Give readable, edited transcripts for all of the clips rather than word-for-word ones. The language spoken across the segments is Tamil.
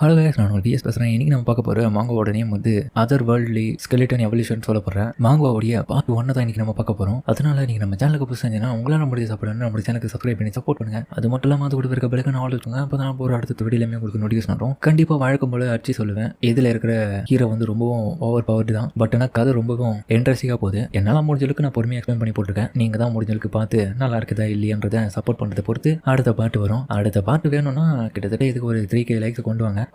ஹலோ கைஸ், நான் ஒரு பிஎஸ் பேசுகிறேன். இன்றைக்கி நம்ம பார்க்க போகிற மாங்கோவோட நேம் வந்து அதர் வேர்ல்ட்லி ஸ்கெலிட்டன் எவல்யூஷன் சொல்ல போகிறேன். மாங்கோவோடைய பார்ட் 1 தான் இன்றைக்கி நம்ம பார்க்க போகிறோம். அதனால் நீங்கள் நம்ம சேனலுக்கு புதுசாக இருந்தீங்கன்னா உங்களால் முடிஞ்ச சாப்பிடணும் நம்ம சேனலுக்கு சப்ஸ்கிரைப் பண்ணி சப்போர்ட் பண்ணுங்கள். அது மட்டும் இல்லாமல் அது கூட இருக்க பெல்லைக்கான ஆல் இருக்குங்க. அப்போ தான் ஒரு அடுத்த வீடியோலையுமே உங்களுக்கு நோட்டிஃபிகேஷன் வரும். கண்டிப்பாக வழக்கம் போல அடிச்சு சொல்லுவேன். இதில் இருக்கிற ஹீரோ வந்து ரொம்பவும் ஓவர் பவர்டு தான். பட் ஆனால் கதை ரொம்பவும் இன்ட்ரெஸ்டிங்காக போகுது. என்னால் முடிஞ்சளவுக்கு நான் பொறுமையாக எக்ஸ்பிளைன் பண்ணி போட்டிருக்கேன். நீங்கள் தான் முடிஞ்சளவுக்கு பார்த்து நல்லா இருக்குதா இல்லையன்றதை சப்போர்ட் பண்ணுறதை பொறுத்து அடுத்த பாட்டு வரும். அடுத்த பாட்டு வேணும்னா கிட்டத்தட்ட இதுக்கு ஒரு 3K லைக்ஸ்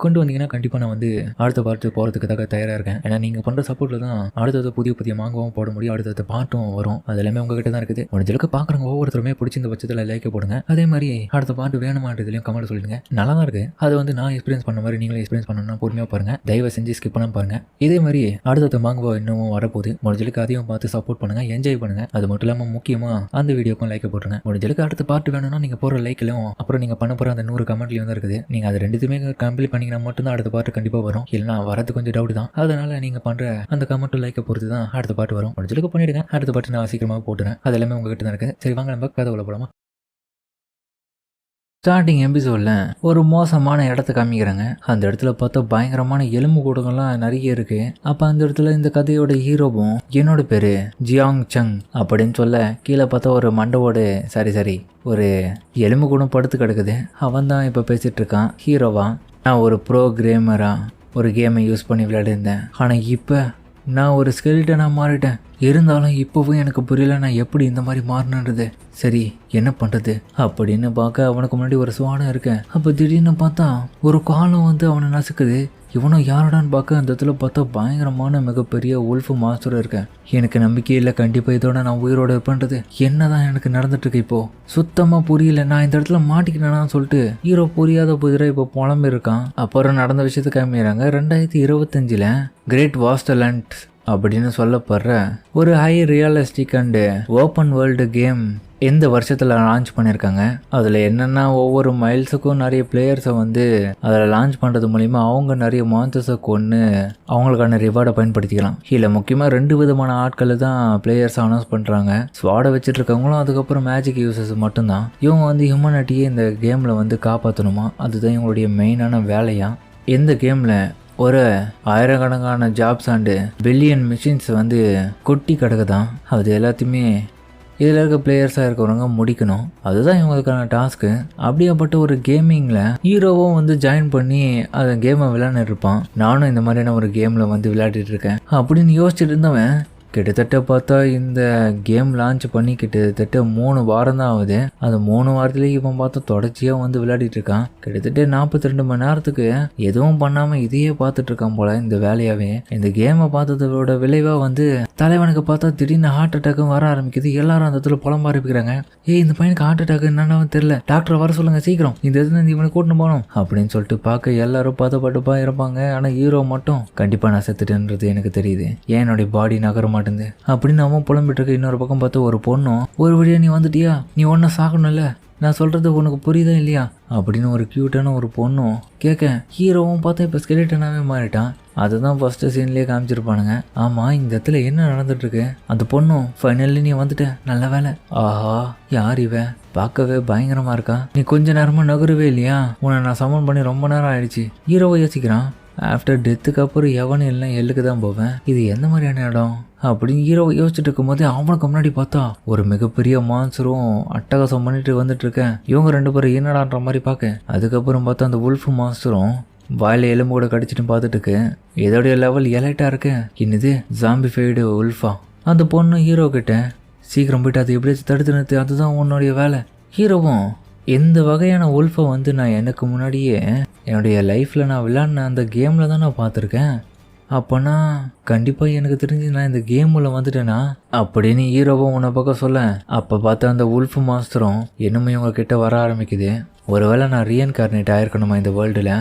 கொண்டு வந்தீங்கன்னா கண்டிப்பாக நான் வந்து அடுத்த பாட்டு போகிறதுக்காக தயாராக இருக்கேன். ஏன்னா நீங்கள் பண்ணுற சப்போர்ட்டில் தான் அடுத்தது புதிய மாங்கவும் போட முடியும். அடுத்த பாட்டும் வரும். அது எல்லாமே உங்ககிட்ட தான் இருக்குது. முடிஞ்சளவுக்கு பார்க்குறவங்க ஒவ்வொருத்தருமே பிடிச்சிருந்த பட்சத்தில் லைக் போடுங்க. அதே மாதிரி அடுத்த பாட்டு வேணுமான்றதுலையும் கமெண்ட் சொல்லிடுங்க. நல்லா தான் இருக்குது. அது வந்து நான் எக்ஸ்பீரியன்ஸ் பண்ண மாதிரி நீங்களும் எக்ஸ்பீரியன்ஸ் பண்ணணும்னா பொறுமையாக பாருங்கள். தயவு செஞ்சு ஸ்கிப் பண்ணாமல் பாருங்கள். இதே மாதிரி அடுத்த மாங்குவா இன்னும் வரப்போகுது. முடிஞ்சளவுக்கு அதையும் பார்த்து சப்போர்ட் பண்ணுங்கள், என்ஜாய் பண்ணுங்கள். அது மட்டும் இல்லாமல் முக்கியமாக அந்த வீடியோக்கும் லைக் போட்டுருங்க. முடிஞ்சளவுக்கு அடுத்த பாட்டு வேணும்னா நீங்கள் போகிற லைக்லையும் அப்புறம் நீங்கள் பண்ண போகிற அந்த 100 கமெண்ட்லையும் தான் இருக்குது. நீங்கள் அது ரெண்டுத்துமே கம்ப்ளீட் பண்ணிங்கன்னா மட்டும்தான் அடுத்த பாட்டு கண்டிப்பாக வரும். இல்லைனா வரது கொஞ்சம் டவுட் தான். அதனால நீங்கள் பண்ணுற அந்த கமெண்ட் லைக்கை பொறுத்து தான் அடுத்த பாட்டு வரும். முடிஞ்சளவுக்கு பண்ணிவிடுங்க. அடுத்த பாட்டு நான் சீக்கிரமாக போட்டுறேன். அது எல்லாமே உங்ககிட்ட தான் இருக்குது. சரி, வாங்க நம்ம கதை உள்ள போலாமா. ஸ்டார்டிங் எபிசோடில் ஒரு மோசமான இடத்த காமிக்கிறாங்க. அந்த இடத்துல பார்த்தா பயங்கரமான எலும்பு கூடங்கள்லாம் நிறைய இருக்கு. அப்போ அந்த இடத்துல இந்த கதையோட ஹீரோவும் என்னோட பேரு ஜியாங் சங் அப்படின்னு சொல்ல கீழே பார்த்தா ஒரு மண்டவோடு சரி ஒரு எலும்பு கூடம் படுத்து கிடக்குது. அவன் தான் இப்போ பேசிட்டு இருக்கான் ஹீரோவா. நான் ஒரு ப்ரோக்ராமராக ஒரு கேமை யூஸ் பண்ணி விளையாடிருந்தேன். ஆனால் இப்போ நான் ஒரு ஸ்கெலிட்டனாக மாறிட்டேன். இருந்தாலும் இப்போவும் எனக்கு புரியல நான் எப்படி இந்த மாதிரி மாறினது. சரி, என்ன பண்ணுறது அப்படின்னு பார்க்க அவனுக்கு முன்னாடி ஒரு சுவானம் இருக்கேன். அப்போ திடீர்னு பார்த்தா ஒரு காலம் வந்து அவனை நசுக்குது. இவனும் யாரடான்னு பார்க்க அந்த இடத்துல பார்த்தா பயங்கரமான மிகப்பெரிய உல்ஃப் மாஸ்டர் இருக்கேன். எனக்கு நம்பிக்கை இல்லை, கண்டிப்பாக இதோட நான் உயிரோட இருப்பேன்றது. என்னதான் எனக்கு நடந்துட்டு இருக்கு இப்போ சுத்தமாக புரியல. நான் இந்த இடத்துல மாட்டிக்கினேன்னு சொல்லிட்டு ஹீரோ புரியாத புதிரை இப்போ புலம்பு இருக்கான். அப்புறம் நடந்த விஷயத்தை காமிக்கிறாங்க. 2025 கிரேட் வாஸ்டர்லேண்ட் அப்படின்னு சொல்லப்படுற ஒரு high realistic and open world game இந்த வருஷத்தில் லான்ச் பண்ணியிருக்காங்க. அதில் என்னென்னா ஒவ்வொரு மைல்ஸுக்கும் நிறைய பிளேயர்ஸை வந்து அதில் லான்ச் பண்ணுறது மூலிமா அவங்க நிறைய மான்சர்ஸை கொண்டு அவங்களுக்கான ரிவார்டை பயன்படுத்திக்கலாம். இல்லை முக்கியமாக 2 விதமான ஆட்களை தான் பிளேயர்ஸ் அனௌன்ஸ் பண்ணுறாங்க. ஸ்வாடை வச்சுட்டு இருக்கவங்களும் அதுக்கப்புறம் மேஜிக் யூசர்ஸ் மட்டும்தான். இவங்க வந்து ஹியூமனிட்டியை இந்த கேமில் வந்து காப்பாற்றணுமா, அதுதான் இவங்களுடைய மெயினான வேலையாக. இந்த கேமில் ஒரு ஆயிரக்கணக்கான ஜாப்ஸ் அண்டு பில்லியன் மிஷின்ஸ் வந்து கொட்டி கிடக்குதான். அது எல்லாத்தையுமே இதில் இருக்க பிளேயர்ஸாக இருக்கிறவங்க முடிக்கணும். அதுதான் இவங்களுக்கான டாஸ்க்கு. அப்படியாப்பட்ட ஒரு கேமிங்கில் ஹீரோவும் வந்து ஜாயின் பண்ணி அந்த கேமை விளையாண்டு இருப்பான். நானும் இந்த மாதிரியான ஒரு கேமில் வந்து விளையாடிட்டு இருக்கேன் அப்படின்னு யோசிச்சுட்டு இருந்தவன் கிட்டத்தட்ட பார்த்தா இந்த கேம் லான்ச் பண்ணி கிட்டத்தட்ட 3 வாரம் தான் ஆகுது. அந்த 3 வாரத்துலேயே இவன் பார்த்தா தொடர்ச்சியாக வந்து விளையாடிட்டு இருக்கான். கிட்டத்தட்ட 42 மணி நேரத்துக்கு எதுவும் பண்ணாமல் இதையே பார்த்துட்டு இருக்கான் போல இந்த வேலையாகவே. இந்த கேமை பார்த்ததோட விளைவாக வந்து தலைவனுக்கு பார்த்தா திடீர்னு ஹார்ட் அட்டாக்கும் வர ஆரம்பிக்குது. எல்லாரும் அந்த இடத்துல புலம்ப ஆரம்பிக்கிறாங்க. இந்த பையனுக்கு ஹார்ட் அட்டாக் என்னன்னு தெரியல, டாக்டரை வர சொல்லுங்க சீக்கிரம், இந்த இடத்துல இவனை கூட்டின்னு போகணும் அப்படின்னு சொல்லிட்டு பார்க்க எல்லாரும் பதப்பட்டுப்பா இருப்பாங்க. ஆனால் ஹீரோ மட்டும் கண்டிப்பாக நான் செத்துட்டேன்றது எனக்கு தெரியுது, ஏன் என்னுடைய பாடி நகர அப்படின்னு அவன் புலம்பிட்டு இருக்க. இன்னொரு பக்கம் பார்த்து ஒரு பொண்ணும் ஒரு வழியா நீ வந்துட்டியா, நீ ஒன்ன சாகணும்ல, நான் சொல்றது உனக்கு புரியுதா இல்லையா அப்படின்னு ஒரு கியூட்டான ஒரு பொண்ணும் கேட்க ஹீரோவும் பார்த்தா இப்போ ஸ்கெலிட்டனாவே மாறிட்டான். அதுதான் ஃபர்ஸ்ட் சீன்லேயே காமிச்சிருப்பானுங்க. ஆமா, இந்த இடத்துல என்ன நடந்துட்டு இருக்கு. அந்த பொண்ணும் ஃபைனல்லி நீ வந்துட்ட, நல்ல வேலை. ஆஹா, யார் இவன், பார்க்கவே பயங்கரமா இருக்கா, நீ கொஞ்ச நேரமா நகரவே இல்லையா, உன்னை நான் சமன் பண்ணி ரொம்ப நேரம் ஆயிடுச்சு. ஹீரோவை யோசிக்கிறான். ஆஃப்டர் டெத்துக்கு அப்புறம் எவனும் இல்லை, எல்லுக்கு தான் போவேன், இது எந்த மாதிரியான இடம் அப்படின்னு ஹீரோ யோசிச்சுட்டு இருக்கும் போதே அவனுக்கு முன்னாடி பார்த்தா ஒரு மிகப்பெரிய மான்சரும் அட்டகாசம் பண்ணிட்டு வந்துட்டு இருக்கேன். இவங்க 2 பேரும் என்னடான்ற மாதிரி பார்க்க அதுக்கப்புறம் பார்த்தா அந்த உல்ஃப் மான்ஸ்டரும் வாயில எலும்பு கூட கடிச்சிட்டு பார்த்துட்டு இருக்கு. இதோடைய லெவல் எலைட்டா இருக்கு. இன்னது ஜாம்பிஃபைடு உல்ஃபா. அந்த பொண்ணு ஹீரோ கிட்ட சீக்கிரம் போயிட்டு அதை எப்படியாச்சும் தடுத்து நிறுத்து, அதுதான் உன்னுடைய வேலை. ஹீரோவும் இந்த வகையான உல்ஃபை வந்து நான் எனக்கு முன்னாடியே என்னுடைய லைஃப்பில் நான் விளையாடின அந்த கேமில் தான் நான் பார்த்துருக்கேன். அப்போனா கண்டிப்பாக எனக்கு தெரிஞ்சு நான் இந்த கேமில் வந்துட்டேன்னா அப்படின்னு ஹீரோவும் உன்னை பக்கம் சொல்ல, அப்போ பார்த்தா அந்த உல்ஃப் மாஸ்டரும் என்னமே இவங்க கிட்ட வர ஆரம்பிக்குது. ஒருவேளை நான் ரீஎன்கார்னேட் ஆயிருக்கணுமா இந்த வேர்ல்டில்,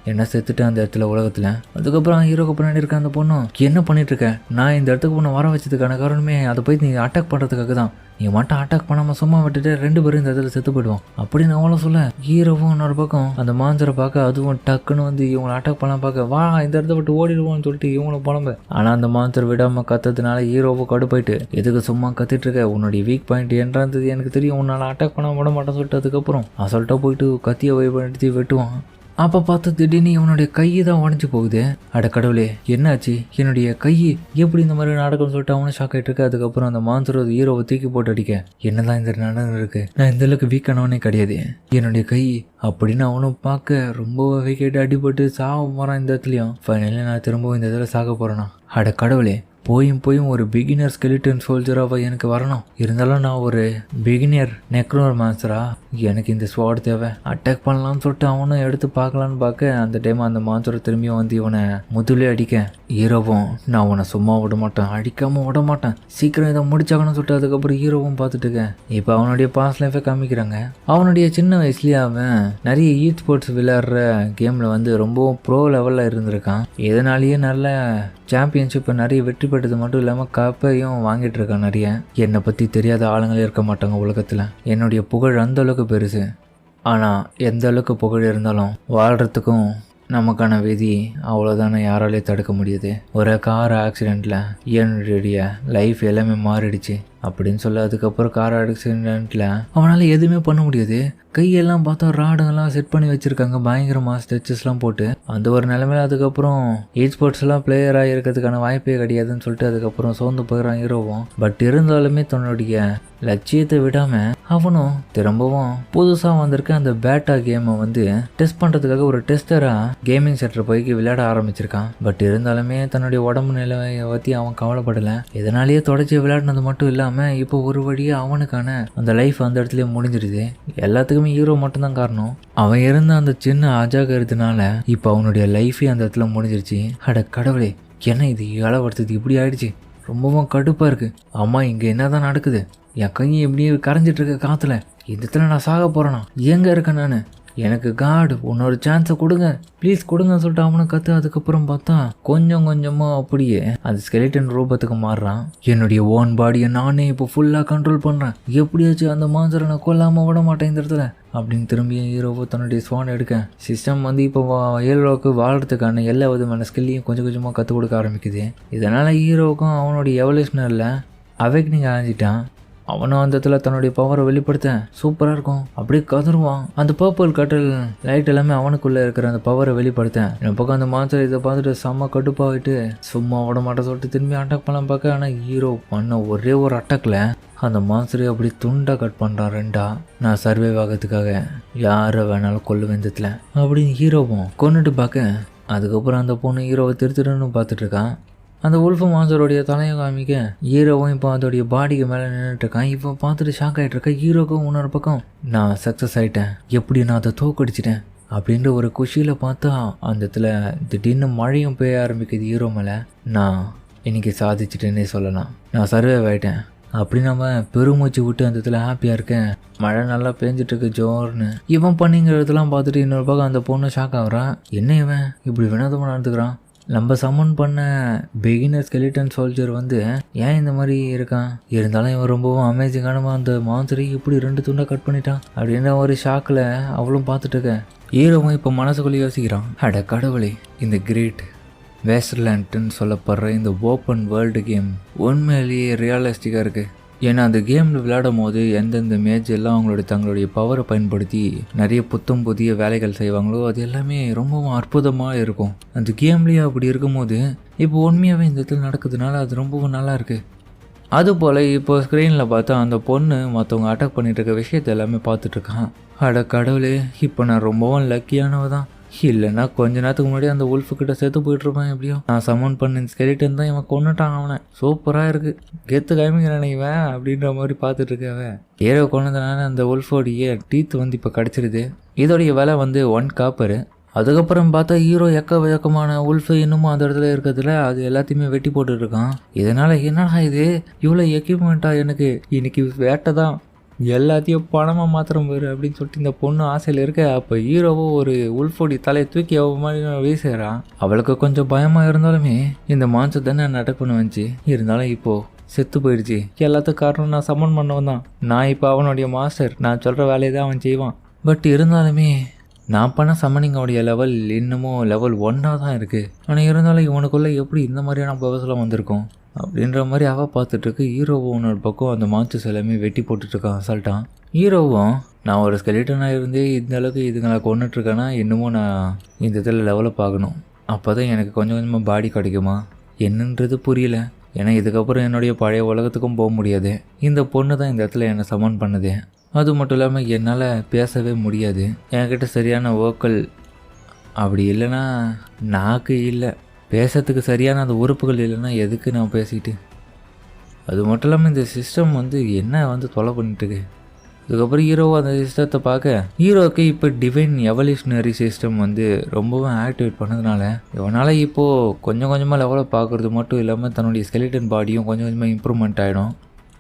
என்ன செத்துட்டு அந்த இடத்துல உலகத்தில். அதுக்கப்புறம் ஹீரோக்கு பின்னாடி இருக்க அந்த பொண்ணும் என்ன பண்ணிட்டு இருக்க, நான் இந்த இடத்துக்கு பொண்ணை வர வச்சதுக்கான காரணமே அதை போய் நீ அட்டாக் பண்ணுறதுக்காக தான், நீ மட்டும் அட்டாக் பண்ணாமல் சும்மா விட்டுட்டு 2 பேரும் இந்த இடத்துல செத்து போயிடுவோம் அப்படின்னு அவளும் சொல்ல ஹீரோவும் இன்னொரு பக்கம் அந்த மாஞ்சரை பார்க்க அதுவும் டக்குன்னு வந்து இவங்களை அட்டாக் பண்ணலாம் பார்க்க வா இந்த இடத்த விட்டு ஓடிடுவோம்னு சொல்லிட்டு இவங்களும் புலம்ப. ஆனால் அந்த மாஞ்சர் விடாமல் கத்துறதுனால ஹீரோவும் கடுப்பாயிட்டு எதுக்கு சும்மா கத்திட்டு இருக்க, உன்னுடைய வீக் பாயிண்ட் என்றது எனக்கு தெரியும், உன்னால் அட்டாக் பண்ண விட மாட்டேன்னு சொல்லிட்டு அதுக்கப்புறம் அசால்ட்டாக போயிட்டு கத்தியை பயன்படுத்தி வெட்டுவான். அப்போ பார்த்து திடீர்னு இவனுடைய கை தான் உடஞ்சி போகுது. அட கடவுளே என்னாச்சு, என்னுடைய கை எப்படி இந்த மாதிரி நடக்கும்னு சொல்லிட்டு அவனும் ஷாக் ஆகிட்டு இருக்கு. அதுக்கப்புறம் அந்த மான்சர் ஹீரோவை தூக்கி போட்டு அடிக்க, என்னதான் இந்த நடனம் இருக்கு, நான் இந்த அளவுக்கு வீக்கானவனே கிடையாது, என்னுடைய கை அப்படின்னு அவனும் பார்க்க ரொம்ப வீக்கெட்டு அடிபட்டு சாக போகிறான். இந்த இடத்துலையும் ஃபைனலி நான் திரும்பவும் இந்த இதில் சாக போகிறேன்னா, அட கடவுளே போயும் ஒரு பிகினர் ஸ்கெலிட்டன் சோல்ஜராக எனக்கு வரணும். இருந்தாலும் நான் ஒரு பிகினர் நெக்ரோர் மான்சரா, எனக்கு இந்த ஸ்வாட் தேவை, அட்டாக் பண்ணலாம்னு சொல்லிட்டு அவனும் எடுத்து பார்க்கலான்னு பார்க்க அந்த டைம் அந்த மான்சரை திரும்பியும் வந்து இவனை முதுலே அடிக்க, ஹீரோவும் நான் உன்னை சும்மா விட மாட்டேன், அடிக்காமல் விட மாட்டேன், சீக்கிரம் இதை முடிச்சாகணும்னு சொல்லிட்டு அதுக்கப்புறம் ஹீரோவும் பார்த்துட்டு இருக்கேன். இப்போ அவனுடைய பாஸ் லைஃபை காமிக்கிறாங்க. அவனுடைய சின்ன வயசுலேயே அவன் நிறைய ஸ்போர்ட்ஸ் விளையாடுற கேமில் வந்து ரொம்பவும் ப்ரோ லெவலில் இருந்திருக்கான். இதனாலேயே நல்ல சாம்பியன்ஷிப்பை நிறைய வெற்றி பெற்றது மட்டும் இல்லாமல் கப்பையும் வாங்கிட்டு இருக்கான் நிறைய. என்னை பற்றி தெரியாத ஆளுங்களே இருக்க மாட்டாங்க உலகத்தில். என்னுடைய புகழ் அந்த அளவுக்கு பெருசு. ஆனால் எந்த அளவுக்கு புகழ் இருந்தாலும் வாழ்கிறதுக்கும் நமக்கான விதி அவ்வளோதானே, யாராலே தடுக்க முடியுது. ஒரு கார் ஆக்சிடெண்ட்டில் என்னுடைய லைஃப் எல்லாமே மாறிடுச்சு அப்படின்னு சொல்ல, அதுக்கப்புறம் கார் ஆக்சிடெண்ட்டில் அவனால் எதுவுமே பண்ண முடியாது. கையெல்லாம் பார்த்தா ராடுங்கெல்லாம் செட் பண்ணி வச்சுருக்காங்க பயங்கரமாக ஸ்டெச்சஸ்லாம் போட்டு. அந்த ஒரு நிலைமையில அதுக்கப்புறம் ஸ்போர்ட்ஸ்லாம் பிளேயராக இருக்கிறதுக்கான வாய்ப்பே கிடையாதுன்னு சொல்லிட்டு அதுக்கப்புறம் சோர்ந்து போயிடறான் ஹீரோவும். பட் இருந்தாலுமே தன்னுடைய லட்சியத்தை விடாமல் அவனும் திரும்பவும் புதுசாக வந்திருக்க அந்த பேட்டா கேமை வந்து டெஸ்ட் பண்ணுறதுக்காக ஒரு டெஸ்டராக கேமிங் சென்டர் போய் விளையாட ஆரம்பிச்சிருக்கான். பட் இருந்தாலுமே தன்னுடைய உடம்பு நிலையை பற்றி அவன் கவலைப்படலை. இதனாலேயே தொடர்ச்சி விளையாடினது மட்டும் இல்லாமல் இப்போ ஒரு வழியாக அவனுக்கான அந்த லைஃப் அந்த இடத்துல முடிஞ்சிருது. எல்லாத்துக்குமே ஹீரோ மட்டும்தான் காரணம். அவன் இருந்த அந்த சின்ன அஜாகிரதுனால இப்போ அவனுடைய லைஃபே அந்த இடத்துல முடிஞ்சிருச்சு. அட கடவுளே, என்ன இது இளவடுத்தது இப்படி ஆயிடுச்சு, ரொம்பவும் கடுப்பாக இருக்குது. அம்மா இங்கே என்ன தான் நடக்குது, என் கையை எப்படியே கரைஞ்சிட்டு இருக்க காற்றுல, இந்த இடத்துல நான் சாக போகிறேன்னா, எங்கே இருக்கேன் நான், எனக்கு காட் உன்னோட சான்ஸை கொடுங்க ப்ளீஸ் கொடுங்கன்னு சொல்லிட்டு அவனை கற்று. அதுக்கப்புறம் பார்த்தா கொஞ்சம் கொஞ்சமாக அப்படியே அந்த ஸ்கெலிட்டன் ரூபத்துக்கு மாறுறான். என்னுடைய ஓன் பாடியை நானே இப்போ ஃபுல்லாக கண்ட்ரோல் பண்ணுறேன், எப்படியாச்சும் அந்த மான்சரை நான் கொல்லாமல் விட மாட்டேன் இந்த இடத்துல அப்படின்னு திரும்பி ஹீரோவோ தன்னுடைய ஸ்வான் எடுக்க. சிஸ்டம் வந்து இப்போ ஹீரோவுக்கு வாழ்கிறதுக்கான எல்லா விதமான ஸ்கில்லையும் கொஞ்சம் கொஞ்சமாக கற்றுக் கொடுக்க ஆரம்பிக்குது. இதனால் ஹீரோவுக்கும் அவனுடைய எவல்யூஷனரில் அவேக்னிங் அடைஞ்சிட்டான். அவனும் அந்த இடத்துல தன்னுடைய பவரை வெளிப்படுத்த சூப்பராக இருக்கும், அப்படியே கதருவான். அந்த பர்பிள் கட்டல் லைட் எல்லாமே அவனுக்குள்ளே இருக்கிற அந்த பவரை வெளிப்படுத்த என் பக்கம் அந்த மான்சர் இதை பார்த்துட்டு செம்ம கடுப்பாகிட்டு சும்மா விட மாட்டேன் சொல்லிட்டு திரும்பி அட்டாக் பண்ணலாம் பார்க்க. ஆனால் ஹீரோ பண்ண ஒரே ஒரு அட்டாக்ல அந்த மான்சரை அப்படி துண்டாக கட் பண்ணுறான் ரெண்டா. நான் சர்வைவ் ஆகிறதுக்காக யாரை வேணாலும் கொல்லுவேன் விதத்தில் அப்படின்னு ஹீரோவும் கொண்டுட்டு பார்க்க. அதுக்கப்புறம் அந்த பொண்ணு ஹீரோவை திருத்திருன்னு பார்த்துட்டு இருக்கான். அந்த உல்ஃபு மான்சருடைய தலையை காமிக்க ஹீரோவும் இப்போ அதோடைய பாடிக்கு மேலே நின்றுட்டு இருக்கான். இப்போ பார்த்துட்டு ஷாக் ஆகிட்டு இருக்கேன். ஹீரோக்கும் இன்னொரு பக்கம் நான் சக்ஸஸ் ஆகிட்டேன், எப்படி நான் அதை தோக்கடிச்சிட்டேன் அப்படின்ற ஒரு குஷியில் பார்த்தா அந்த இடத்துல திடீர்னு மழையும் பெய்ய ஆரம்பிக்குது ஹீரோ மேலே. நான் இன்னைக்கு சாதிச்சிட்டேன்னே சொல்லலாம், நான் சர்வைவ் ஆகிட்டேன் அப்படி நம்ம பெருமூச்சு விட்டு அந்த இடத்துல ஹாப்பியாக இருக்கேன். மழை நல்லா பேஞ்சிட்ருக்கு ஜோர்னு. இவன் பண்ணிங்கிறதெல்லாம் பார்த்துட்டு இன்னொரு பக்கம் அந்த பொண்ணு ஷாக் ஆகுறான். என்ன இவன் இப்படி வினோதமாக நடந்துக்கிறான், நம்ம சம்மன் பண்ண பிகினர் ஸ்கெலிட்டன் சோல்ஜர் வந்து ஏன் இந்த மாதிரி இருக்கான், இருந்தாலும் இவன் ரொம்பவும் அமேசிங்கான அந்த மான்சரை இப்படி 2 துண்டா கட் பண்ணிட்டான் அப்படின்ற ஒரு ஷாக்கில் அவளும் பார்த்துட்டு இருக்க. ஹீரோவும் இப்போ மனசுக்குள்ளே யோசிக்கிறான், அட கடவுளே, இந்த கிரேட் வேஸ்ட்லேண்ட்னு சொல்லப்படுற இந்த ஓப்பன் வேர்ல்டு கேம் உண்மையிலேயே ரியலிஸ்டிக்காக இருக்குது. ஏன்னா அந்த கேமில் விளையாடும் போது எந்தெந்த மேட்ச் எல்லாம் அவங்களுடைய தங்களுடைய பவரை பயன்படுத்தி நிறைய புத்தம் புதிய வேலைகள் செய்வாங்களோ அது எல்லாமே ரொம்பவும் அற்புதமாக இருக்கும். அந்த கேம்லேயே அப்படி இருக்கும்போது இப்போ உண்மையாகவே இந்த இடத்துல நடக்குதுனால அது ரொம்பவும் நல்லா இருக்குது. அதுபோல் இப்போ ஸ்க்ரீனில் பார்த்தா அந்த பொண்ணு மற்றவங்க அட்டாக் பண்ணிட்டு இருக்க விஷயத்த எல்லாமே பார்த்துட்ருக்கான். அட கடவுளே, இப்போ நான் ரொம்பவும் லக்கியானவ தான், இல்லைன்னா கொஞ்ச நேரத்துக்கு முன்னாடி அந்த உல்ஃபுக்கிட்ட செத்து போயிட்டுருப்பான். எப்படியோ நான் சமன் பண்ண ஸ்கெலிட்டன் தான் இவன் கொண்டுட்டான். அவனை சூப்பராக இருக்குது, கெத்து கிளம்பிக்கிறான் இவன் அப்படின்ற மாதிரி பார்த்துட்டு இருக்கவன். ஹீரோ கொண்டதுனால அந்த உல்ஃபோடைய டீத் வந்து இப்போ கிடச்சிருது. இதோடைய விலை வந்து 1 காப்பரு. அதுக்கப்புறம் பார்த்தா ஹீரோ எக்கச்சக்கமான உல்ஃபு இன்னமும் அந்த இடத்துல இருக்கிறதுல அது எல்லாத்தையுமே வெட்டி போட்டுருக்கான். இதனால் என்னடா இது இவ்வளோ எக்யூப்மெண்ட்டாக, எனக்கு இன்னைக்கு வேட்டை தான், எல்லாத்தையும் பணமாக மாத்திரம் போயிரு அப்படின்னு சொல்லிட்டு இந்த பொண்ணு ஆசையில் இருக்க. அப்போ ஹீரோவோ ஒரு உல்ஃபோடி தலையை தூக்கி அவ மாதிரி வீசுறான். அவளுக்கு கொஞ்சம் பயமாக இருந்தாலுமே இந்த மான்சர் தானே நான் அட்டாக் பண்ண வந்துச்சு, இருந்தாலும் இப்போது செத்து போயிடுச்சு. எல்லாத்துக்கும் காரணம் நான் சம்மன் பண்ணவன் தான். நான் இப்போ அவனுடைய மாஸ்டர், நான் சொல்கிற வேலையை தான் அவன் செய்வான். பட் இருந்தாலுமே நான் பண்ண சம்மனிங்கோடைய லெவல் இன்னமும் லெவல் 1 தான் இருக்குது. ஆனால் இருந்தாலும் இவனுக்குள்ளே எப்படி இந்த மாதிரியான பவர்ஸ்லாம் வந்திருக்கும் அப்படின்ற மாதிரி அவள் பார்த்துட்ருக்கு. ஹீரோவும் ஒரு பக்கம் அந்த மான்சர்ஸ் எல்லாமே வெட்டி போட்டுட்ருக்கான் அசால்ட்டான். ஹீரோவும் நான் ஒரு ஸ்கெலிட்டனாக இருந்தே இந்த அளவுக்கு இதுங்களை கொண்டுட்ருக்கேன்னா இன்னமும் நான் இந்த இதில் டெவலப் ஆகணும். அப்போ தான் எனக்கு கொஞ்சம் கொஞ்சமாக பாடி கிடைக்குமா என்னன்றது புரியல. ஏன்னா இதுக்கப்புறம் என்னுடைய பழைய உலகத்துக்கும் போக முடியாது. இந்த பொண்ணு தான் இந்த இடத்துல என்னை சமன் பண்ணுது. அது மட்டும் இல்லாமல் என்னால் பேசவே முடியாது. என்கிட்ட சரியான வோக்கல் அப்படி இல்லைன்னா நாக்கு இல்லை, பேசுறதுக்கு சரியான அந்த உறுப்புகள் இல்லைன்னா எதுக்கு நான் பேசிக்கிட்டு. அது மட்டும் இல்லாமல் இந்த சிஸ்டம் என்ன தொலை பண்ணிட்டுருக்கு. அதுக்கப்புறம் ஹீரோ அந்த சிஸ்டத்தை பார்க்க ஹீரோவுக்கு இப்போ டிவைன் எவல்யூஷனரி சிஸ்டம் ரொம்பவும் ஆக்டிவேட் பண்ணதுனால இவனால் இப்போது கொஞ்சம் கொஞ்சமாக லெவலில் பார்க்குறது மட்டும் இல்லாமல் தன்னுடைய ஸ்கெலிட்டன் பாடியும் கொஞ்சம் கொஞ்சமாக இம்ப்ரூவ்மெண்ட் ஆகிடும்.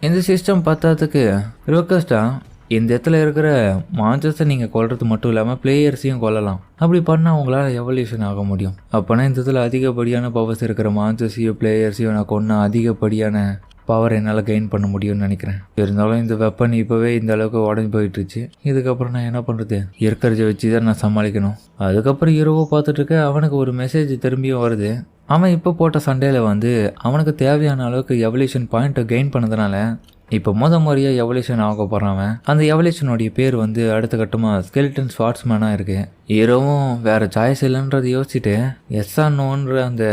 இந்த சிஸ்டம் பார்த்ததுக்கு ரிக்வெஸ்ட்டாக இந்த இடத்துல இருக்கிற மான்ஸ்டர்ஸை நீங்கள் கொல்றது மட்டும் இல்லாமல் பிளேயர்ஸையும் கொல்லலாம். அப்படி பண்ணால் அவங்களால எவல்யூஷன் ஆக முடியும். அப்போனா இந்த இடத்துல அதிகப்படியான பவர்ஸ் இருக்கிற மான்ஸ்டர்ஸையும் பிளேயர்ஸையும் நான் கொன்னா அதிகப்படியான பவர் என்னால் கெயின் பண்ண முடியும்னு நினைக்கிறேன். இருந்தாலும் இந்த வெப்பன் இப்போவே இந்த அளவுக்கு உடஞ்சி போயிட்டுருச்சு. இதுக்கப்புறம் நான் என்ன பண்ணுறது, இருக்கிறத வச்சு தான் நான் சமாளிக்கணும். அதுக்கப்புறம் ஹீரோவை பார்த்துட்ருக்க அவனுக்கு ஒரு மெசேஜ் திரும்பியும் வருது. அவன் இப்போ போட்ட சண்டையில் அவனுக்கு தேவையான அளவுக்கு எவல்யூஷன் பாயிண்ட்டை கெயின் பண்ணதுனால இப்போ முறையாக எவல்யூஷன் ஆக போகிறான். அந்த எவல்யூஷனுடைய பேர் அடுத்த கட்டமாக ஸ்கெலிட்டன் ஸ்வாட்ஸ்மேனாக இருக்குது. ஹீரோவும் வேறு சாய்ஸ் இல்லைன்றதை யோசிச்சுட்டு எஸ்ஆர்னோன்ற அந்த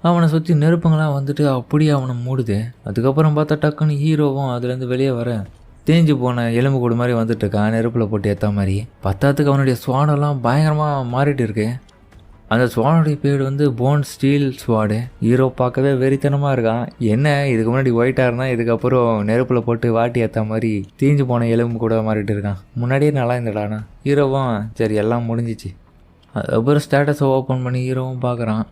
அவனை சுற்றி நெருப்புங்களாம் அப்படியே அவனை மூடுது. அதுக்கப்புறம் பார்த்தா டக்குன்னு ஹீரோவும் அதுலேருந்து வெளியே வர தேஞ்சு போன எலும்பு கூடு மாதிரி இருக்கான், நெருப்பில் போட்டு ஏற்ற மாதிரி. பத்தாத்துக்கு அவனுடைய ஸ்வாடெல்லாம் பயங்கரமாக மாறிட்டு இருக்கு. அந்த ஸ்வானுடைய பேர் போன் ஸ்டீல் ஸ்வாடு. ஹீரோ பார்க்கவே வெறித்தனமாக இருக்கான். என்ன இதுக்கு முன்னாடி ஒயிட்டாக இருந்தால் இதுக்கப்புறம் நெருப்பில் போட்டு வாட்டி ஏற்ற மாதிரி தீஞ்சு போன எலும்பு கூட மாறிட்டு இருக்கான். முன்னாடியே நல்லா இருந்தடானா. ஹீரோவும் சரி எல்லாம் முடிஞ்சிச்சு. அதுக்கப்புறம் ஸ்டேட்டஸை ஓப்பன் பண்ணி ஹீரோவும் பார்க்குறான்.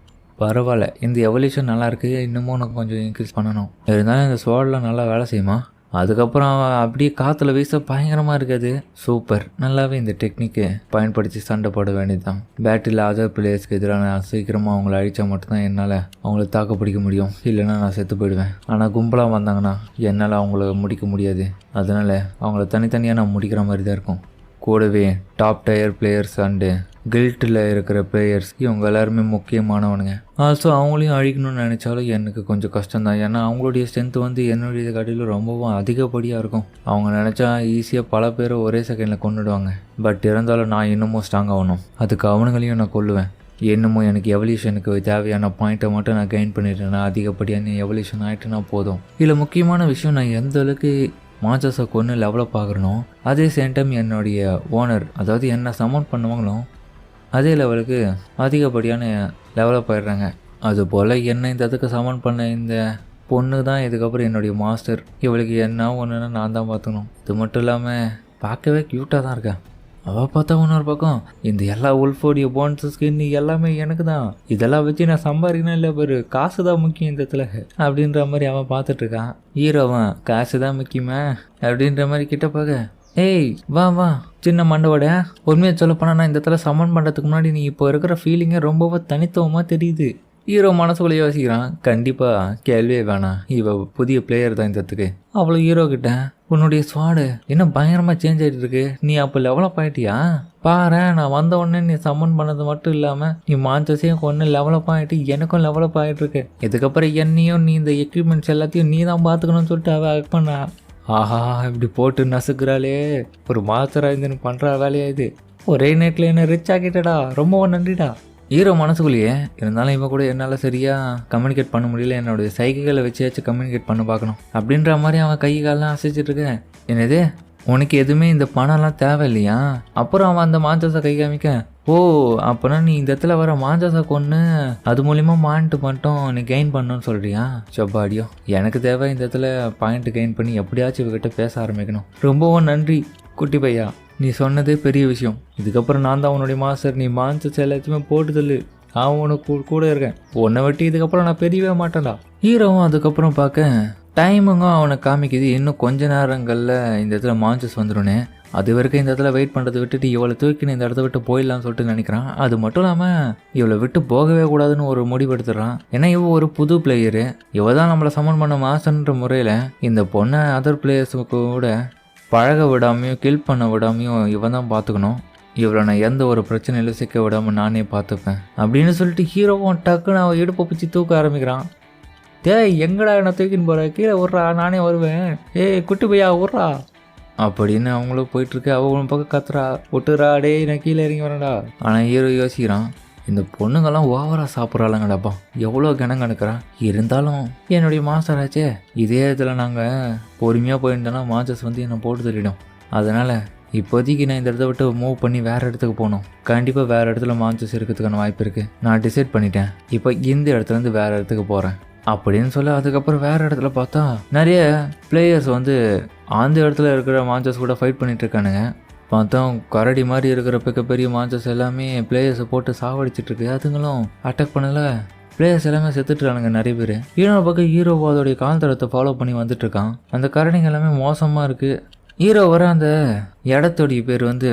பரவாயில்ல, இந்த எவல்யூஷன் நல்லாயிருக்கு, இன்னமும் உனக்கு கொஞ்சம் இன்க்ரீஸ் பண்ணணும். இருந்தாலும் இந்த ஸ்வாட்லாம் நல்லா வேலை செய்யுமா. அதுக்கப்புறம் அப்படியே காற்றுல வீச பயங்கரமாக இருக்காது. சூப்பர், நல்லாவே இந்த டெக்னிக்கு பயன்படுத்தி சண்டை போட வேண்டியது தான். பேட்டில் அதர் பிளேயர்ஸ்க்கு எதிராக நான் சீக்கிரமாக அவங்கள அழித்தா மட்டும்தான் என்னால் அவங்கள தாக்க பிடிக்க முடியும். இல்லைன்னா நான் செத்து போயிடுவேன். ஆனால் கும்பலாக வந்தாங்கன்னா என்னால் அவங்கள முடிக்க முடியாது. அதனால் அவங்கள தனித்தனியாக நான் முடிக்கிற மாதிரி தான் இருக்கும். கூடவே டாப் டயர் பிளேயர்ஸ் அண்டு கில்ட்டில் இருக்கிற பிளேயர்ஸ் இவங்க எல்லாருமே முக்கியமானவனுங்க. ஆல்சோ அவங்களையும் அழிக்கணும்னு நினச்சாலும் எனக்கு கொஞ்சம் கஷ்டம்தான். ஏன்னா அவங்களுடைய ஸ்ட்ரென்த்து என்னுடைய கடையில் ரொம்பவும் அதிகப்படியாக இருக்கும். அவங்க நினச்சா ஈஸியாக பல பேரை ஒரே செகண்டில் கொண்டுடுவாங்க. பட் இருந்தாலும் நான் இன்னமும் ஸ்ட்ராங் ஆகணும். அதுக்கு அவனுங்களையும் நான் கொல்லுவேன். என்னமோ எனக்கு எவல்யூஷனுக்கு தேவையான பாயிண்ட்டை மட்டும் நான் கெயின் பண்ணிட்டேன்னா அதிகப்படியான எவல்யூஷன் ஆகிட்டுனா போதும். இதில் முக்கியமான விஷயம், நான் எந்த அளவுக்கு மான்ஸ்டர்ஸை கொன்று லெவலப் ஆகிறனோ அதே சேம் டைம் என்னுடைய ஓனர், அதாவது என்ன சமௌண்ட் பண்ணுவாங்களோ அதே லெவலுக்கு அதிகப்படியான டெவலப் ஆகிடுறாங்க. அதுபோல் என்ன இந்த இதுக்கு சமன் பண்ண இந்த பொண்ணு தான் இதுக்கப்புறம் என்னுடைய மாஸ்டர். இவளுக்கு என்ன ஒன்றுன்னா நான் தான் பார்த்துக்கணும். இது மட்டும் இல்லாமல் பார்க்கவே க்யூட்டாக தான் இருக்கேன். அவள் பார்த்தா இன்னொரு பக்கம் இந்த எல்லா உல்ஃபோடைய போன்ஸு ஸ்கின் எல்லாமே எனக்கு தான், இதெல்லாம் வச்சு நான் சம்பாதிக்கணும் இல்லை பேர், காசு தான் முக்கியம் இந்த இடத்துல அப்படின்ற மாதிரி அவன் பார்த்துட்ருக்கான். ஹீரோவன் காசு தான் முக்கியமா அப்படின்ற மாதிரி கிட்ட பார்க்க, ஏய் வா வா சின்ன மண்டவோட, உண்மையை சொல்ல போனால் நான் இந்த இடத்துல சமன் பண்ணுறதுக்கு முன்னாடி நீ இப்போ இருக்கிற ஃபீலிங்கே ரொம்பவே தனித்துவமாக தெரியுது. ஹீரோ மனசுக்குள்ளே யோசிக்கிறான். கண்டிப்பாக கேள்வியே வேணாம், இவ புதிய பிளேயர் தான் இந்த இடத்துக்கு. அவ்வளோ ஹீரோ கிட்ட உன்னுடைய ஸ்வாடு என்ன பயங்கரமாக சேஞ்ச் ஆகிட்டு இருக்கு, நீ அப்போ லெவலப் ஆகிட்டியா பாரு. நான் வந்த உடனே நீ சம்மன் பண்ணது மட்டும் இல்லாமல் நீ மான்சஸையும் கொண்டு லெவலப் ஆகிட்டு எனக்கும் லெவலப் ஆகிட்டு இருக்கு. இதுக்கப்புறம் என்னையும் நீ இந்த எக்யூப்மெண்ட்ஸ் எல்லாத்தையும் நீ தான் பார்த்துக்கணும்னு சொல்லிட்டு அவள் ஆக்ட் பண்ணா. ஆஹா, இப்படி போட்டு நசுக்கிறாளே, ஒரு மாஸ்டராக இருந்து பண்ணுற வேலையா இது. ஒரே நைட்டில் என்ன ரிச் ஆகிட்டடா, ரொம்பவும் நன்றிடா. ஹீரோ மனசுக்குள்ளேயே இருந்தாலும் இவன் கூட என்னால் சரியாக கம்யூனிகேட் பண்ண முடியல, என்னுடைய சைகைகளை வச்சு கம்யூனிகேட் பண்ண பார்க்கணும் அப்படின்ற மாதிரி அவன் கை காலெலாம் அசைச்சிட்ருக்கேன். என்னது உனக்கு எதுவுமே இந்த பணம்லாம் தேவை இல்லையா? அப்புறம் அவன் அந்த மான்சஸை கை காமிக்க, ஓ அப்போனா நீ இந்த இடத்துல வர மான்சஸை கொன்று அது மூலிமா மாயிண்ட் மட்டும் நீ கெயின் பண்ணணும்னு சொல்கிறியா? சொப்பாடியோ, எனக்கு தேவை இந்த இடத்துல பாயிண்ட் கெயின் பண்ணி எப்படியாச்சும் இவகிட்ட பேச ஆரம்பிக்கணும். ரொம்பவும் நன்றி குட்டி பையா, நீ சொன்னதே பெரிய விஷயம். இதுக்கப்புறம் நான் தான் உன்னுடைய மாஸ்டர், நீ மான்சஸ் எல்லாத்தையுமே போட்டு தள்ளு, அவன் உனக்கு கூட இருக்கேன். உன்னை வெட்டி இதுக்கப்புறம் நான் பெரியவே மாட்டேன்டா. ஹீரோவும் அதுக்கப்புறம் பார்க்க டைமுங்கும் அவனை காமிக்குது. இன்னும் கொஞ்ச நேரங்களில் இந்த இடத்துல மான்சஸ் வந்துடுனே, அது வரைக்கும் இந்த இடத்துல வெயிட் பண்ணுறதை விட்டுட்டு இவளை தூக்கின்னு இந்த இடத்த விட்டு போயிடலான்னு சொல்லிட்டு நினைக்கிறான். அது மட்டும் இல்லாமல் இவளை விட்டு போகவே கூடாதுன்னு ஒரு முடிவெடுத்துடுறான். ஏன்னா இவ ஒரு புது பிளேயரு, இவ தான் நம்மளை சமன் பண்ண மாஸ்டர்ன்ற முறையில் இந்த பொண்ணை அதர் பிளேயர்ஸுக்கு கூட பழக விடாமையும் கில் பண்ண விடாமையும் இவன் தான் பார்த்துக்கணும். இவளை நான் எந்த ஒரு பிரச்சனையிலும் சிக்க விடாமல் நானே பார்த்துப்பேன் அப்படின்னு சொல்லிட்டு ஹீரோவும் டக்குன்னு அவன் இடுப்பை பிடிச்சி தூக்க ஆரம்பிக்கிறான். டேய் எங்கடா என்ன தூக்கின்னு போகிற, கீழே விட்றா, நானே வருவேன். ஏய் குட்டி பையா விட்றா அப்படின்னு அவங்களும் போயிட்டுருக்கு. அவங்களும் பக்கம் கத்துறா, விட்டுறா டே நான் கீழே இறங்கி வரேன்டா. ஆனால் ஹீரோ யோசிக்கிறான், இந்த பொண்ணுங்கெல்லாம் ஓவராக சாப்பிட்றாளுங்கடாப்பா, எவ்வளோ கிணங்க எடுக்கிறான். இருந்தாலும் என்னுடைய மாஸ்டர் ஆச்சே, இதே இதில் நாங்கள் பொறுமையாக போயிருந்தோன்னா மாஸ்டர்ஸ் வந்து என்னை போட்டு தள்ளிடும். அதனால் இப்போதைக்கு நான் இந்த இடத்த விட்டு மூவ் பண்ணி வேறு இடத்துக்கு போகணும். கண்டிப்பாக வேறு இடத்துல மான்சஸ் இருக்கிறதுக்கான வாய்ப்பு இருக்குது. நான் டிசைட் பண்ணிட்டேன், இப்போ இந்த இடத்துலேருந்து வேறு இடத்துக்கு போகிறேன் அப்படின்னு சொல்ல, அதுக்கப்புறம் வேறு இடத்துல பார்த்தா நிறைய பிளேயர்ஸ் வந்து அந்த இடத்துல இருக்கிற மான்சஸ் கூட ஃபைட் பண்ணிட்டு இருக்கானுங்க. பார்த்தா கரடி மாதிரி இருக்கிற பெரிய மான்சஸ் எல்லாமே பிளேயர்ஸை போட்டு சாவடிச்சிட்ருக்கு. அதுங்களும் அட்டாக் பண்ணல, பிளேயர்ஸ் எல்லாமே செத்துட்டுருக்கானுங்க நிறைய பேர். இன்னொரு பக்கம் ஹீரோ அதோடைய கால் தடத்தை ஃபாலோ பண்ணி வந்துட்டுருக்கான். அந்த கரடிங்க எல்லாமே மோசமாக இருக்குது. ஹீரோ வர அந்த இடத்துடைய பேர் வந்து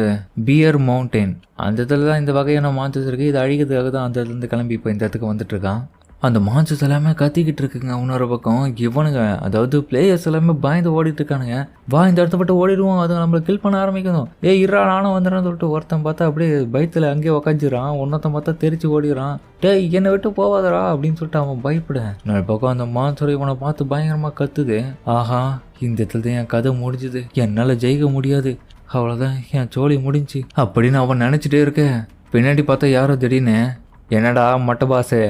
பியர் மவுண்டெயின். அந்த இடத்துல தான் இந்த வகையான மான்சஸ் இருக்குது. இது அழிக்கிறதுக்காக தான் அந்த இடத்துலேருந்து கிளம்பி இப்போ இந்த இடத்துக்கு வந்துட்டுருக்கான். அந்த மான்சஸ் எல்லாமே கத்திக்கிட்டு இருக்குங்க. இன்னொரு பக்கம் இவனுங்க, அதாவது பிளேயர்ஸ் எல்லாமே பயந்து ஓடிட்டு இருக்கானுங்க. வா இந்த இடத்த பட்டு ஓடிடுவோம், அது நம்மளை கில் பண்ண ஆரம்பிக்கணும். இரா நானும் வந்துடுறேன்னு சொல்லிட்டு ஒருத்தன் பார்த்தா அப்படியே பயத்தில் அங்கேயே உக்காஞ்சிடறான். ஒன்னொருத்தன் பார்த்தா தெரிச்சு ஓடிடுறான். டேய் என்னை விட்டு போவாதரா அப்படின்னு சொல்லிட்டு அவன் பயப்பட. இன்னொரு பக்கம் அந்த மான்சர் இவனை பார்த்து பயங்கரமாக கத்துது. ஆஹா, இந்த இடத்துல என் கதை முடிஞ்சுது, என்னால் ஜெயிக்க முடியாது, அவ்வளோதான் என் சோழி முடிஞ்சு அப்படின்னு அவன் நினச்சிட்டே இருக்க. பின்னாடி பார்த்தா யாரோ திடீர்னு, என்னடா மொட்டை பாசு,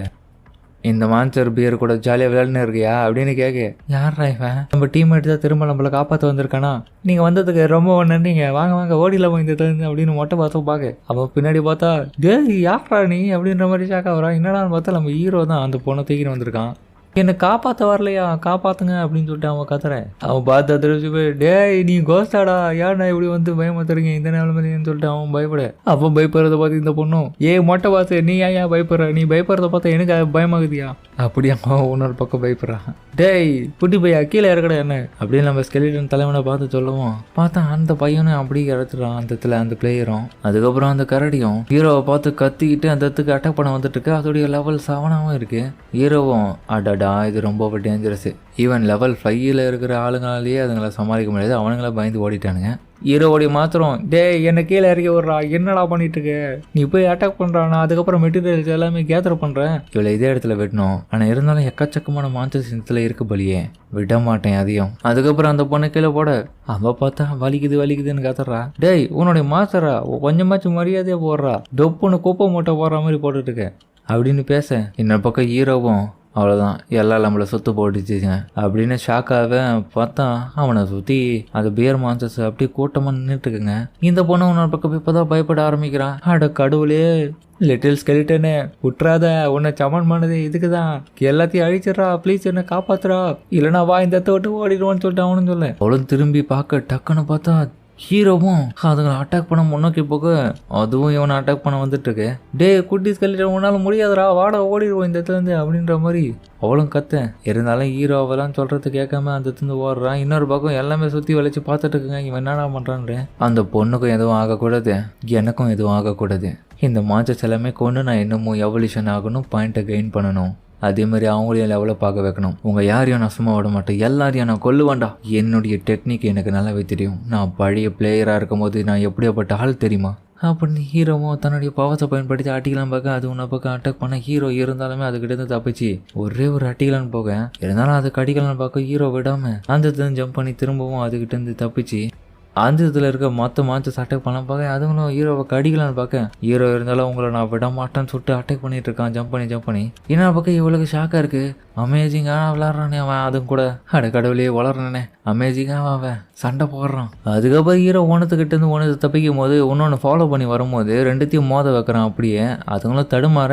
இந்த மான்சர் பியர் கூட ஜாலியாக விளையாடுன்னு இருக்கியா அப்படின்னு கேட்க. யாரா இவன், நம்ம டீம்மேட் தான் திரும்ப நம்மளை காப்பாற்ற வந்திருக்கானா, நீங்கள் வந்ததுக்கு ரொம்ப நன்றிங்க, வாங்க வாங்க ஓடிலாமா இந்த இடத்துல அப்படின்னு மொட்டை பார்த்தோம் பார்க்க. அவன் பின்னாடி பார்த்தா டேய் யாரா நீ அப்படின்ற மாதிரி ஷாக்கா வரான். என்னடான்னு பார்த்தா நம்ம ஹீரோ தான் அந்த பொண்ணை தூக்கின்னு வந்திருக்கான். என்னை காப்பாற்ற வரலையா, காப்பாற்றுங்க அப்படின்னு சொல்லிட்டு அவன் கத்துறேன். அவன் பார்த்து தெரிஞ்சு போய், டேய் நீ கோஸ்டாடா, ஏன்னா இப்படி வந்து பயமாத்துறீங்க இந்த நிலைமைன்னு சொல்லிட்டு அவன் பயப்பட. அப்போ பயப்படுறத பார்த்து இந்த பொண்ணும், மொட்டை பார்த்து நீ ஏன் பயப்படுற, நீ பயப்படுறத பார்த்தா எனக்கு பயமாகுதியா அப்படி அவன் இன்னொரு பக்கம் பயப்படுறான். டேய் குட்டி பையா கீழே இறக்கடா என்ன அப்படின்னு நம்ம ஸ்கெலிட்டன் தலைவனை பார்த்து சொல்லுவோம். பார்த்தா அந்த பையனும் அப்படி இறத்துறான் அந்த இடத்துல அந்த பிளேயரும். அதுக்கப்புறம் அந்த கரடியும் ஹீரோவை பார்த்து கத்திக்கிட்டு அந்த இடத்துக்கு அட்டாக் பண்ண வந்துட்டு இருக்கு. அதோடைய லெவல் 7 இருக்கு. ஹீரோவும் அடடா இது ரொம்ப டேஞ்சரஸ், ஈவன் லெவல் 5 இருக்கிற ஆளுங்களாலேயே அதுங்களை சமாளிக்க முடியாது, அவனுங்கள பயந்து ஓடிட்டானுங்க. ஹீரோவோடைய மாத்திரம், டே என்னை கீழே இறக்கி விட்றா, என்னடா பண்ணிட்டு இருக்க, நீ போய் அட்டாக் பண்ணுறான், நான் அதுக்கப்புறம் மெட்டீரியல்ஸ் எல்லாமே கேதர் பண்ணுறேன். இவளை இதே இடத்துல வெட்டணும், ஆனால் இருந்தாலும் எக்கச்சக்கமான மான்சஸ் இடத்துல இருக்கு பலியே, விட மாட்டேன் அதையும். அதுக்கப்புறம் அந்த பொண்ணை கீழே போட அவ பார்த்தா வலிக்குதுன்னு கத்துறா. டேய் உன்னுடைய மாஸ்டரா, கொஞ்சமாச்சும் மரியாதையாக போடுறா, டொப்புன்னு குப்பை மூட்டை போடுற மாதிரி போட்டுட்டு இருக்க அப்படின்னு பேச, இன்னொரு பக்கம் ஹீரோவும் அவ்வளோதான் எல்லாம் நம்மளை சுற்று போட்டுச்சுங்க அப்படின்னு ஷாக்காக பார்த்தா அவனை சுற்றி அந்த பியர் மான்சஸ் அப்படியே கூட்டமாக நின்றுட்டுருக்குங்க. இந்த பொண்ணு இன்னொரு பக்கம் இப்போ தான் பயப்பட ஆரம்பிக்கிறான். அட கடவுளே, லிட்டில் ஸ்கெலிட்டனு விட்டுறாத, உன்னை சமன் பண்ணது இதுக்கு தான், எல்லாத்தையும் அழிச்சிட்றா ப்ளீஸ், என்ன காப்பாத்துறா, இல்லைனா வா இந்த இடத்த விட்டு ஓடிடுவான்னு சொல்லிட்டு அவனு சொல்ல. அவளும் திரும்பி பார்க்க டக்குன்னு பார்த்தா ஹீரோவும் அதுங்களை அட்டாக் பண்ண முன்னோக்கி போக அதுவும் இவனை அட்டாக் பண்ண வந்துட்டு இருக்கு. டே குட்டி ஸ்கெலிட்டன் உன்னால முடியாதுடா, வாடா ஓடிடுவோம் இந்த இடத்துலேருந்து அப்படின்ற மாதிரி அவளும் கத்த. இருந்தாலும் ஹீரோ அவெல்லாம் சொல்றது கேட்காம அந்த இடத்துலேருந்து ஓடுறான். இன்னொரு பக்கம் எல்லாமே சுற்றி வளைச்சு பார்த்துட்டு இருக்குங்க, இவன் என்னடா பண்ணுறான்னு. அந்த பொண்ணுக்கும் எதுவும் ஆகக்கூடாது, எனக்கும் எதுவும் ஆகக்கூடாது, இந்த மான்சஸ் எல்லாமே கொண்டு நான் இன்னமும் எவல்யூஷன் ஆகணும், பாயிண்ட்டை கெயின் பண்ணணும், அதே மாதிரி அவங்களையும் லெவலில் பார்க்க வைக்கணும். உங்கள் யாரையும் நான் சும்மா விட மாட்டேன், எல்லாரையும் நான் கொல்லுவேன்டா. என்னுடைய டெக்னிக் எனக்கு நல்லாவே தெரியும், நான் பழைய பிளேயராக இருக்கும் போது நான் எப்படியாப்பட்ட ஆள் தெரியுமா அப்படின்னு ஹீரோவும் தன்னுடைய பவத்தை பயன்படுத்தி அட்டிக்கலாம் பார்க்க. அது உன்னை பக்கம் அட்டாக் பண்ண ஹீரோ இருந்தாலுமே அதுக்கிட்ட தப்பிச்சு ஒரே ஒரு அட்டிக்கலான்னு போக, இருந்தாலும் அதுக்கு அடிக்கலான்னு பார்க்க ஹீரோ விடாமல் அந்த ஜம்ப் பண்ணி திரும்பவும் அதுக்கிட்டேருந்து தப்பிச்சு அந்த இதில் இருக்க மொத்த மான்சஸ் அட்டாக் பண்ண பார்க்க, அதுங்களும் ஹீரோவை கடிக்கலான்னு பார்க்க, ஹீரோ இருந்தாலும் உங்களை நான் விட மாட்டேன்னு சொல்லிட்டு அட்டாக் பண்ணிட்டு இருக்கான் ஜம்ப் பண்ணி. இன்னொரு பக்கம் இவளுக்கு ஷாக்காக இருக்கு, அமேசிங்காக விளாட்றானே அவன், அதுவும் கூட அட கடவுளையே வளர்றானே அமேசிங்காக அவன் சண்டை போடுறான். அதுக்கப்புறம் ஹீரோ ஒன்றுத்துக்கிட்டேருந்து ஒன்று தப்பிக்கும் போது ஒன்று ஃபாலோ பண்ணி வரும்போது ரெண்டுத்தையும் மோத வைக்கிறான். அப்படியே அதுங்களும் தடுமாற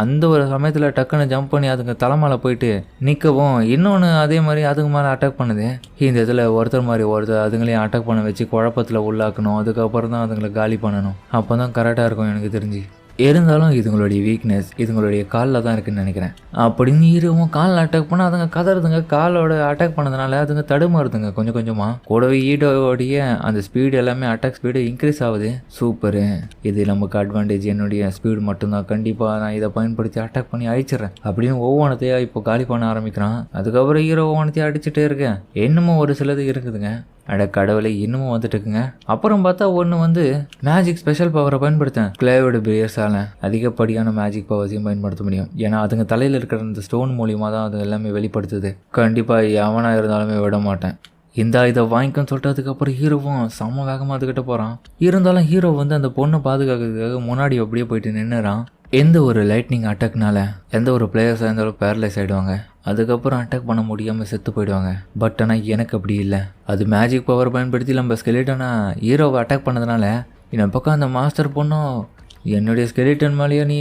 அந்த ஒரு சமயத்தில் டக்குன்னு ஜம்ப் பண்ணி அதுங்க தலைமையில போயிட்டு நிற்கவும், இன்னொன்று அதே மாதிரி அதுக்கு மேலே அட்டாக் பண்ணுது. இந்த இதில் ஒருத்தர் மாதிரி ஒருத்தர் அதுங்களையும் அட்டாக் பண்ண வச்சு குழப்பத்தில் உள்ளாக்கணும். அதுக்கப்புறம் தான் அதுங்களை காலி பண்ணணும். அப்போ தான் கரெக்டாக இருக்கும் எனக்கு தெரிஞ்சு. இருந்தாலும் இதுங்களுடைய வீக்னஸ் இதுங்களுடைய காலில் தான் இருக்குன்னு நினைக்கிறேன். அப்படின்னு ஹீரோவும் காலில் அட்டாக் பண்ணால் அதுங்க கதறுதுங்க. காலோட அட்டாக் பண்ணதுனால அதுங்க தடுமாறுதுங்க கொஞ்சம் கொஞ்சமாக. கூடவே ஹீரோடைய அந்த ஸ்பீடு எல்லாமே அட்டாக் ஸ்பீடு இன்க்ரீஸ் ஆகுது. சூப்பரு, இது நமக்கு அட்வான்டேஜ், என்னுடைய ஸ்பீடு மட்டும்தான், கண்டிப்பாக நான் இதை பயன்படுத்தி அட்டாக் பண்ணி அழிச்சிடறேன் அப்படின்னு ஒவ்வொன்றத்தையா இப்போ காலி பண்ண ஆரம்பிக்கிறான். அதுக்கப்புறம் ஹீரோ ஒவ்வொன்றத்தையும் அடிச்சுட்டே இருக்கேன். இன்னமும் ஒரு சிலது இருக்குதுங்க. அட கடவுளை இன்னமும் வந்துட்டு இருக்குங்க. அப்புறம் பார்த்தா ஒன்று வந்து மேஜிக் ஸ்பெஷல் பவரை பயன்படுத்தேன். கிளேவோட பிரியர்ஸால அதிகப்படியான மேஜிக் பவர்ஸையும் பயன்படுத்த முடியும். ஏன்னா அதுங்க தலையில் இருக்கிற அந்த ஸ்டோன் மூலியமாக தான் அது எல்லாமே வெளிப்படுத்துது. கண்டிப்பாக எவனாக இருந்தாலுமே விட மாட்டேன். இதை வாங்கிக்கன்னு சொல்லிட்டு அதுக்கப்புறம் ஹீரோவும் செம்ம வேகமாக அதுக்கிட்ட போகிறான். இருந்தாலும் ஹீரோ வந்து அந்த பொண்ணை பாதுகாக்கிறதுக்காக முன்னாடி அப்படியே போயிட்டு நின்றுறான். எந்த ஒரு லைட்னிங் அட்டாக்னால எந்த ஒரு பிளேயர்ஸாக இருந்தாலும் பேரலைஸ் ஆகிடுவாங்க. அதுக்கப்புறம் அட்டாக் பண்ண முடியாமல் செத்து போயிடுவாங்க. பட் ஆனால் எனக்கு அப்படி இல்லை. அது மேஜிக் பவர் பயன்படுத்தி நம்ம ஸ்கெலிட்டனை ஹீரோவை அட்டாக் பண்ணதுனால இந்த பக்கம் அந்த மாஸ்டர் பொண்ணும் என்னுடைய ஸ்கெலிட்டன் மேலேயே நீ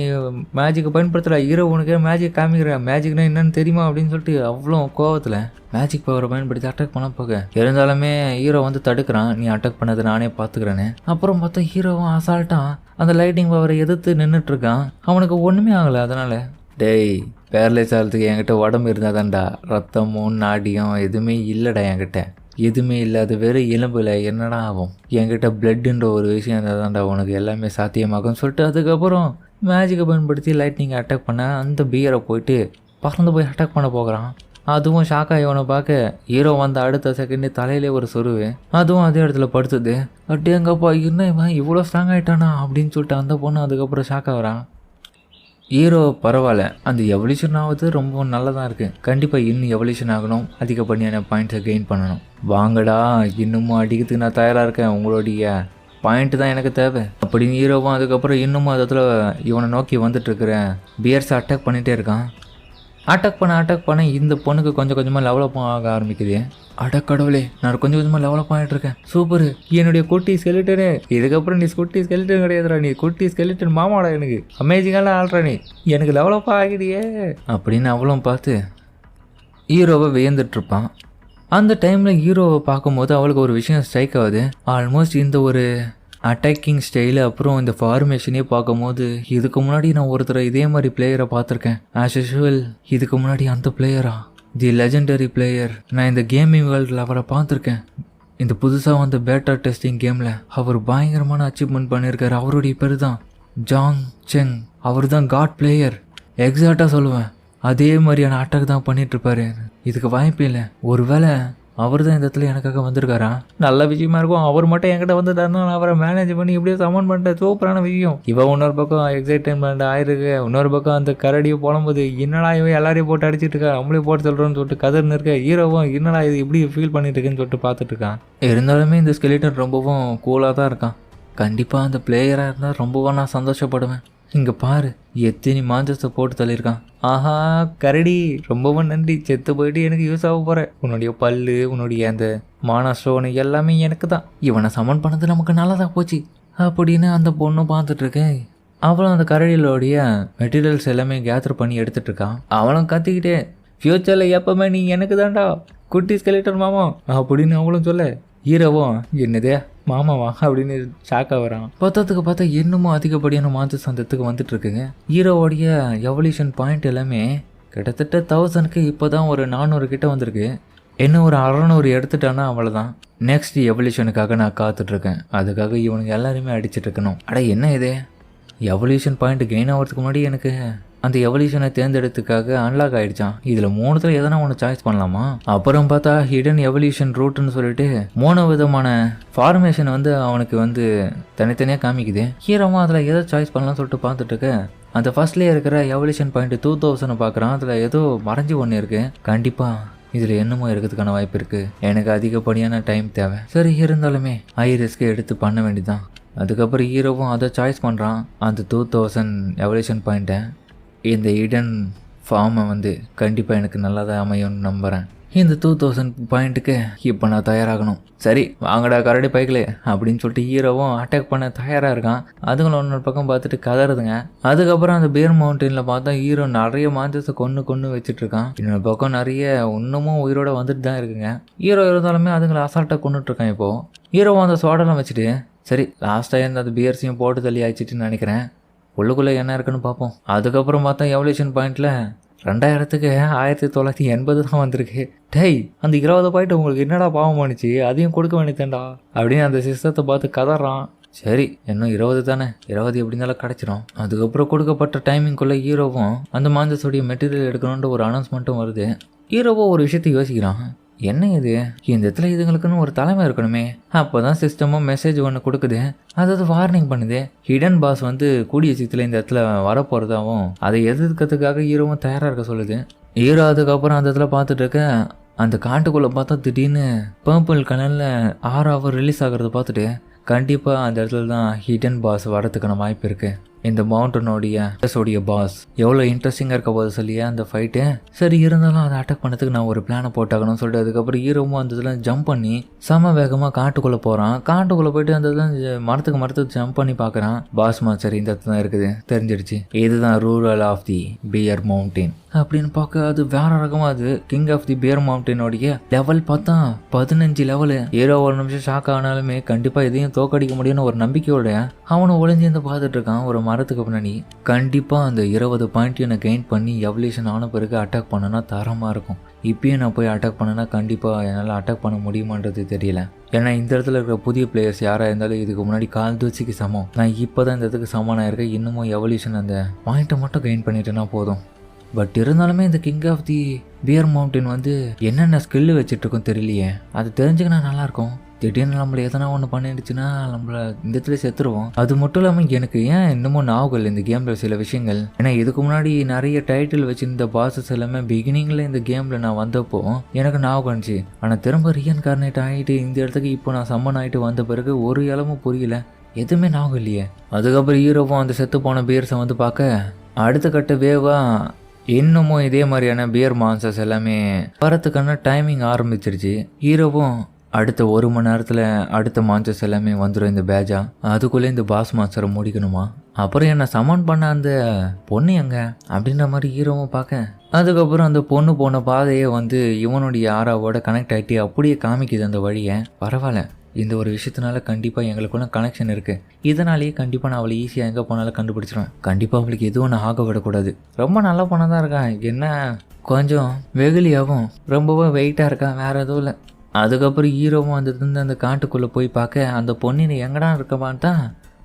மேஜிக்கை பயன்படுத்துகிற, ஹீரோ உனக்கே மேஜிக் காமிக்கிற, மேஜிக்னா என்னன்னு தெரியுமா அப்படின்னு சொல்லிட்டு அவ்வளோ கோவத்தில் மேஜிக் பவரை பயன்படுத்தி அட்டாக் பண்ண போக இருந்தாலுமே ஹீரோ வந்து தடுக்கிறான். நீ அட்டாக் பண்ணது நானே பார்த்துக்கிறேன்னு. அப்புறம் பார்த்தா ஹீரோவும் அசால்ட்டாக அந்த லைட்டிங் பவரை எதிர்த்து நின்றுட்டுருக்கான். அவனுக்கு ஒன்றுமே ஆகலை. அதனால் டேய் பேரலைஸ் ஆகிறதுக்கு என்கிட்ட உடம்பு இருந்தால் தான்டா, ரத்தமும் நாடியும் எதுவுமே இல்லைடா, என்கிட்ட எதுவுமே இல்லை. அது வெறும் எலும்பில் என்னடா ஆகும்? என்கிட்ட பிளட்டுன்ற ஒரு விஷயம் இருந்தால் தான்டா உனக்கு எல்லாமே சாத்தியமாகும்னு சொல்லிட்டு அதுக்கப்புறம் மேஜிக்கை பயன்படுத்தி லைட்னிங்கை அட்டாக் பண்ண அந்த பியரை போயிட்டு பறந்து போய் அட்டாக் பண்ண போகிறான். அதுவும் ஷாக்காக இவனை பார்க்க ஹீரோ வந்த அடுத்த செகண்டே தலையிலே ஒரு சொருவு. அதுவும் அதே இடத்துல படுத்துது. எங்கப்பா என்ன இவன் இவ்வளோ ஸ்ட்ராங் ஆகிட்டானா அப்படின்னு சொல்லிட்டு அந்த பொண்ணு அதுக்கப்புறம் ஷாக் ஆகிறான். ஹீரோ பரவாயில்ல, அந்த எவல்யூஷன் ஆகுது ரொம்ப நல்லதாக இருக்குது. கண்டிப்பாக இன்னும் எவல்யூஷன் ஆகணும், அதிகப்படியான பாயிண்ட்ஸை கெயின் பண்ணணும். வாங்கடா இன்னமும் அடிக்கிறதுக்கு நான் தயாராக இருக்கேன், உங்களுடைய பாயிண்ட் தான் எனக்கு தேவை அப்படின்னு ஹீரோவும் அதுக்கப்புறம் இன்னமும் அதில் இவனை நோக்கி வந்துட்டுருக்கிறேன் பியர்ஸை அட்டாக் பண்ணிகிட்டே இருக்கான். அட்டாக் பண்ண இந்த பொண்ணுக்கு கொஞ்சம் கொஞ்சமாக டெவலப் ஆக ஆரம்பிக்குது. கடவுளே, நான் கொஞ்சம் கொஞ்சமாக டெவலப் ஆகிட்டு இருக்கேன். சூப்பர், என்னுடைய குட்டி ஸ்கெலிட்டனு. இதுக்கப்புறம் நீ குட்டி ஸ்கெலிட்டன் கிடையாதுடா, நீ குட்டி ஸ்கெலிட்டன் மாமாடா. எனக்கு அமேசிங்கான ஆள்றா, நீ எனக்கு டெவலப் ஆகிடியே அப்படின்னு அவளும் பார்த்து ஹீரோவை வியந்துட்டுருப்பான். அந்த டைமில் ஹீரோவை பார்க்கும்போது அவளுக்கு ஒரு விஷயம் ஸ்ட்ரைக் ஆகுது. ஆல்மோஸ்ட் இந்த ஒரு அட்டாக்கிங் ஸ்டைலு அப்புறம் இந்த ஃபார்மேஷனே பார்க்கும்போது இதுக்கு முன்னாடி நான் ஒருத்தரை இதே மாதிரி பிளேயரை பார்த்துருக்கேன். ஆஸ் யூஷுவல் இதுக்கு முன்னாடி அந்த பிளேயரா, தி லெஜெண்டரி பிளேயர், நான் இந்த கேமிங் வேர்ல்டில் அவரை பார்த்துருக்கேன். இந்த புதுசாக வந்த பேட்டா டெஸ்டிங் கேமில் அவர் பயங்கரமான அச்சீவ்மெண்ட் பண்ணியிருக்காரு. அவருடைய பேர் தான் ஜாங் செங். அவர் தான் காட் பிளேயர். எக்ஸாக்டாக சொல்லுவேன், அதே மாதிரியான அட்டாக் தான் பண்ணிகிட்ருப்பாரு. இதுக்கு வாய்ப்பே இல்லை. ஒருவேளை அவர் தான் இந்த இடத்துல எனக்காக வந்திருக்காரா? நல்ல விஷயமா இருக்கும். அவர் மட்டும் என்கிட்ட வந்து நான் அவரை மேனேஜ் பண்ணி இப்படியே சமன் பண்ணிட்டேன். சூப்பரான விஷயம். இவன் இன்னொரு பக்கம் எக்ஸைட்மெண்ட் ஆயிருக்கு. இன்னொரு பக்கம் அந்த கரடியை போடும்போது என்னடா இவன் எல்லாரையும் போட்டு அடிச்சிட்டு இருக்கா, நம்மளே போட்டு சொல்கிறோன்னு சொல்லிட்டு கதர்னு இருக்க. ஹீரோவும் என்னடா இது இப்படி ஃபீல் பண்ணிட்டு இருக்குன்னு சொல்லிட்டு பார்த்துட்டு இருக்கான். இருந்தாலுமே இந்த ஸ்கெலிட்டன் ரொம்பவும் கூலாக தான் இருக்கான். கண்டிப்பாக அந்த பிளேயராக இருந்தால் ரொம்பவும் நான் சந்தோஷப்படுவேன். இங்கே பாரு எத்தனை மாஞ்சத்தை போட்டு தள்ளியிருக்கான். ஆஹா கரடி, ரொம்பவும் நன்றி. செத்து போயிட்டு எனக்கு யூஸ் ஆக போகிற. உன்னுடைய பல்லு, உன்னுடைய அந்த மானா ஸ்டோனு எல்லாமே எனக்கு தான். இவனை சமன் பண்ணது நமக்கு நல்லதாக போச்சு அப்படின்னு அந்த பொண்ணும் பார்த்துட்ருக்கேன். அவளும் அந்த கரடியோடைய மெட்டீரியல்ஸ் எல்லாமே கேதர் பண்ணி எடுத்துகிட்ருக்கான். அவளும் கத்திக்கிட்டே ஃப்யூச்சரில் எப்போவுமே நீ எனக்கு தான்டா குட்டி ஸ்கெலிட்டன் மாமா அப்படின்னு அவளும் சொல்ல, ஹீரோவும் என்னதே மாமாவா அப்படின்னு ஷாக்காக வரான். பார்த்தா இன்னமும் அதிகப்படியான மான்ஸ்டர்ஸ் அந்த இடத்துக்கு வந்துட்டு இருக்குங்க. ஹீரோவோடைய எவல்யூஷன் பாயிண்ட் எல்லாமே கிட்டத்தட்ட 1000க்கு இப்போ தான் ஒரு 400 கிட்ட வந்திருக்கு. இன்னும் ஒரு 600 எடுத்துட்டானா அவ்வளோதான். நெக்ஸ்ட் எவல்யூஷனுக்காக நான் காத்துட்ருக்கேன். அதுக்காக இவனுக்கு எல்லாருமே அடிச்சுட்டு இருக்கணும். என்ன இது எவல்யூஷன் பாயிண்ட் கெயின் ஆகிறதுக்கு முன்னாடி எனக்கு அந்த எவல்யூஷனை தேர்ந்தெடுத்துக்காக அன்லாக் ஆகிடுச்சான். இதில் 3த்துல எதனா ஒன்று சாய்ஸ் பண்ணலாமா? அப்புறம் பார்த்தா ஹிடன் எவல்யூஷன் ரூட்டுன்னு சொல்லிட்டு 3 விதமான ஃபார்மேஷன் வந்து அவனுக்கு வந்து தனித்தனியாக காமிக்குது. ஹீரோமா அதில் எதை சாய்ஸ் பண்ணலாம்னு சொல்லிட்டு பார்த்துட்டு இருக்க அந்த ஃபர்ஸ்ட்லேயே இருக்கிற எவல்யூஷன் பாயிண்ட் 2000 பார்க்குறான். அதில் ஏதோ மறைஞ்சி ஒன்று இருக்குது. கண்டிப்பாக இதில் என்னமோ இருக்கிறதுக்கான வாய்ப்பு இருக்குது. எனக்கு அதிகப்படியான டைம் தேவை. சரி இருந்தாலுமே ஹை ரிஸ்க்கு எடுத்து பண்ண வேண்டியதான். அதுக்கப்புறம் ஹீரோவும் அதை சாய்ஸ் பண்ணுறான். அந்த 2000 எவல்யூஷன் பாயிண்ட்டை இந்த ஹிடன் ஃபார்மை வந்து கண்டிப்பாக எனக்கு நல்லா தான் அமையும்னு நம்புகிறேன். இந்த 2000 பாயிண்ட்டுக்கு இப்போ நான் தயாராகணும். சரி வாங்கடா கரடி பைக்கில் அப்படின்னு சொல்லிட்டு ஹீரோவும் அட்டாக் பண்ண தயாராக இருக்கான். அதுங்களும் இன்னொரு பக்கம் பார்த்துட்டு கதறுதுங்க. அதுக்கப்புறம் அந்த பேர் மவுண்டனில் பார்த்தா ஹீரோ நிறைய மாஞ்சஸை கொன்று வச்சுட்ருக்கான். இன்னொரு பக்கம் நிறைய இன்னமும் உயிரோட வந்துட்டு தான் இருக்குங்க. ஹீரோ இருந்தாலுமே அதுங்களை அசால்ட்டாக கொண்டுட்ருக்கான். இப்போது ஹீரோவும் அந்த சோடெல்லாம் வச்சுட்டு சரி லாஸ்ட்டாக இருந்த அந்த பியர்ஸையும் போட்டு தள்ளி ஆயிடுச்சிட்டுன்னு நினைக்கிறேன். உள்ளுக்குள்ளே என்ன இருக்குன்னு பார்ப்போம். அதுக்கப்புறம் பார்த்தா எவல்யூஷன் பாயிண்டில் 2000க்கு 1980 தான் வந்திருக்கு. டேய் அந்த 20 பாயிண்ட் உங்களுக்கு என்னடா பாவம் பண்ணிச்சு, அதையும் கொடுக்க வேண்டியதேன்டா அப்படின்னு அந்த சிஸ்டத்தை பார்த்து கதறான். சரி இன்னும் 20 தானே, 20 எப்படி இருந்தாலும் கிடச்சிரும். அதுக்கப்புறம் கொடுக்கப்பட்ட டைமிங்குள்ளே ஹீரோவும் அந்த மாஞ்சஸோடைய மெட்டீரியல் எடுக்கணுன்ற ஒரு அனௌன்ஸ்மெண்ட்டும் வருது. ஹீரோவும் ஒரு விஷயத்தை யோசிக்கிறான். என்ன இது, இந்த இடத்துல இதுங்களுக்குன்னு ஒரு தலைமை இருக்கணுமே. அப்போ தான் சிஸ்டமும் மெசேஜ் ஒன்று கொடுக்குது. அதாவது வார்னிங் பண்ணுது. ஹிடன் பாஸ் வந்து கூடிய சீக்கிரத்தில் இந்த இடத்துல வரப்போகிறதாவும் அதை எதிர்க்கிறதுக்காக ஹீரோவும் தயாராக இருக்க சொல்லுது. ஹீரோ அதுக்கப்புறம் அந்த இடத்துல பார்த்துட்டு இருக்க அந்த காட்டுக்குள்ளே பார்த்தா திடீர்னு பர்பிள் கலரில் 6 ஹவர் ரிலீஸ் ஆகிறத பார்த்துட்டு கண்டிப்பாக அந்த இடத்துல தான் ஹிடன் பாஸ் வரதுக்கான வாய்ப்பு இருக்குது. இந்த மவுண்டனோடைய பாஸ் எவ்வளோ இன்ட்ரெஸ்டிங்காக இருக்க போது சொல்லியே அந்த ஃபைட்டு. சரி இருந்தாலும் அதை அட்டாக் பண்ணதுக்கு நான் ஒரு பிளானை போட்டாகணும்னு சொல்லிட்டு அதுக்கப்புறம் ஹீரோவும் அந்த இதில் ஜம்ப் பண்ணி செம வேகமாக காட்டுக்குள்ளே போகிறான். காட்டுக்குள்ளே போயிட்டு அந்த இதில் மரத்துக்கு ஜம்ப் பண்ணி பார்க்குறான். பாஸ் மாஸ்டர் இந்த இடத்துல தான் இருக்குது, தெரிஞ்சிடுச்சு. இதுதான் ruler of the bear mountain அப்படின்னு பார்க்க அது வேற ரகமாக. அது கிங் ஆஃப் தி பியர் மவுண்டனோடைய லெவல் பார்த்தா 15 லெவலு. ஹீரோ ஒரு நிமிஷம் ஷாக் ஆனாலுமே கண்டிப்பாக இதையும் தோக்கடிக்க முடியும்னு ஒரு நம்பிக்கையோட அவனை ஒளிஞ்சு வந்து பார்த்துட்டு இருக்கான் ஒரு மரத்துக்கு பின்னாடி. கண்டிப்பாக அந்த 20 பாயிண்ட்டையும் நான் கெயின் பண்ணி எவல்யூஷன் ஆன பிறகு அட்டாக் பண்ணனா தரமாக இருக்கும். இப்பயும் நான் போய் அட்டாக் பண்ணனா கண்டிப்பாக என்னால் அட்டாக் பண்ண முடியுமான்றது தெரியல. ஏன்னா இந்த இடத்துல இருக்கிற புதிய பிளேயர்ஸ் யாராக இருந்தாலும் இதுக்கு முன்னாடி கால் தூசிக்கு சமம். நான் இப்போ தான் இந்த இடத்துக்கு சமனாக இருக்கேன். இன்னமும் எவல்யூஷன் அந்த பாயிண்ட்டை மட்டும் கெயின் பண்ணிட்டேன்னா போதும். பட் இருந்தாலுமே இந்த king of the bear mountain வந்து என்னென்ன ஸ்கில்லு வச்சுட்ருக்கோம் தெரியலையே. அது தெரிஞ்சுக்கினா நல்லாயிருக்கும். திடீர்னு நம்மளை எதனா ஒன்று பண்ணிடுச்சுன்னா நம்மளை இந்த இடத்துல செத்துருவோம். அது மட்டும் இல்லாமல் எனக்கு ஏன் இன்னமும் ஞாபகம் இந்த கேமில் சில விஷயங்கள். ஏன்னா இதுக்கு முன்னாடி நிறைய டைட்டில் வச்சுருந்த பாசஸ் எல்லாமே பிகினிங்கில் இந்த கேமில் நான் வந்தப்போ எனக்கு ஞாபகம் இருந்துச்சு. ஆனால் திரும்ப ரீஇன்கார்னேட் ஆகிட்டு இந்த இடத்துக்கு இப்போ நான் சம்மன் ஆகிட்டு வந்த பிறகு ஒரு இளமும் புரியல, எதுவுமே ஞாபகம் இல்லையே. அதுக்கப்புறம் ஹீரோவும் அந்த செத்து போன பியர்ஸை வந்து பார்க்க அடுத்த கட்ட வேவாக இன்னமும் இதே மாதிரியான பியர் மான்சர்ஸ் எல்லாமே வரத்துக்கான டைமிங் ஆரம்பிச்சிருச்சு. ஹீரோவும் அடுத்த 1 மணி நேரத்தில் அடுத்த மான்சர்ஸ் எல்லாமே வந்துடும் இந்த பேஜா. அதுக்குள்ளே இந்த பாஸ் மான்சரை முடிக்கணுமா. அப்புறம் என்னை சமன் பண்ண அந்த பொண்ணு எங்க அப்படின்ற மாதிரி ஹீரோவும் பார்க்க அதுக்கப்புறம் அந்த பொண்ணு போன பாதையே வந்து இவனுடைய ஆராவோட கனெக்ட் ஆகிட்டு அப்படியே காமிக்குது அந்த வழியை. பரவாயில்ல, இந்த ஒரு விஷயத்தினால கண்டிப்பாக எங்களுக்குள்ள கனெக்ஷன் இருக்குது. இதனாலேயே கண்டிப்பாக நான் அவளை ஈஸியாக எங்கே போனாலும் கண்டுபிடிச்சிடுவேன். கண்டிப்பாக அவளுக்கு எதுவும் ஒன்று ஆக விடக்கூடாது. ரொம்ப நல்ல பொண்ணாக தான் இருக்கா, என்ன கொஞ்சம் வெகுலியாகவும் ரொம்பவும் வெயிட்டாக இருக்கா, வேறு எதுவும் இல்லை. அதுக்கப்புறம் ஹீரோவும் அந்த காட்டுக்குள்ளே போய் பார்க்க அந்த பொண்ணினை எங்கடா இருக்கமாட்டா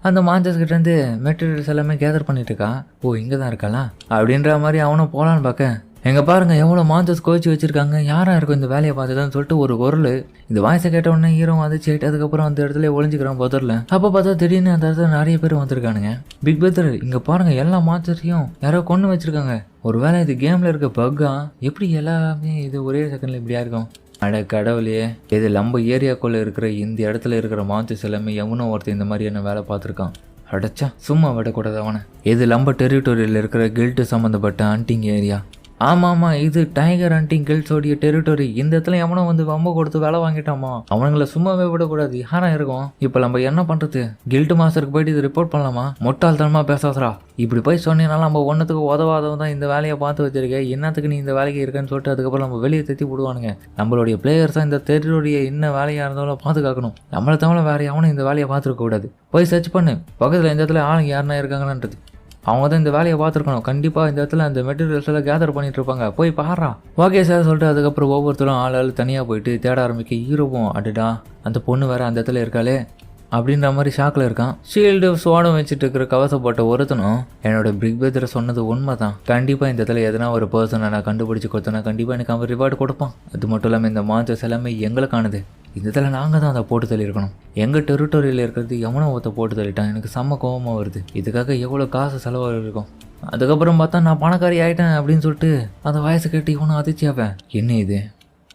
அந்த மான்சர்ஸ்கிட்டேருந்து மெட்டீரியல்ஸ் எல்லாமே கேதர் பண்ணிட்டு இருக்கா. ஓ இங்கே தான் இருக்காளா அப்படின்ற மாதிரி அவனும் போகலான்னு பார்க்க எங்கே பாருங்க எவ்வளோ மான்சர்ஸ் கோச்சு வச்சுருக்காங்க, யாராக இருக்கும் இந்த வேலையை பார்த்துதான்னு சொல்லிட்டு ஒரு குரல். இந்த வாய்ஸை கேட்ட உடனே ஹீரோ வந்துச்சு. அதுக்கப்புறம் அந்த இடத்துல ஒளிஞ்சிக்கிறான் பதரில். அப்போ பார்த்தா திடீர்னு அந்த இடத்துல நிறைய பேர் வந்திருக்கானுங்க. பிக் பிரதர் இங்கே பாருங்கள் எல்லா மான்சர்ஸையும் யாரோ கொண்டு வச்சுருக்காங்க. ஒரு வேளை இது கேமில் இருக்க பக்கா, எப்படி எல்லாமே இது ஒரே செகண்டில் இப்படியா இருக்கும். அட கடவுளையே, இது நம்ம ஏரியாக்குள்ளே இருக்கிற இந்த இடத்துல இருக்கிற மான்சர்ஸ் எல்லாமே எவனோ ஒருத்தர் இந்த மாதிரியான வேலை பார்த்துருக்கான். அடைச்சா சும்மா விடக்கூடாது அவனை. இது நம்ம டெரிட்டோரியில் இருக்கிற கில்ட்டு சம்மந்தப்பட்ட ஹண்டிங் ஏரியா. ஆமாம், இது டைகர் ஹண்டிங் கில்ட்ஸோடைய டெரிட்டோரி. இந்த இடத்துல எவனோ வந்து வம்ப கொடுத்து வேலை வாங்கிட்டாமா, அவனுங்களை சும்மாவே விடக்கூடாது. யாராக இருக்கும் இப்போ நம்ம என்ன பண்ணுறது? கில்ட்டு மாஸ்டருக்கு போயிட்டு இது ரிப்போர்ட் பண்ணலாமா? முட்டாள்தனமாக பேசாதரா. இப்படி போய் சொன்னீங்கன்னா நம்ம ஒன்றுத்துக்கு உதவாதவன் தான் இந்த வேலையை பார்த்து வச்சிருக்கேன், என்னத்துக்கு நீ இந்த வேலைக்கு இருக்கேன்னு சொல்லிட்டு அதுக்கப்புறம் நம்ம வெளியே தத்தி விடுவானுங்க. நம்மளுடைய பிளேயர்ஸாக இந்த டெரிட்டோரியை என்ன வேலையாக இருந்தாலும் பாதுகாக்கணும். நம்மளை தவிர வேறு எவனும் இந்த வேலையை பார்த்துருக்க கூடாது. போய் சர்ச் பண்ணு பக்கத்தில் இந்த இடத்துல ஆளுங்க யாருன்னா இருக்காங்கன்றது. அவங்க தான் இந்த வேலையை பார்த்துருக்கணும். கண்டிப்பாக இந்த இடத்துல அந்த மெட்டீரியல்ஸ் எல்லாம் கேதர் பண்ணிட்டு இருப்பாங்க, போய் பாடுறா. ஓகே சார் சொல்லிட்டு அதுக்கப்புறம் ஒவ்வொருத்தரும் ஆள் தனியாக போயிட்டு தேட ஆரம்பிக்க ஹீரோவும் அடடா அந்த பொண்ணு வேறு அந்த இடத்துல இருக்காளே அப்படின்ற மாதிரி ஷாக்கில் இருக்கான். ஷீல்டு சோடம் வச்சுட்டு இருக்கிற கவசப்பட்ட ஒருத்தனும் என்னோட பிக் பிரதரை சொன்னது உண்மை தான், கண்டிப்பாக இந்த இடத்துல எதனா ஒரு பர்சனை நான் கண்டுபிடிச்சி கொடுத்தேன்னா கண்டிப்பாக எனக்கு அவன் ரிவார்டு கொடுப்பான். அது மட்டும் இல்லாமல் இந்த மான்சர்ஸ் எல்லாமே எங்களுக்கானது. இந்த இதில் நாங்கள் தான் அதை போட்டு தள்ளியிருக்கணும். எங்கள் டெரிட்டோரியில் இருக்கிறது எவனோ ஒருத்த போட்டு தள்ளிட்டான். எனக்கு செம்ம கோபமாக வருது. இதுக்காக எவ்வளோ காசு செலவாக இருக்கும். அதுக்கப்புறம் பார்த்தா நான் பணக்காரி ஆகிட்டேன் அப்படின்னு சொல்லிட்டு அந்த வயசு கேட்டு இவனும் அதிர்ச்சியாவேன். என்ன இது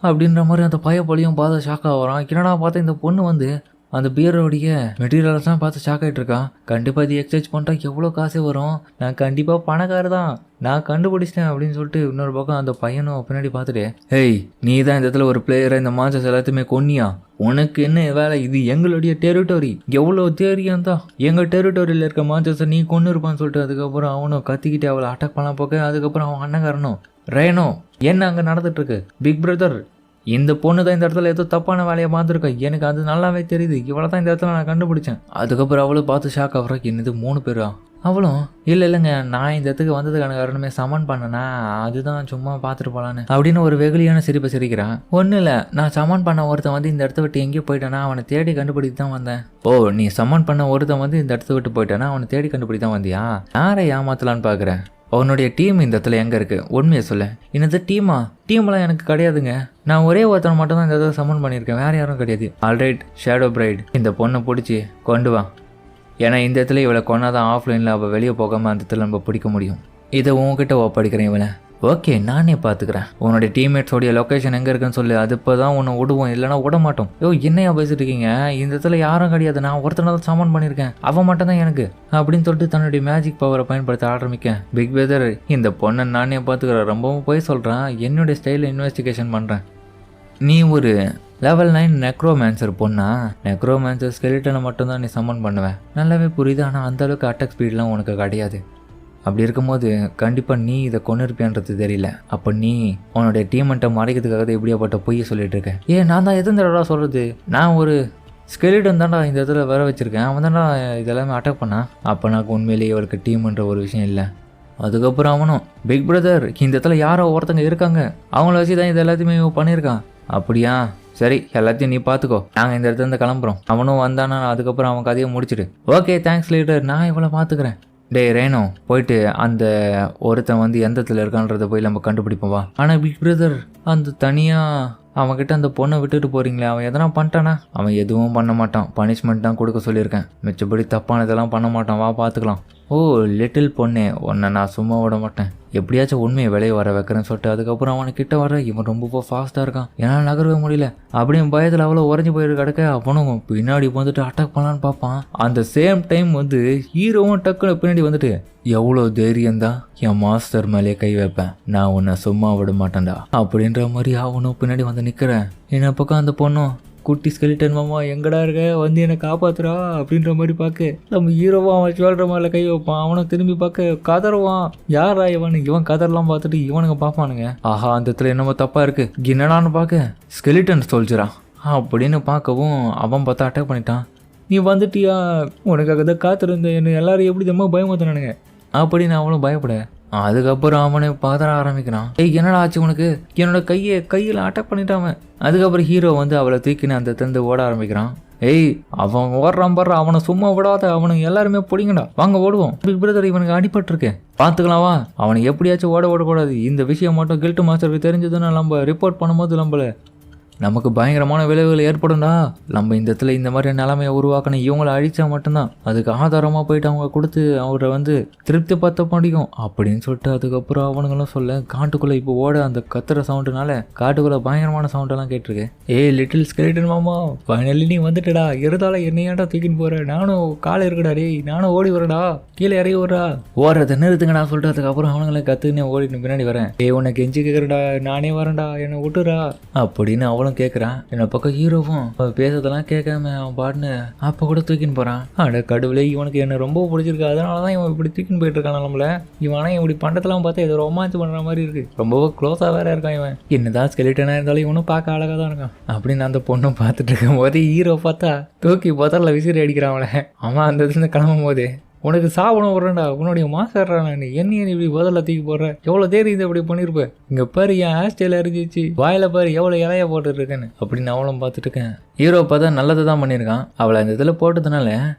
அப்படின்ற மாதிரி அந்த பயப்பொழியும் பார்த்து ஷாக்காக வரான். என்னடா பார்த்தா இந்த பொண்ணு வந்து அந்த பியரோடைய மெட்டீரியல்ஸ்லாம் பார்த்து ஷாக் ஆகிட்டு இருக்கான். கண்டிப்பாக இது எக்ஸ்சேஞ்ச் பண்ணிட்டா எவ்வளோ காசே வரும், நான் கண்டிப்பாக பணக்கார தான், நான் கண்டுபிடிச்சிட்டேன் அப்படின்னு சொல்லிட்டு இன்னொரு பக்கம் அந்த பையனும் பின்னாடி பார்த்துட்டு, ஹேய் நீ தான் இந்த இடத்துல ஒரு பிளேயரை இந்த மான்சர்ஸ் எல்லாத்தையுமே கொன்னியா, உனக்கு என்ன வேலை, இது எங்களுடைய டெரிட்டோரி, எவ்வளோ தேரியம் தான் எங்கள் டெரிட்டோரியில் இருக்க மான்சர்ஸை நீ கொண்டு இருப்பான்னு சொல்லிட்டு அதுக்கப்புறம் அவனும் கத்திக்கிட்டு அவளை அட்டாக் பண்ணலாம் போக்க. அதுக்கப்புறம் அவன் அண்ணங்காரனும் ரேனோ என்ன அங்கே நடந்துட்டுருக்கு, பிக் பிரதர் இந்த பொண்ணு தான் இந்த இடத்துல ஏதோ தப்பான வேலையை பார்த்துருக்கேன், எனக்கு அது நல்லாவே தெரியுது, இவளை தான் இந்த இடத்துல நான் கண்டுபிடிச்சேன். அதுக்கப்புறம் அவளும் பார்த்து ஷாக் ஆகுறாக்கு, என்னது 3 பேரா? அவளும் இல்லைங்க நான் இந்த இடத்துக்கு வந்ததுக்கான காரணமே சமன் பண்ணனா, அதுதான் சும்மா பார்த்துட்டு போகலான்னு அப்படின்னு ஒரு வெகுலியான சிரிப்பை சிரிக்கிறான். ஒன்றும் இல்லை, நான் சமன் பண்ண ஒருத்தன் வந்து இந்த இடத்த விட்டு எங்கேயோ போயிட்டானா அவனை தேடி கண்டுபிடித்து தான் வந்தேன். ஓ நீ சமன் பண்ண ஒருத்தன் வந்து இந்த இடத்த விட்டு போயிட்டானா அவனை தேடி கண்டுபிடித்து தான் வந்தியா? யாரை ஏமாத்தலான்னு பார்க்குறேன். அவனுடைய டீம் இந்த இடத்துல எங்கே இருக்குது உண்மையை சொல்ல. என்னது டீம்லாம் எனக்கு கிடையாதுங்க, நான் ஒரே ஒருத்தனை மட்டும் தான் இந்த இடத்துல சமன் பண்ணியிருக்கேன், வேறு யாரும் கிடையாது. ஆல்ரைட் ஷேடோ பிரைட், இந்த பொண்ணை பிடிச்சி கொண்டு வா. ஏன்னா இந்த இடத்துல இவளை கொண்டாதான் ஆஃப்லைனில் அவள் வெளியே போகாமல் அந்த இடத்துல நம்ம பிடிக்க முடியும். இதை உங்ககிட்ட ஒப்படைக்கிறேன். இவளை ஓகே நானே பார்த்துக்கிறேன், உன்னுடைய டீம்மேட்ஸோடைய லொக்கேஷன் எங்கே இருக்குன்னு சொல்லு, அது இப்போ தான் உன்னை விடுவோம், இல்லைனா விட மாட்டோம். என்னையா பேசிட்டு இருக்கீங்க, இந்த இடத்துல யாரும் கிடையாது, நான் ஒருத்தனை தான் சமன் பண்ணியிருக்கேன், அவன் மட்டும் தான் எனக்கு அப்படின்னு சொல்லிட்டு தன்னுடைய மேஜிக் பவரை பயன்படுத்த ஆரம்பிக்க, பிக் பிரதர் இந்த பொண்ணை நானே பார்த்துக்கிறேன், ரொம்பவும் போய் சொல்கிறேன், என்னுடைய ஸ்டைலில் இன்வெஸ்டிகேஷன் பண்ணுறேன். நீ ஒரு லெவல் 9 நெக்ரோமேன்சர் பொண்ணா? நெக்ரோமேன்சர் ஸ்கெலிட்டனை மட்டும்தான் நீ சம்மன் பண்ணுவேன், நல்லாவே புரியுது. ஆனால் அந்தளவுக்கு அட்டாக் ஸ்பீட்லாம் உனக்கு கிடையாது. அப்படி இருக்கும்போது கண்டிப்பாக நீ இதை கொண்டிருப்பியான்றது தெரியல. அப்போ நீ உன்னுடைய டீமெண்ட்டை மறைக்கிறதுக்காக எப்படியாப்பட்ட பொய்யை சொல்லிட்டு இருக்கேன். நான் தான் எதுவும் தடவை சொல்கிறது, நான் ஒரு ஸ்கெலிட்டன் தான்டா இந்த இடத்துல வர வச்சுருக்கேன், அவன் தான்டா இதெல்லாமே அட்டாக் பண்ணான். அப்போ நான் உண்மையிலேயே அவளுக்கு டீம்ன்ற ஒரு விஷயம் இல்லை. அதுக்கப்புறம் அவனும் பிக் பிரதர் இந்த இடத்துல யாரோ ஒருத்தங்க இருக்காங்க, அவங்கள வச்சு தான் இது எல்லாத்தையுமே பண்ணியிருக்கான். அப்படியா, சரி எல்லாத்தையும் நீ பார்த்துக்கோ, நாங்கள் இந்த இடத்துல கிளம்புறோம். அவனும் வந்தானா அதுக்கப்புறம் அவன் கதையை முடிச்சிடு. ஓகே தேங்க்ஸ் லீடர், நான் இவ்வளோ பார்த்துக்கிறேன். டே ரேனோ, போயிட்டு அந்த ஒருத்தன் எந்த இடத்துல இருக்கான்றதை போய் நம்ம கண்டுபிடிப்போம் வா. ஆனால் பிக் பிரதர் அந்த தனியாக அவன்கிட்ட அந்த பொண்ணை விட்டுட்டு போகிறீங்களே, அவன் எதனா பண்ணிட்டானா? அவன் எதுவும் பண்ண மாட்டான், பனிஷ்மெண்ட் தான் கொடுக்க சொல்லியிருக்கேன், மிச்சப்படி தப்பானதெல்லாம் பண்ண மாட்டான், வா பார்த்துக்கலாம். ஓ லிட்டில் பொண்ணே, உன்னை நான் சும்மா விட மாட்டேன், எப்படியாச்சும் உண்மையை வெளியே வர வைக்கிறேன்னு சொல்லிட்டு அதுக்கப்புறம் அவனை கிட்ட வர, இவன் ரொம்ப ஃபாஸ்ட்டாக இருக்கான், என்னால் நகரவே முடியல அப்படின்னு பயத்தில் அவ்வளோ உறைஞ்சி போயிட்டு கிடக்க. அவனும் பின்னாடி வந்துட்டு அட்டாக் பண்ணலான்னு பார்ப்பான். அந்த சேம் டைம் ஹீரோவும் டக்குன்னு பின்னாடி வந்துட்டு, எவ்வளோ தைரியம்தான் என் மாஸ்டர் மேலேயே கை வைப்பேன், நான் உன்னை சும்மா விட மாட்டேன்டா அப்படின்ற மாதிரி அவனும் பின்னாடி நிற்கிறேன். என்ன பக்கம் அந்த பொண்ணும், குட்டி ஸ்கெலிட்டன் மாமா எங்கடா இருக்க, என்னை காப்பாத்துறா அப்படின்ற மாதிரி பார்க்க, நம்ம ஹீரோவா அவன் சொல்கிற மாதிரி கை வைப்பான். அவனை திரும்பி பார்க்க கதறுவான். யாரா இவன் கதறலாம் பார்த்துட்டு இவனுங்க பார்ப்பானுங்க, ஆஹா அந்த இடத்துல என்னமோ தப்பாக இருக்கு, என்னடான்னு பார்க்க ஸ்கெலிட்டன் சொல்லிச்சுரா அப்படின்னு பார்க்கவும் அவன் பார்த்தா அட்டாக் பண்ணிட்டான். நீ வந்துட்டியா, உனக்காக தான் காத்திருந்த, என்ன எல்லாரும் எப்படி தம்மா பயமாத்தினானுங்க அப்படின்னு அவனும் பயப்பட. அதுக்கப்புறம் அவனை பதற ஆரம்பிக்கிறான். என்னடா ஆச்சு உனக்கு, என்னோட கையில் அட்டாக் பண்ணிட்டான். அதுக்கப்புறம் ஹீரோ அவளை தூக்கின்னு அந்த தந்து ஓட ஆரம்பிக்கிறான். அவன் ஓடுறான் பாரு, அவனை சும்மா விடாத, அவனுக்கு எல்லாருமே பிடிங்கடா, வாங்க ஓடுவோம். பிக் பிரதர் இவனுக்கு அடிபட்டிருக்கேன், பார்த்துக்கலாமா, அவனை எப்படியாச்சும் ஓடக்கூடாது. இந்த விஷயம் மட்டும் கில்ட் மாஸ்டருக்கு தெரிஞ்சதுன்னா நம்ம ரிப்போர்ட் பண்ணும்போது நமக்கு பயங்கரமான விளைவுகள் ஏற்படும்டா. நம்ம இந்த இடத்துல இந்த மாதிரி நிலைமையை உருவாக்கணும், இவங்களை அழிச்சா மட்டும்தான் அதுக்கு ஆதாரமாக போயிட்டு அவங்க கொடுத்து அவரை திருப்தி பார்த்த முடியும் அப்படின்னு சொல்லிட்டு அதுக்கப்புறம் அவனுங்களும் சொல்ல, காட்டுக்குள்ளே இப்போ ஓட அந்த கத்துற சவுண்டுனால காட்டுக்குள்ளே பயங்கரமான சவுண்டெல்லாம் கேட்டிருக்கு. லிட்டில் ஸ்கெலிட்டன் மாமா, ஃபைனலி நீ வந்துட்டடா, இருந்தாலும் என்னையாண்டா தூக்கின்னு போற, நானும் காலை இருக்குடா, நானும் ஓடி வரடா, கீழே இறங்கி வரடா, ஓடுறத நிறுத்துங்கடா சொல்லிட்டு அதுக்கப்புறம் அவனுங்களை கற்றுக்குன்னு ஓடிட்டு பின்னாடி வரேன். உனக்கு கெஞ்சி கேட்குறடா, நானே வரேன்டா, என்னை விட்டுறா அப்படின்னு அவளும் கேட்குறான். என்ன பக்கம் ஹீரோவும் பேசுறதெல்லாம் கேட்காம அவன் பாட்டுன்னு அப்போ கூட தூக்கின்னு போறான். அட கடவுளே, இவனுக்கு என்ன ரொம்ப பிடிச்சிருக்கு, அதனாலதான் இவன் இப்படி தூக்கின்னு போயிட்டு இருக்கான் நம்மள. இவனா இப்படி பண்டத்தெல்லாம் பார்த்தா ஏதோ ரொமான்ஸ் பண்ற மாதிரி இருக்கு, ரொம்ப க்ளோஸா வேற இருக்கான் இவன். என்னதான் ஸ்கெலிட்டனா இருந்தாலும் இவனும் பார்க்க அழகா தான் இருக்கான் அப்படின்னு அந்த பொண்ணும் பார்த்துட்டு இருக்கும் போது ஹீரோ பார்த்தா தூக்கி பத்தரில் விசிறி அடிக்கிறான் அவளை. அவன் அந்த இதுல கிளம்பும் போது, உனக்கு சாப்பிட விட்றேன்டா, உன்னுடைய மாசாடுறா, நீ என்னைய இப்படி பதில தூக்கி போடுற, எவ்வளோ தேடி இதை இப்படி பண்ணியிருப்பேன், இங்கே பாரு என் ஹேர் ஸ்டைல் அறிஞ்சிச்சு, வாயில பாரு எவ்வளோ இலைய போட்டுருக்கேன்னு அப்படின்னு அவளும் பார்த்துட்டு இருக்கேன். ஹீரோ பார்த்தா நல்லது தான் பண்ணியிருக்கான். அவளை அந்த இதில் போட்டதுனால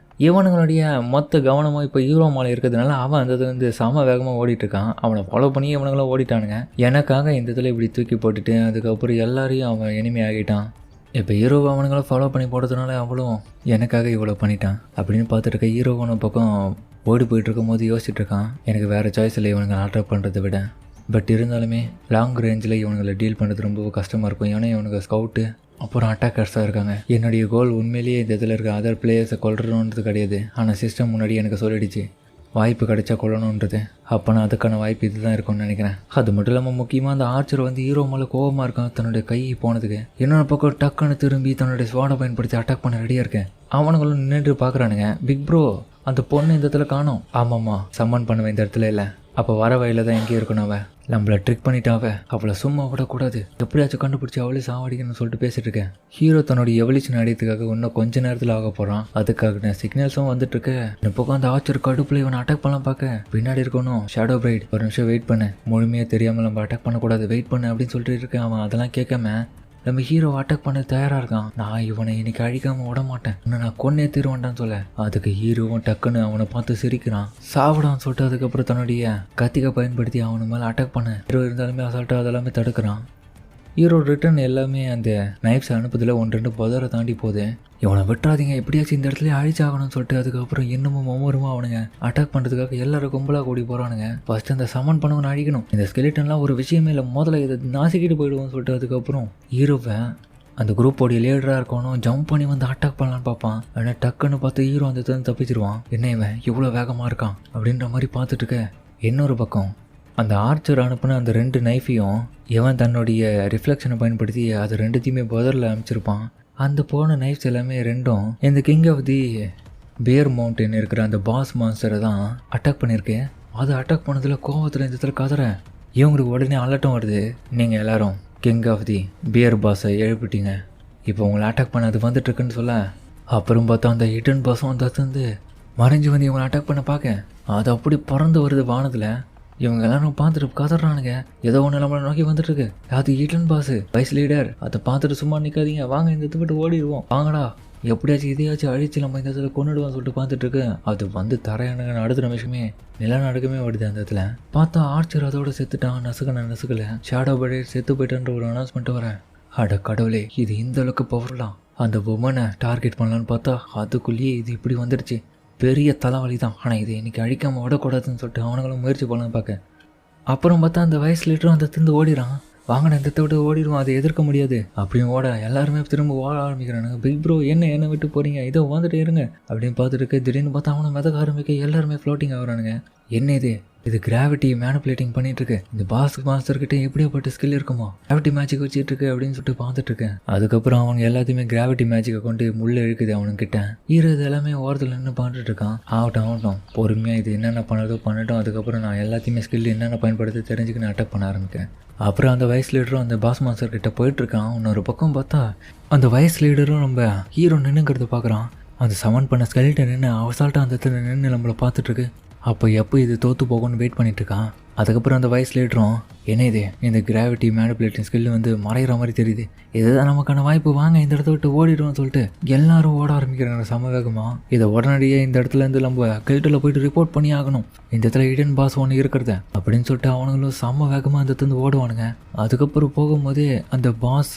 இவனுங்களுடைய மொத்த கவனமும் இப்போ ஹீரோ மேலே இருக்கிறதுனால அவன் அந்த இது சம வேகமாக ஓடிட்டுருக்கான். அவனை ஃபாலோ பண்ணி இவனுங்களும் ஓடிட்டானுங்க. எனக்காக இந்த இதில் இப்படி தூக்கி போட்டுட்டு அதுக்கப்புறம் எல்லாரையும் அவன் இனிமே ஆகிட்டான். இப்போ ஹீரோவை அவனுங்களும் ஃபாலோ பண்ணி போடுறதுனால அவளும் எனக்காக இவ்வளோ பண்ணிட்டான் அப்படின்னு பார்த்துட்டு இருக்க. ஹீரோவன பக்கம் ஓடி போயிட்டு இருக்கும் போது யோசிச்சுட்டு இருக்கான், எனக்கு வேறு சாய்ஸ் இல்லை இவனுங்களை அட்ராக்ட் பண்ணுறதை விட. பட் இருந்தாலுமே லாங் ரேஞ்சில் இவனுங்களை டீல் பண்ணுறது ரொம்ப கஷ்டமாக இருக்கும். ஏன்னா இவனுக்கு ஸ்கவுட்டு அப்புறம் அட்டாக்கர்ஸாக இருக்காங்க. என்னுடைய கோல் உண்மையிலேயே இந்த இதில் இருக்க அதர் பிளேயர்ஸை கொல்றணுன்றது கிடையாது. ஆனால் சிஸ்டம் முன்னாடி எனக்கு சொல்லிடுச்சு வாய்ப்பு கிடைச்சா கொள்ளணுன்றது. அப்போ நான் அதுக்கான வாய்ப்பு இதுதான் இருக்கும்னு நினைக்கிறேன். அது மட்டும் இல்லாமல் முக்கியமாக அந்த ஆர்ச்சர் ஹீரோ மேலே கோபமாக இருக்கான் தன்னுடைய கை போனதுக்கு. என்னோட பக்கம் டக்குன்னு திரும்பி தன்னுடைய ஸ்வாடை பயன்படுத்தி அட்டாக் பண்ண ரெடியாக இருக்கேன். அவனுங்களும் நின்றுட்டு பார்க்குறானுங்க. பிக் ப்ரோ, அந்த பொண்ணு இந்த இடத்துல காணோம். ஆமாம்மா, சம்மன் பண்ணுவேன் இந்த இடத்துல இல்லை. அப்போ வர வயலில் தான் எங்கேயும் இருக்கணும். அவன் நம்மளை ட்ரிக் பண்ணிட்டாவ, அவளை சும்மா விடக்கூடாது, எப்படியாச்சும் கண்டுபிடிச்சி அவளே சாவடிக்கணும்னு சொல்லிட்டு பேசிட்டு இருக்கேன். ஹீரோ தன்னுடைய எவல்யூஷன் அடையத்துக்காக இன்னும் கொஞ்ச நேரத்தில் ஆக போகிறான். அதுக்காக நான் சிக்னல்ஸும் வந்துட்டு இருக்கு. இந்த பக்கம் அந்த ஆச்சர் கடுப்புல இவனை அட்டாக் பண்ணலாம் பார்க்க பின்னாடி இருக்கணும். ஷேடோ பிரைட், ஒரு நிமிஷம் வெயிட் பண்ணு, முழுமையாக தெரியாமல் நம்ம அட்டாக் பண்ணக்கூடாது, வெயிட் பண்ணு அப்படின்னு சொல்லிட்டு இருக்கேன். அவன் அதெல்லாம் கேட்காம நம்ம ஹீரோ அட்டாக் பண்ண தயாராக இருக்கான். நான் இவனை இன்னைக்கு அழிக்காமல் விட மாட்டேன், நான் கொன்னே தீருவேன்டான்னு சொல்ல. அதுக்கு ஹீரோவும் டக்குன்னு அவனை பார்த்து சிரிக்கிறான். சாப்பிடான்னு சொல்லிட்டு அதுக்கப்புறம் தன்னுடைய கத்திகை பயன்படுத்தி அவனு மேலே அட்டாக் பண்ண. ஹீரோ இருந்தாலுமே அசால்ட்டாக அதெல்லாமே தடுக்கிறான். ஹீரோ ரிட்டன் எல்லாமே அந்த நைஃப்ஸ் அனுப்புதில் 1-2 புதரை தாண்டி போகுது. இவனை விட்டுறாதீங்க, எப்படியாச்சும் இந்த இடத்துல அழிச்சாகணும்னு சொல்லிட்டு அதுக்கப்புறம் இன்னமும் ஒவ்வொருமா அவனுங்க அட்டாக் பண்ணுறதுக்காக எல்லாரும் கும்பலாக கூடி போகிறானுங்க. ஃபர்ஸ்ட் அந்த சமன் பண்ணவனை அழிக்கணும், இந்த ஸ்கெலிட்டன்லாம் ஒரு விஷயமே இல்லை, முதல்ல இதை நாசிக்கிட்டு போயிடுவோம்னு சொல்லிட்டு அதுக்கப்புறம் ஹீரோவை அந்த குரூப்போடைய லீடராக இருக்கணும் ஜம்ப் பண்ணி வந்து அட்டாக் பண்ணலான்னு பார்ப்பான். ஆனால் டக்குன்னு பார்த்து ஹீரோ அந்த இடத்துல தப்பிச்சிருவான். என்ன இவன் இவ்வளோ வேகமாக இருக்கான் அப்படின்ற மாதிரி பார்த்துட்டு இருக்க. இன்னொரு பக்கம் அந்த ஆர்ச்சர் அனுப்புன அந்த 2 நைஃபையும் இவன் தன்னுடைய ரிஃப்ளெக்ஷனை பயன்படுத்தி அது 2த்தையுமே பதரில் அமைச்சிருப்பான். அந்த போன நைஃப்ஸ் எல்லாமே 2ம் இந்த king of the bear mountain இருக்கிற அந்த பாஸ் மான்ஸ்டரை தான் அட்டாக் பண்ணியிருக்கு. அது அட்டாக் பண்ணதில் கோவத்தில் இந்த இடத்துல கதறேன். இவங்களுக்கு உடனே அலட்டம் வருது, நீங்கள் எல்லாரும் கிங் ஆஃப் தி பியர் பாஸை எழுப்பிட்டீங்க, இப்போ உங்களை அட்டாக் பண்ண அது வந்துட்டுருக்குன்னு சொல்ல. அப்புறம் பார்த்தா அந்த ஹிடன் பாஸும் அந்த வந்து மறைஞ்சு வந்து இவங்களை அட்டாக் பண்ண பார்க்க அது அப்படி பறந்து வருது வானத்தில். இவங்க எல்லாரும் பார்த்துட்டு கதறானுங்க, ஏதோ ஒன்று நம்மளை நோக்கி வந்துட்டுருக்கு. அது ஹிடன் பாஸு வைஸ் லீடர், அதை பார்த்துட்டு சும்மா நிற்காதீங்க, வாங்க இந்த இடத்த விட்டு ஓடிடுவோம், வாங்கடா எப்படியாச்சும் இதையாச்சும் அழிச்சு நம்ம இந்த இடத்துல கொண்டுடுவான்னு சொல்லிட்டு பார்த்துட்ருக்கு. அது வந்து தரையானுங்க அடுத்த நிமிஷமே நிலநடுக்கமே வருது. அந்த இடத்துல பார்த்தா ஆர்ச்சர் அதோட செத்துட்டான். நசுக்கலை ஷேடோ படே செத்து போயிட்டான்ற ஒரு அனௌன்ஸ்மெண்ட் வரேன். அட கடவுளே, இது இந்த அளவுக்கு பவர்லாம். அந்த பொம்மனை டார்கெட் பண்ணலான்னு பார்த்தா அதுக்குள்ளேயே இது இப்படி வந்துடுச்சு. பெரிய தலைவலி தான். ஆனால் இதை இன்றைக்கி அழிக்காமல் விடக்கூடாதுன்னு சொல்லிட்டு அவனுங்களும் முயற்சி பண்ணலான்னு பார்க்க. அப்புறம் பார்த்தா அந்த வயசு லீட்டரும் அந்த திருந்து ஓடிறான். வாங்கின இந்த விட்டு ஓடிடுவோம், அதை எதிர்க்க முடியாது அப்படின்னு ஓட எல்லாருமே திரும்ப ஓட ஆரம்பிக்கிறானுங்க. பிக் ப்ரோ என்ன விட்டு போகிறீங்க, இதோ வந்துட்டு இருங்க அப்படின்னு பார்த்துட்டு திடீர்னு பார்த்தா அவனை மிதக்க ஆரம்பிக்க எல்லாருமே ஃப்ளோட்டிங் ஆகுறானுங்க. என்ன இது கிராவிட்டி மேனிப்புலேட்டிங் பண்ணிட்டு இருக்கு. இந்த பாஸ் மாஸ்டர்கிட்ட எப்படியாப்பட்ட ஸ்கில் இருக்குமோ, கிராவிட்டி மேஜிக் வச்சுட்டு இருக்கு அப்படின்னு சொல்லிட்டு பார்த்துட்டு இருக்கேன். அதுக்கப்புறம் அவங்க எல்லாத்தையுமே கிராவிட்டி மேஜிக்கை கொண்டு முள்ள இழுக்குது அவனுக்கிட்ட. ஹீரோ இது எல்லாமே ஓரத்தில் நின்று பார்த்துட்டு இருக்கான். ஆகட்டும் பொறுமையாக இது என்னென்ன பண்ணுறதோ பண்ணட்டும், அதுக்கப்புறம் நான் எல்லாத்தையுமே ஸ்கில் என்னென்ன பயன்படுத்தி தெரிஞ்சுக்கு நான் அட்டாக் பண்ண ஆரம்பிக்கேன். அப்புறம் அந்த வைஸ் லீடரும் அந்த பாஸ் மாஸ்டர் கிட்ட போயிட்டுருக்கான். இன்னொரு பக்கம் பார்த்தா அந்த வைஸ் லீடரும் நம்ம ஹீரோ நின்றுங்கிறத பார்க்குறான். அந்த சமன் பண்ண ஸ்கெலிட்டன் நின்று அவசால்ட்டாக அந்த இடத்துல நின்று நம்மளை பார்த்துட்ருக்கு. அப்போ எப்போ இது தோற்று போகும்னு வெயிட் பண்ணிட்டுருக்கான். அதுக்கப்புறம் அந்த வைஸ் லீடரும் என்ன இந்த கிராவிட்டி மேனிப்புலேட்டிங் ஸ்கில் வந்து மறைகிற மாதிரி தெரியுது, இதுதான் நமக்கான வாய்ப்பு, வாங்க இந்த இடத்த விட்டு ஓடிடுவோம்னு சொல்லிட்டு எல்லாரும் ஓட ஆரம்பிக்கிறாங்க சம வேகமாக. இதை உடனடியே இந்த இடத்துலேருந்து நம்ம கில்ட்டில் போயிட்டு ரிப்போர்ட் பண்ணி ஆகணும், இந்த இடத்துல ஹிடன் பாஸ் ஒன்று இருக்கிறத அப்படின்னு சொல்லிட்டு அவனுங்களும் செம்ம வேகமாக அந்த இடத்துலேருந்து ஓடுவானுங்க. அதுக்கப்புறம் போகும்போதே அந்த பாஸ்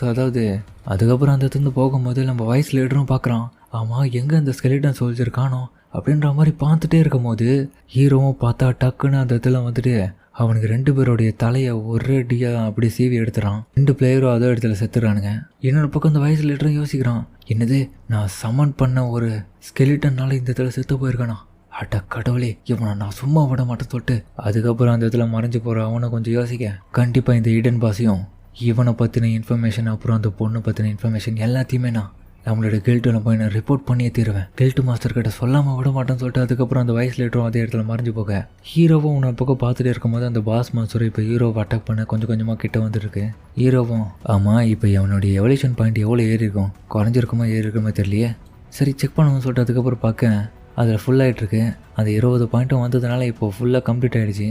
அதுக்கப்புறம் அந்த இடத்துலேருந்து போகும்போது நம்ம வைஸ் லீடரும் பார்க்குறான். ஆமாம், எங்கே அந்த ஸ்கெலிட்டன் சோல்ஜர் காணோம் அப்படின்ற மாதிரி பார்த்துட்டே இருக்கும் போது ஹீரோவும் பார்த்தா டக்குன்னு அந்த இடத்துல வந்துட்டு அவனுக்கு 2 பேருடைய தலையை ஒரேடியாக அப்படி சீவி எடுத்துறான். 2 பிளேயரும் அதே இடத்துல செத்துறானுங்க. இன்னொரு பக்கம் இந்த வயசு லீடரும் யோசிக்கிறான், என்னது நான் சமன் பண்ண ஒரு ஸ்கெலிட்டன்னால இந்த இடத்துல செத்து போயிருக்கானா, அட கடவுளே இவனை நான் சும்மா விட மாட்டேன்னு சொல்லிட்டு அதுக்கப்புறம் அந்த இடத்துல மறைஞ்சு போகிற அவனை கொஞ்சம் யோசிக்க. கண்டிப்பாக இந்த ஹிடன் பாஸையும் இவனை பற்றின இன்ஃபர்மேஷன் அப்புறம் அந்த பொண்ணு பற்றின இன்ஃபர்மேஷன் எல்லாத்தையுமே நான் நம்மளோட கில்ட்டில் போய் நான் ரிப்போர்ட் பண்ணியே தீருவேன், கில்ட்டு மாஸ்டர் கிட்ட சொல்லாமல் விட மாட்டேன்னு சொல்லிட்டு அதுக்கப்புறம் அந்த வயசு லீட்டரும் அதே இடத்துல மறைஞ்சு போக ஹீரோவும் உன்னை பக்கம் பார்த்துட்டே இருக்கும்போது அந்த பாஸ் மாஸ்டர் இப்போ ஹீரோவை அட்டாக் பண்ண கொஞ்சம் கொஞ்சமாக கிட்ட வந்துருக்கு. ஹீரோவும் ஆமாம் இப்போ அவனுடைய எவல்யூஷன் பாயிண்ட் எவ்வளோ ஏறி இருக்கும், குறைஞ்சிருக்குமோ ஏறி இருக்குமோ தெரியலையே, சரி செக் பண்ணணும்னு சொல்லிட்டு அதுக்கப்புறம் பார்க்க அதில் ஃபுல்லாகிட்டுருக்கு. அந்த 20 பாயிண்ட்டும் வந்ததுனால இப்போது ஃபுல்லாக கம்ப்ளீட் ஆகிடுச்சு.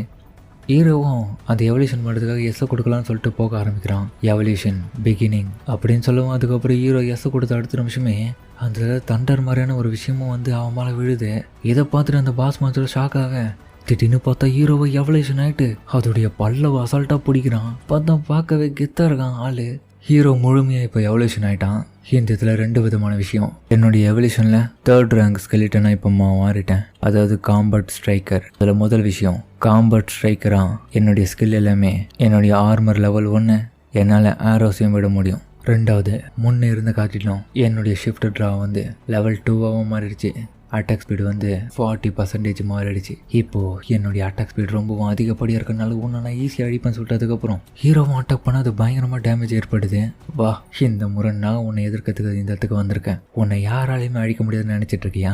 ஹீரோவும் அந்த எவல்யூஷன் பண்ணுறதுக்காக எஸ்ஸை கொடுக்கலான்னு சொல்லிட்டு போக ஆரம்பிக்கிறான். எவல்யூஷன் பிகினிங் அப்படின்னு சொல்லவும் அதுக்கப்புறம் ஹீரோ எஸ்ஸை கொடுத்த அடுத்த நிமிஷமே அந்த தண்டர் மாதிரியான ஒரு விஷயமும் வந்து அவன் மேலே விழுது. இதை பார்த்துட்டு அந்த பாஸ் மாஸ்டர் ஷாக்காக திடீர்னு பார்த்தா ஹீரோவை எவல்யூஷன் ஆகிட்டு அதோடைய பல்லவ அசால்ட்டாக பிடிக்கிறான். பார்த்தா பார்க்கவே கெத்தாக இருக்கான் ஆள். ஹீரோ முழுமையாக இப்போ எவல்யூஷன் ஆகிட்டான். இந்த இதில் 2 விதமான விஷயம். என்னுடைய எவல்யூஷனில் 3rd ரேங்க் ஸ்கெலிட்டனாக இப்போ மாறிட்டேன், அதாவது காம்பட் ஸ்ட்ரைக்கர். அதில் முதல் விஷயம் காம்பட் ஸ்ட்ரைக்கராக என்னுடைய ஸ்கில் எல்லாமே என்னுடைய ஆர்மர் லெவல் 1 என்னால் ஆரோஸையும் விட முடியும். 2வது முன்னே இருந்து காட்டிலும் என்னுடைய ஷிஃப்ட் ட்ரா வந்து லெவல் 2ஆகவும் மாறிடுச்சு. அட்டாக் ஸ்பீடு வந்து 40% மாறிடுச்சு. இப்போது என்னுடைய அட்டாக் ஸ்பீடு ரொம்பவும் அதிகப்படியாக இருக்கிறனால உன்னை நான் ஈஸியாக அடிப்பேன்னு சொல்லிட்டு அதுக்கப்புறம் ஹீரோவும் அட்டாக் பண்ணால் அது பயங்கரமாக டேமேஜ் ஏற்படுது. வா, இந்த முறை நான் உன்னை எதிர்க்கிறதுக்கு இந்த இடத்துக்கு வந்திருக்கேன், உன்னை யாராலையுமே அழிக்க முடியாதுன்னு நினச்சிட்டு இருக்கியா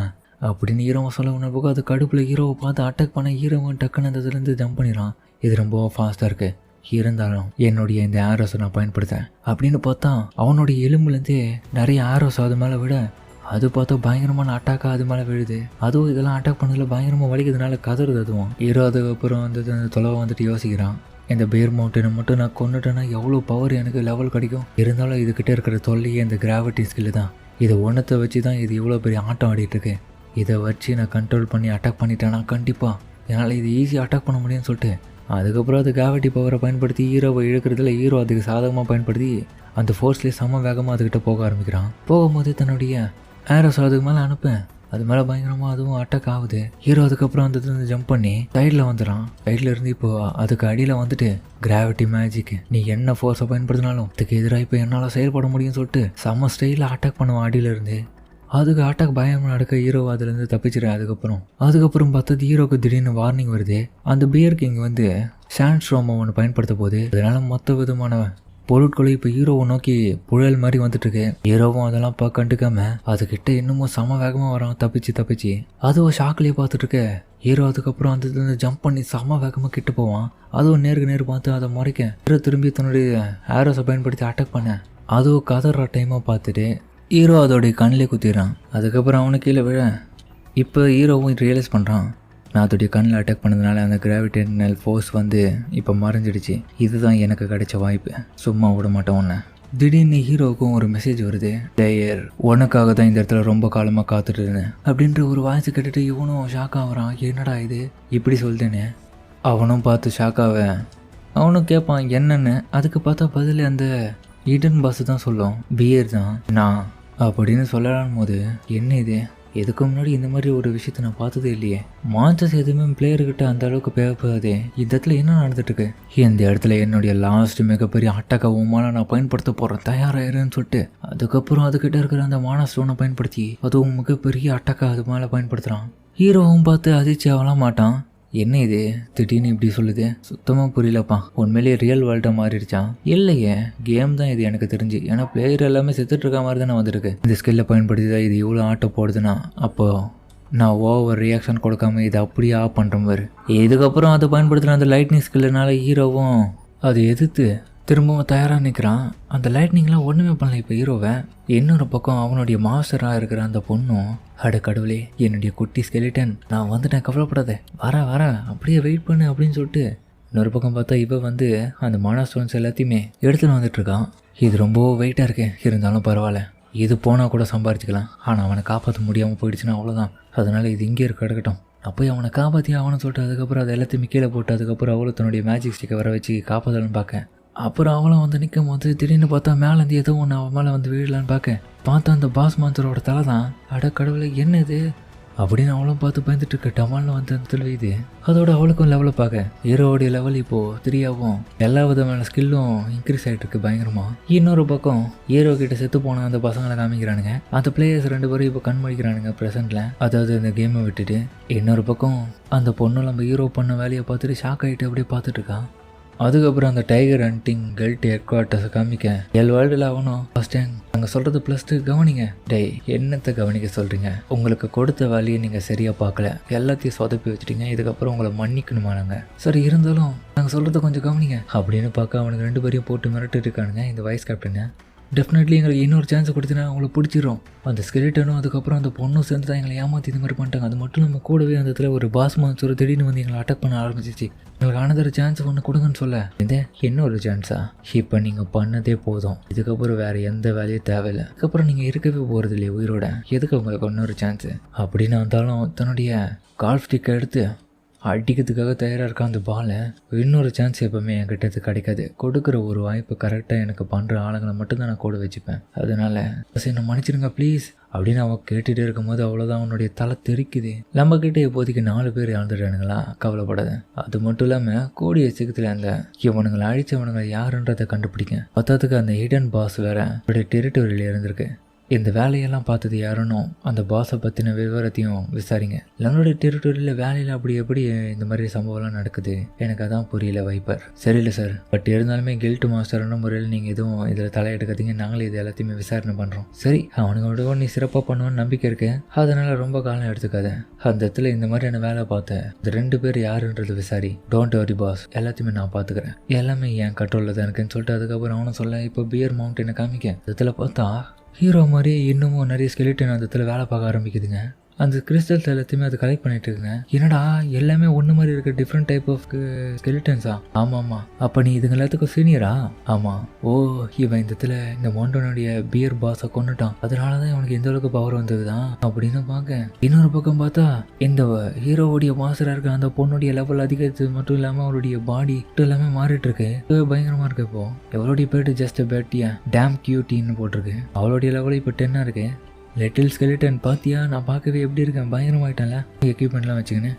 அப்படின்னு ஹீரோவை சொல்ல. உன்னை போக அது கடுப்பில் ஹீரோவை பார்த்து அட்டாக் பண்ண ஹீரோவும் டக்குன்னு அந்த இதுலேருந்து ஜம்ப் பண்ணிடுறான். இது ரொம்ப ஃபாஸ்ட்டாக இருக்குது, இருந்தாலும் என்னுடைய இந்த ஆரோஸை நான் பயன்படுத்தேன் அப்படின்னு பார்த்தா அவனுடைய எலும்புலேருந்தே நிறைய ஆரோஸ் அது மேலே விட அது பார்த்தா பயங்கரமான அட்டாக்காக அது மேலே விழுது. அதுவும் இதெல்லாம் அட்டாக் பண்ணதில் பயங்கரமாக வலிக்கிறதுனால கதறுது. அதுவும் ஹீரோ அதுக்கப்புறம் வந்து அந்த தொலைவை வந்துட்டு யோசிக்கிறான், இந்த பியர் மவுண்டனை மட்டும் நான் கொண்டுட்டேன்னா எவ்வளோ பவர் எனக்கு லெவல் கிடைக்கும், இருந்தாலும் இதுக்கிட்ட இருக்கிற தொல்லையே இந்த கிராவிட்டி ஸ்கில்லு தான், இதை ஒன்றத்தை வச்சு தான் இது இவ்வளோ பெரிய ஆட்டம் ஆடிட்டுருக்கு, இதை வச்சு நான் கண்ட்ரோல் பண்ணி அட்டாக் பண்ணிட்டேன்னா கண்டிப்பாக என்னால் இது ஈஸியாக அட்டாக் பண்ண முடியும்னு சொல்லிட்டு அதுக்கப்புறம் அது கிராவிட்டி பவரை பயன்படுத்தி ஹீரோவை இழுக்கிறதுல ஹீரோ அதுக்கு சாதகமாக பயன்படுத்தி அந்த ஃபோர்ஸ்லேயே செம்ம வேகமாக அதுக்கிட்ட போக ஆரம்பிக்கிறான். போகும்போது தன்னுடைய ஏரோஸ் அதுக்கு மேலே அனுப்பேன், அது மேலே பயங்கரமாக அதுவும் அட்டாக் ஆகுது. ஹீரோ அதுக்கப்புறம் அந்த ஜம்ப் பண்ணி சைடில் வந்துடான். சைடில் இருந்து இப்போ அதுக்கு அடியில் வந்துட்டு கிராவிட்டி மேஜிக், நீ என்ன ஃபோர்ஸை பயன்படுத்தினாலும் அதுக்கு எதிராக இப்போ என்னால் செயல்பட முடியும்னு சொல்லிட்டு செம்ம ஸ்டைலில் அட்டாக் பண்ணுவான் அடியிலேருந்து. அதுக்கு அட்டாக் பயம் நடக்க ஹீரோ அதுலேருந்து தப்பிச்சிடுறேன். அதுக்கப்புறம் பார்த்தது ஹீரோக்கு திடீர்னு வார்னிங் வருது. அந்த பியர் கிங் வந்து சாண்ட் ஸ்ட்ரோமை ஒன்று பயன்படுத்த போது அதனால மொத்த விதமான பொருட்களும் இப்போ ஹீரோவை நோக்கி புயல் மாதிரி வந்துட்டு இருக்கு. ஹீரோவும் அதெல்லாம் கண்டுக்காம அதுக்கிட்ட இன்னமும் சம வேகமாக வரான் தப்பிச்சு. அதுவும் ஷாக்லேயே பார்த்துட்டு இருக்க ஹீரோ அதுக்கப்புறம் அந்த ஜம்ப் பண்ணி செம வேகமாக கிட்ட போவான். அதுவும் நேருக்கு பார்த்து அதை முறைக்க ஹீரோ திரும்பி தன்னுடைய ஏரோஸை பயன்படுத்தி அட்டாக் பண்ண அதுவும் கதற டைமாக பார்த்துட்டு ஹீரோ அதோடைய கண்ணிலே குத்திடுறான். அதுக்கப்புறம் அவனுக்கு கீழே விழ இப்போ ஹீரோவும் ரியலைஸ் பண்ணுறான், நான் அதோடைய கண்ணில் அட்டாக் பண்ணதுனால அந்த கிராவிடேஷனல் ஃபோர்ஸ் வந்து இப்போ மறைஞ்சிடுச்சு. இதுதான் எனக்கு கிடைச்ச வாய்ப்பு, சும்மா விட மாட்டேன் உன்னை. திடீர்னு ஹீரோவுக்கும் ஒரு மெசேஜ் வருது, டேயர் உனக்காக தான் இந்த இடத்துல ரொம்ப காலமாக காத்துட்டு இருந்தேன் அப்படின்ற ஒரு வாய்ஸ் கேட்டுட்டு இவனும் ஷாக் ஆகிறான். என்னடா இது இப்படி சொல்லிட்டேனே. அவனும் பார்த்து ஷாக்காக அவனும் கேட்பான் என்னன்னு. அதுக்கு பார்த்தா பதில் அந்த ஈடன் பாஸ் தான் சொல்லும், பியர் தான் நான் அப்படின்னு சொல்லலாம் போது என்ன இது, எதுக்கு முன்னாடி இந்த மாதிரி ஒரு விஷயத்த நான் பார்த்ததே இல்லையே. மான்சஸ் எதுவுமே பிளேயர்கிட்ட அந்த அளவுக்கு பேசப்படாதே. இந்த இடத்துல என்ன நடந்துட்டு இருக்கு, இந்த இடத்துல என்னுடைய லாஸ்ட் மிகப்பெரிய அட்டகவுமான நான் பயன்படுத்த போகிறேன், தயாராயிருன்னு சொல்லிட்டு அதுக்கப்புறம் அதுக்கிட்ட இருக்கிற அந்த மான ஸ்டோனை பயன்படுத்தி அதுவும் மிகப்பெரிய அட்டக்கா அது மேலே பயன்படுத்துகிறான். ஹீரோவும் பார்த்து அதிர்ச்சி ஆகலாம் மாட்டான், என்ன இது திடீர்னு இப்படி சொல்லுது, சுத்தமாக புரியலப்பா, உண்மையிலேயே ரியல் வேர்ல்டாக மாறிடுச்சான். இல்லையே கேம் தான் இது எனக்கு தெரிஞ்சு, ஏன்னா பிளேயர் எல்லாமே செத்துட்டு இருக்க மாதிரி தானே வந்திருக்கு. இந்த ஸ்கில்லை பயன்படுத்தி தான் இது இவ்வளோ ஆட்டம் போடுதுன்னா அப்போ நான் ஓவர் ரியாக்ஷன் கொடுக்காம இதை அப்படியே ஆஃப் பண்ணுற மாதிரி. இதுக்கப்புறம் அதை பயன்படுத்தின அந்த லைட்னிங் ஸ்கில்லுனால ஹீரோவும் அதை எதிர்த்து திரும்பவும் தயாராக நிற்கிறான். அந்த லைட்னிங்லாம் ஒன்றுமே பண்ணல இப்போ ஹீரோவை. இன்னொரு பக்கம் அவனுடைய மாஸ்டராக இருக்கிற அந்த பொண்ணும், அட கடவுளே என்னுடைய குட்டி ஸ்கெலிட்டன் நான் வந்துட்டேன், கவலைப்படாத, வரேன் அப்படியே வெயிட் பண்ணு அப்படின்னு சொல்லிட்டு இன்னொரு பக்கம் பார்த்தா இவ வந்து அந்த மானா ஸ்டோன்ஸ் எல்லாத்தையுமே எடுத்துன்னு வந்துட்டுருக்கான். இது ரொம்ப வெயிட்டாக இருக்கு, இருந்தாலும் பரவாயில்ல, இது போனால் கூட சம்பாரிச்சிக்கலாம், ஆனால் அவனை காப்பாற்ற முடியாமல் போயிடுச்சுன்னா அவ்வளோதான், அதனால் இது இங்கே கிடக்கட்டும், நான் போய் அவனை காப்பாற்றி ஆகணும்னு சொல்லிட்டு அதுக்கப்புறம் அதை எல்லாத்தையுமே கீழே போட்டு அதுக்கப்புறம் அவளும் தன்னுடைய மேஜிக் ஸ்டிக்கை வர வச்சு காப்பாற்றலன்னு பார்க்க அப்புறம் அவளும் வந்து நிற்கும் போது திடீர்னு பார்த்தா மேலேருந்து ஏதோ ஒன்று அவன் மேலே வந்து விழலான்னு பார்த்தா அந்த பாஸ் மான்சரோட தலை தான். அட கடவுளை என்ன இது அப்படின்னு அவளும் பார்த்து பயந்துட்டு இருக்க டமால்னு வந்து அந்த தெரியுது. அதோட அவளுக்கும் லெவலை பார்க்க ஹீரோவுடைய லெவல் இப்போது 3ஆகவும் எல்லா விதமான ஸ்கில்லும் இன்க்ரீஸ் ஆகிட்டு இருக்கு பயங்கரமாக. இன்னொரு பக்கம் ஹீரோ கிட்ட செத்து போன அந்த பசங்களை காமிக்கிறானுங்க. அந்த பிளேயர்ஸ் 2 பேரும் இப்போ கண்மொழிக்கிறானுங்க ப்ரெசென்ட்டில், அதாவது அந்த கேமை விட்டுட்டு. இன்னொரு பக்கம் அந்த பொண்ணு நம்ம ஹீரோ பண்ண வேலையை பார்த்துட்டு ஷாக் ஆகிட்டு அப்படியே பார்த்துட்டு இருக்கான். அதுக்கப்புறம் அந்த டைகர் ஹண்டிங் கல்ட் ஹெட் குவார்ட்டர்ஸை காமிக்க எல் வேர்ல்டில் ஆகணும் ஃபஸ்ட் டைம் நாங்கள் சொல்கிறது +2 கவனிங்க. டேய் என்னத்தை கவனிக்க சொல்கிறீங்க, உங்களுக்கு கொடுத்த வேலையை நீங்கள் சரியாக பார்க்கல, எல்லாத்தையும் சொதப்பி வச்சுட்டீங்க, இதுக்கப்புறம் உங்களை மன்னிக்கணுமா நாங்கள், சரி இருந்தாலும் நாங்கள் சொல்கிறத கொஞ்சம் கவனிங்க அப்படின்னு பார்க்க அவனுக்கு 2 பேரையும் போட்டு மிரட்டு இருக்கானுங்க இந்த வைஸ் கேப்டனை. டெஃபினெட்லி எங்களுக்கு இன்னொரு சான்ஸ் கொடுத்தீங்கன்னா அவங்கள பிடிச்சிரும். அந்த ஸ்கெலிட்டனும் அதுக்கப்புறம் அந்த பொண்ணும் சேர்ந்து தான் எங்களை ஏமாற்றி இது மாதிரி பண்ணிட்டாங்க. அது மட்டும் நம்ம கூடவே அந்த இடத்துல ஒரு பாஸ் மான்சர் திடீர்னு வந்து எங்களை அட்டாக் பண்ண ஆரம்பிச்சிச்சு. எங்களுக்கு அனதர் சான்ஸ் ஒன்று கொடுங்கன்னு சொல்ல, இந்த இன்னொரு சான்ஸா, இப்போ நீங்கள் பண்ணதே போதும், இதுக்கப்புறம் வேறு எந்த வேலையும் தேவையில்லை, அதுக்கப்புறம் நீங்கள் இருக்கவே போகிறது இல்லையே உயிரோட, எதுக்கு உங்களுக்கு இன்னொரு சான்ஸு அப்படின்னு வந்தாலும் தன்னுடைய கால்ஃப் ஸ்டிக்கை எடுத்து அடிக்கிறதுக்காக தயாராக இருக்க அந்த பாலை, இன்னொரு சான்ஸ் எப்போவுமே என்கிட்ட கிடைக்காது, கொடுக்குற ஒரு வாய்ப்பு கரெக்டாக எனக்கு பண்ணுற ஆளுங்களை மட்டும்தான் நான் கூட வச்சுப்பேன், அதனால் சரி என்னை மன்னிச்சிடுங்க ப்ளீஸ் அப்படின்னு அவன் கேட்டுகிட்டே இருக்கும்போது அவ்வளோதான் அவனுடைய தலை தெரிக்குது. நம்மக்கிட்ட இப்போதைக்கு 4 பேர் இழந்துட்டானுங்களா, கவலைப்படாத, அது மட்டும் இல்லாமல் கூடிய சீக்கிரத்தில் அந்த இவனுங்களை அழிச்சவனுங்களை யாருன்றதை கண்டுபிடிக்க பத்தாத்துக்கு அந்த ஹிடன் பாஸ் வேற அவருடைய டெரிட்டரியில் இருந்திருக்கு. இந்த வேலையெல்லாம் பார்த்தது யாருன்னு அந்த பாஸை பற்றின விவரத்தையும் விசாரிங்க. நம்மளுடைய டெரிட்டரியில் வேலையில் அப்படி எப்படி இந்த மாதிரி சம்பவம்லாம் நடக்குது எனக்கு அதான் புரியல வைப்பர். சரியில்லை சார், பட் இருந்தாலுமே கில்ட் மாஸ்டர்ன்ற முறையில் நீங்கள் எதுவும் இதில் தலையெடுக்காதீங்க, நாங்களே இது எல்லாத்தையுமே விசாரணை பண்ணுறோம். சரி அவனுங்களோட நீ சிறப்பாக பண்ணுவோன்னு நம்பிக்கை இருக்கு, அதனால் ரொம்ப காலம் எடுத்துக்காத. அந்த இடத்துல இந்த மாதிரியான வேலை பார்த்த இந்த 2 பேர் யாருன்றது விசாரி. டோன்ட் வரி பாஸ், எல்லாத்தையுமே நான் பார்த்துக்கிறேன், எல்லாமே என் கண்ட்ரோலில் தான் இருக்குன்னு சொல்லிட்டு அதுக்கப்புறம் அவனும் சொல்ல இப்போ பியர் மவுண்டனை காமிக்க இதில் பார்த்தா ஹீரோ மாதிரியே இன்னமும் நிறைய ஸ்கெலிட்டன் அந்த இடத்துல வேலை பார்க்க ஆரம்பிக்குதுங்க. அந்த கிறிஸ்டல்ஸ் எல்லாத்தையுமே அது கலெக்ட் பண்ணிட்டு இருக்கேன். என்னடா எல்லாமே ஒன்று மாதிரி இருக்கு, டிஃப்ரெண்ட் டைப் ஆஃப் ஸ்கெலிட்டன்ஸா? ஆமாம்மா. அப்போ நீ இதுங்க எல்லாத்துக்கும் சீனியரா? ஆமாம். ஓ, இவன் இந்த இடத்துல இந்த மவுண்டனுடைய பியர் பாஸை கொண்டுட்டான், அதனால தான் இவனுக்கு எந்த அளவுக்கு பவர் வந்ததுதான் அப்படின்னு பார்க்க. இன்னொரு பக்கம் பார்த்தா இந்த ஹீரோவுடைய மாஸ்டராக இருக்க அந்த பொண்ணுடைய லெவல் அதிகரித்து மட்டும் இல்லாமல் அவருடைய பாடி எல்லாமே மாறிட்டு இருக்கு. பயங்கரமாக இருக்கு. இப்போ எவளுடைய பேரு ஜஸ்ட் பேட்டியா டேம் கியூட்டின்னு போட்டிருக்கு. அவளுடைய லெவல் இப்போ 10 இருக்கு. லிட்டில் ஸ்கெலிட்டன் பாத்தியா, நான் பார்க்கவே எப்படி இருக்கேன், பயங்கரமாயிட்டேன்ல. எக்யூப்மெண்ட்லாம் வச்சுக்கின்னு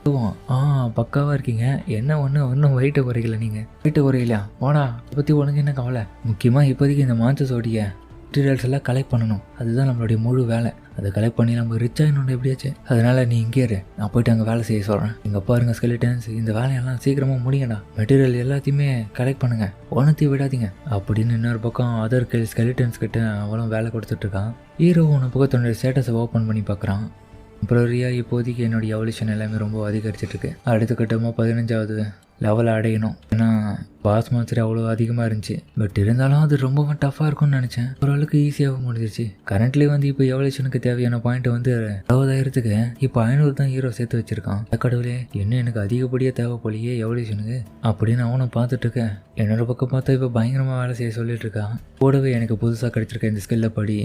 பக்காவாக இருக்கீங்க. என்ன ஒன்றும் வெயிட்டை குறைக்கல. நீங்கள் வெயிட்டை குறையில போடா, இதை பற்றி உனக்கு என்ன கவலை? முக்கியமாக இப்போதைக்கு இந்த மான்சஸோடைய மெட்டீரியல்ஸ் எல்லாம் கலெக்ட் பண்ணணும், அதுதான் நம்மளுடைய முழு வேலை. அதை கலெக்ட் பண்ணி நம்ம ரிச் ஆகிடணும் எப்படியாச்சு. அதனால நீ இங்கே இரு, நான் போயிட்டு அங்கே வேலை செய்ய சொல்கிறேன். இங்கே பாருங்க ஸ்கெலிட்டன்ஸ், இந்த வேலையெல்லாம் சீக்கிரமாக முடிங்கடா, மெட்டீரியல் எல்லாத்தையுமே கலெக்ட் பண்ணுங்க, ஒன்றத்தையும் விடாதீங்க அப்படின்னு இன்னொரு பக்கம் அதர் ஸ்கெலிட்டன்ஸ் கிட்ட அவளும் வேலை கொடுத்துட்ருக்கான். ஹீரோ ஒன்று பக்கம் தன்னுடைய ஸ்டேட்டஸை ஓப்பன் பண்ணி பார்க்குறான். டெம்பரரியாக இப்போதைக்கு என்னுடைய எவல்யூஷன் எல்லாமே ரொம்ப அதிகரிச்சிட்ருக்கு. அடுத்த கட்டமாக 15வது லெவல் அடையணும். ஏன்னா பாஸ் மாஸ்டர் அவ்வளோ அதிகமாக இருந்துச்சு. பட் இருந்தாலும் அது ரொம்ப டஃப்பாக இருக்கும்னு நினச்சேன். ஓரளவுக்கு ஈஸியாக முடிஞ்சிருச்சு. கரண்ட்லி இப்போ எவல்யூஷனுக்கு தேவையான பாயிண்ட் 60,000க்கு இப்போ 500 தான் ஹீரோ சேர்த்து வச்சிருக்கான். கடவுளே, என்ன எனக்கு அதிகப்படியாக தேவை போலியே எவல்யூஷனுக்கு அப்படின்னு அவனை பார்த்துட்டு இருக்கேன். என்னோட பக்கம் பார்த்தா இப்போ பயங்கரமாக வேலை செய்ய சொல்லிட்டு இருக்கான். கூடவே எனக்கு புதுசாக கிடைச்சிருக்க இந்த ஸ்கில்லை படி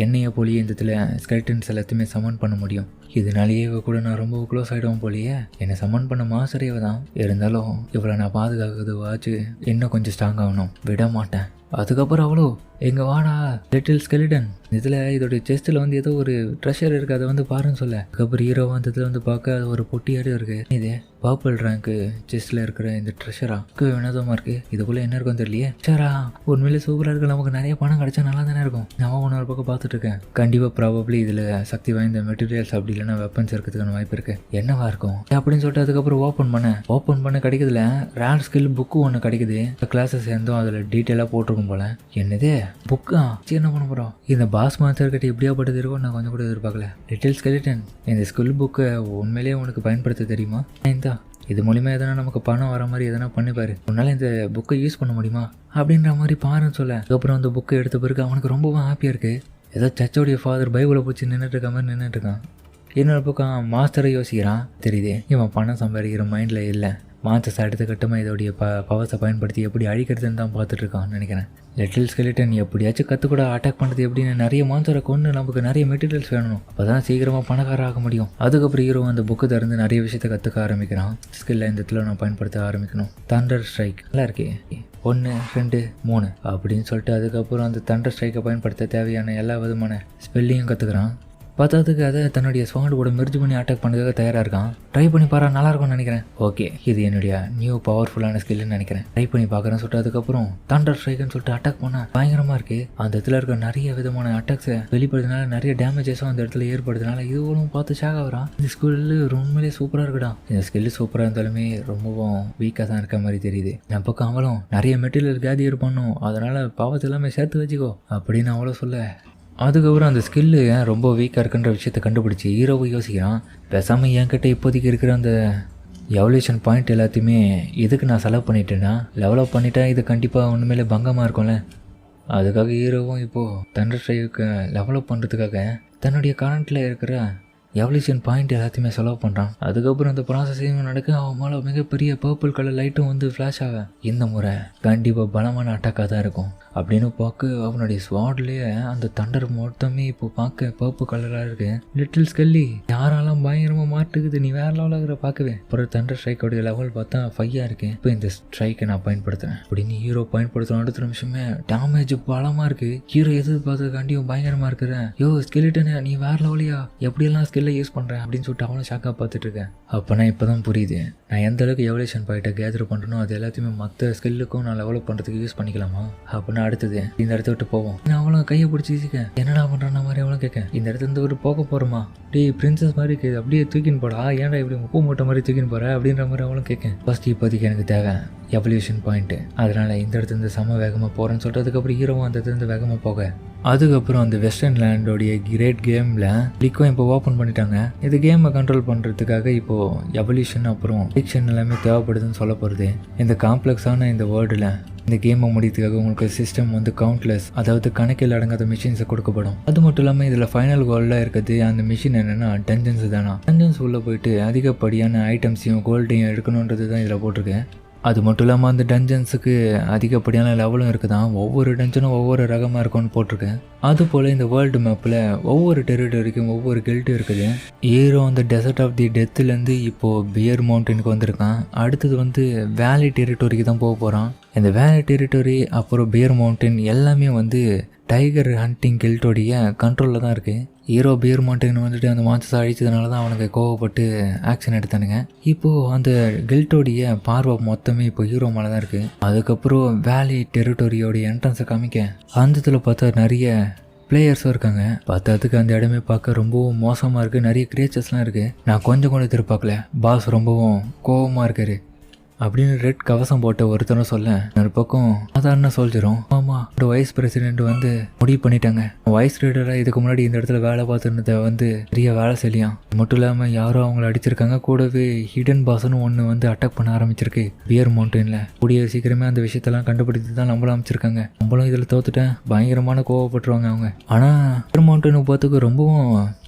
என்னைய போலியே இந்த இடத்துல ஸ்கெலிட்டன்ஸ் எல்லாத்தையுமே சமன் பண்ண முடியும். இதனாலேயே இவ கூட நான் ரொம்ப க்ளோஸ் ஆகிடுவோம் போலியே. என்னை சமன் பண்ண மாஸ்டரே தான். இருந்தாலும் இவளை நான் பாதுகாக்கிறது வாச்சு இன்னும் கொஞ்சம் ஸ்ட்ராங் ஆகணும், விட மாட்டேன். அதுக்கப்புறம் அவ்வளோ எங்க வாடா லிட்டில் ஸ்கெலிட்டன், இதில் இதோடைய செஸ்ட்டில் ஏதோ ஒரு ட்ரெஷர் இருக்குது, அதை பாருன்னு சொல்ல. அதுக்கப்புறம் ஹீரோ இதில் பார்க்க அது ஒரு பொட்டியாடு இருக்குது. இது பர்பிள் ரேங்க்கு செஸ்ட்டில் இருக்கிற இந்த ட்ரெஷரா வினோதமாக இருக்குது. இதுக்குள்ளே என்ன இருக்கும் தெரியலையே. சாரா உண்மையிலே சூப்பராக இருக்குது, நமக்கு நிறைய பணம் கிடைச்சா நல்லா தானே இருக்கும். நான் ஒன்று பக்கம் பார்த்துட்டு இருக்கேன். கண்டிப்பாக ப்ராபப்ளி இதில் சக்தி வாய்ந்த மெட்டீரியல்ஸ் அப்படி இல்லைன்னா வெப்பன்ஸ் இருக்கிறதுக்கான வாய்ப்பு இருக்குது. என்னவா இருக்கும் அப்படின்னு சொல்லிட்டு அதுக்கப்புறம் ஓப்பன் பண்ண கிடைக்குதுல ரேர் ஸ்கில் புக்கு ஒன்று கிடைக்குது. கிளாஸஸ் சேர்ந்தோம் அதில் டீட்டெயிலாக போட்டிருக்கும் போல. என்னது புக்கா? என்ன பண்ண போகிறோம்? இந்த பாஸ் மாஸ்டர் கிட்ட எப்படியாப்பட்டது இருக்கும் நான் கொஞ்சம் கூட எதிர்பார்க்கல. லிட்டில் ஸ்கெலிட்டன், இந்த ஸ்கில் புக்கை உண்மையிலேயே உனக்கு பயன்படுத்த தெரியுமா? இது மூலிமா எதனா நமக்கு பணம் வர மாதிரி எதனா பண்ணிப்பாரு, உன்னால் இந்த புக்கை யூஸ் பண்ண முடியுமா அப்படின்ற மாதிரி பாருன்னு சொல்ல. அதுக்கப்புறம் அந்த புக்கை எடுத்த பிறகு அவனுக்கு ரொம்பவும் ஹாப்பியாக இருக்குது. ஏதோ சர்ச்சோடைய ஃபாதர் பைபிளை பிடிச்சி நின்றுட்டு இருக்க மாதிரி நின்றுட்டு இருக்கான். இன்னொரு பக்கம் மாஸ்டரை யோசிக்கிறான். தெரியுது இவன் பணம் சம்பாதிக்கிற மைண்டில் இல்லை. மான்சஸ் அடுத்த கட்டமாக இதோடைய பவர்ஸை பயன்படுத்தி எப்படி அழிக்கிறதுன்னு தான் பார்த்துட்ருக்கான்னு நினைக்கிறேன். லிட்டில் ஸ்கெலிட்டன் எப்படியாச்சும் கற்றுக்கூட அட்டாக் பண்ணுறது எப்படின்னு நிறைய மான்சரை கொண்டு நமக்கு நிறைய மெட்டீரியல்ஸ் வேணும், அப்போ தான் சீக்கிரமாக பணக்கார ஆக முடியும். அதுக்கப்புறம் ஹீரோ அந்த புக்கு திறந்து நிறைய விஷயத்தை கற்றுக்க ஆரம்பிக்கிறான். ஸ்கில்லை இந்த இடத்துல நான் பயன்படுத்த ஆரம்பிக்கணும். தண்டர் ஸ்ட்ரைக் நல்லா இருக்கே, 1 2 3 அப்படின்னு சொல்லிட்டு அதுக்கப்புறம் அந்த தண்டர் ஸ்ட்ரைக்கை பயன்படுத்த தேவையான எல்லா விதமான ஸ்பெல்லையும் கற்றுக்குறான். பார்த்ததுக்கு அதை தன்னுடைய ஸ்வாட் கூட மெர்ஜ் பண்ணி அட்டாக் பண்ணுறதுக்காக தயாராக இருக்கான். ட்ரை பண்ணி பாரு, நல்லா இருக்கும்னு நினைக்கிறேன். ஓகே, இது என்னுடைய நியூ பவர்ஃபுல்லான ஸ்கில்னு நினைக்கிறேன். ட்ரை பண்ணி பார்க்குறேன்னு சொல்லிட்டு அதுக்கப்புறம் தண்டர் ஸ்ட்ரைக்குன்னு சொல்லிட்டு அட்டாக் பண்ண பயங்கரமாக இருக்குது. அந்த இடத்துல இருக்க நிறைய விதமான அட்டாக்ஸை வெளிப்படுறதுனால நிறைய டேமேஜஸும் அந்த இடத்துல ஏற்படுறதுனால இதுவும் பார்த்து ஷாக் ஆகுறான். இந்த ஸ்கில்லு ரொம்பவே சூப்பராக இருக்குடா. இந்த ஸ்கில்லு சூப்பராக இருந்தாலுமே ரொம்பவும் வீக்காக தான் இருக்க மாதிரி தெரியுது. என் பக்கம் அவளும் நிறைய மெட்டீரியல் கேதியர் பண்ணும், அதனால் பாவத்தை எல்லாமே சேர்த்து வச்சுக்கோ அப்படின்னு அவளோ சொல்ல. அதுக்கப்புறம் அந்த ஸ்கில்லு ஏன் ரொம்ப வீக்காக இருக்குன்ற விஷயத்தை கண்டுபிடிச்சி ஹீரோவை யோசிக்கிறான். பேசாமல் என்கிட்ட இப்போதைக்கு இருக்கிற அந்த எவல்யூஷன் பாயிண்ட் எல்லாத்தையுமே இதுக்கு நான் செலவு பண்ணிட்டேன்னா லெவலப் பண்ணிட்டேன், இது கண்டிப்பாக ஒன்றுமேலே பங்கமாக இருக்கும்ல. அதுக்காக ஹீரோவும் இப்போது தண்டர் ஸ்ட்ரைக்கு லெவலப் பண்ணுறதுக்காக தன்னுடைய கரண்ட்டில் இருக்கிற எவல்யூஷன் பாயிண்ட் எல்லாத்தையுமே செலவு பண்ணுறான். அதுக்கப்புறம் அந்த ப்ராசஸையும் நடக்க அவன் மேலே மிகப்பெரிய பர்பிள் கலர் லைட்டும் ஃப்ளாஷ் ஆக இந்த முறை கண்டிப்பாக பலமான அட்டாக்காக தான் இருக்கும் அப்படின்னு பார்க்க அவனுடைய ஸ்வாட்லேயே அந்த தண்டர் மொத்தமே இப்போ பார்க்க பர்பிள் கலராக இருக்கு. லிட்டில் ஸ்கெல்லி யாரெல்லாம் பயங்கரமாக மாட்டுக்குது, நீ வேற லெவலில் இருக்கிற பார்க்கவே. அப்புறம் தண்டர் ஸ்ட்ரைக்கோடைய லெவல் பார்த்தா 5 இருக்கு. இப்போ இந்த ஸ்ட்ரைக்கை நான் பயன்படுத்துகிறேன் அப்படின்னு ஹீரோ பயன்படுத்தணும். அடுத்த நிமிஷமே டேமேஜ் பலமாக இருக்குது. ஹீரோ எதிர்பார்த்ததுக்காண்டியும் பயங்கரமாக இருக்கிறேன். யோ ஸ்கெலிட்டனே, நீ வேற லெவலியா, எப்படியெல்லாம் ஸ்கில்லை யூஸ் பண்ணுறேன் அப்படின்னு சொல்லிட்டு அவனும் ஷாக்காக பார்த்துட்டு இருக்கேன். அப்போ நான் இப்போ தான் புரியுது, நான் எந்த அளவுக்கு எவல்யூஷன் பாயிண்ட்டை கேதர் பண்ணுறனோ அது எல்லாத்தையுமே மற்ற ஸ்கில்லுக்கும் நான் லெவலப் பண்ணுறதுக்கு யூஸ் பண்ணிக்கலாமா அப்படின்னு அடுத்தது இந்த இடத்த விட்டு போவோம். நான் அவளும் கையை பிடிச்சிக்க என்னடா பண்ணுறான் மாதிரி அவளும் கேட்க. இந்த இடத்துல இருந்து ஒரு போக போகிறோமா, டேய் பிரின்சஸ் மாதிரி இருக்குது, அப்படியே தூக்கின்னு போடா, ஏன்டா இப்படி உப்பு மூட்டை மாதிரி தூக்கின்னு போகிற அப்படின்ற மாதிரி அவளும் கேட்க. ஃபர்ஸ்ட் இப்போதைக்கு எனக்கு தேவை எவல்யூஷன் பாயிண்ட்டு, அதனால் இந்த இடத்துலேருந்து செம வேகமாக போகிறேன்னு சொல்லிட்டு அதுக்கப்புறம் ஹீரோவும் அந்த இடத்துலேருந்து வேகமாக போக. அதுக்கப்புறம் அந்த வெஸ்டர்ன் லேண்டோடைய கிரேட் கேமில் லிக்கும் இப்போ ஓப்பன் பண்ணிட்டாங்க. இது கேமை கண்ட்ரோல் பண்ணுறதுக்காக இப்போது எவல்யூஷன் அப்புறம் அடிக்ஷன் எல்லாமே தேவைப்படுதுன்னு சொல்ல போகிறது. இந்த காம்ப்ளெக்ஸான இந்த வேர்ல்டில் இந்த கேமை முடிக்கிறதுக்காக உங்களுக்கு சிஸ்டம் வந்து கவுண்ட்லெஸ், அதாவது கணக்கில் அடங்காத மிஷின்ஸை கொடுக்கப்படும். அது மட்டும் இல்லாமல் இதில் ஃபைனல் கோல்டாக இருக்குது அந்த மிஷின் என்னென்னா டஞ்சன்ஸ் தானா. டஞ்சன்ஸ் உள்ளே போயிட்டு அதிகப்படியான ஐட்டம்ஸையும் கோல்டையும் எடுக்கணுன்றது தான் இதில் போட்டிருக்கேன். அது மட்டும் இல்லாமல் அந்த டஞ்சன்ஸுக்கு அதிகப்படியான லெவலும் இருக்குதான். ஒவ்வொரு டஞ்சனும் ஒவ்வொரு ரகமாக இருக்கும்னு போட்டிருக்கேன். அதுபோல் இந்த வேர்ல்டு மேப்பில் ஒவ்வொரு டெரிட்டரிக்கும் ஒவ்வொரு கில்ட்டும் இருக்குது. ஹீரோ அந்த டெசர்ட் ஆஃப் தி டெத்துலேருந்து இப்போது பியர் மவுண்டனுக்கு வந்திருக்கான். அடுத்தது வந்து வேலி டெரிட்டரிக்கு தான் போக போகிறான். இந்த வேலி டெரிட்டரி அப்புறம் பியர் மவுண்டன் எல்லாமே வந்து டைகர் ஹண்டிங் கில்ட்டோடைய கண்ட்ரோலில் தான் இருக்குது. ஹீரோ பியர் மவுண்டன் வந்துட்டு அந்த மான்ஸ்டர்ஸை அழிச்சதுனால தான் அவனுக்கு கோவப்பட்டு ஆக்ஷன் எடுத்தானுங்க. இப்போது அந்த கில்ட்டோடைய பார்வை மொத்தமே இப்போ ஹீரோ மேலே தான் இருக்குது. அதுக்கப்புறம் வேலி டெரிட்டரியோடைய என்ட்ரன்ஸை காமிக்க அந்த இதில் பார்த்தா நிறைய பிளேயர்ஸும் இருக்காங்க. பார்த்ததுக்கு அந்த இடமே பார்க்க ரொம்பவும் மோசமாக இருக்குது. நிறைய கிரியேச்சர்ஸ்லாம் இருக்குது. நான் கொஞ்சம் கூட எதிர்பார்க்கல. பாஸ் ரொம்பவும் கோபமாக இருக்காரு அப்படின்னு ரெட் கவசம் போட்ட ஒருத்தரும் சொல்ல, ஒரு பக்கம் சாதாரண சொல்லிச்சிரும். ஆமாம், வைஸ் பிரசிடென்ட் வந்து முடிவு பண்ணிட்டாங்க. வைஸ் ரீடராக இதுக்கு முன்னாடி இந்த இடத்துல வேலை பார்த்துருந்ததை வந்து பெரிய வேலை செய்யலாம். மட்டும் இல்லாமல் யாரோ அவங்கள அடிச்சிருக்காங்க. கூடவே ஹிடன் பாஸ்னு ஒன்று வந்து அட்டாக் பண்ண ஆரம்பிச்சிருக்கு பியர் மவுண்டனில். கூடிய சீக்கிரமே அந்த விஷயத்தெல்லாம் கண்டுபிடித்து தான் நம்மளும் அமைச்சிருக்காங்க. நம்மளும் இதில் தோத்துட்டேன் பயங்கரமான கோவப்பட்டுருவாங்க அவங்க. ஆனால் பியர் மவுண்டன் பார்த்துக்கு ரொம்பவும்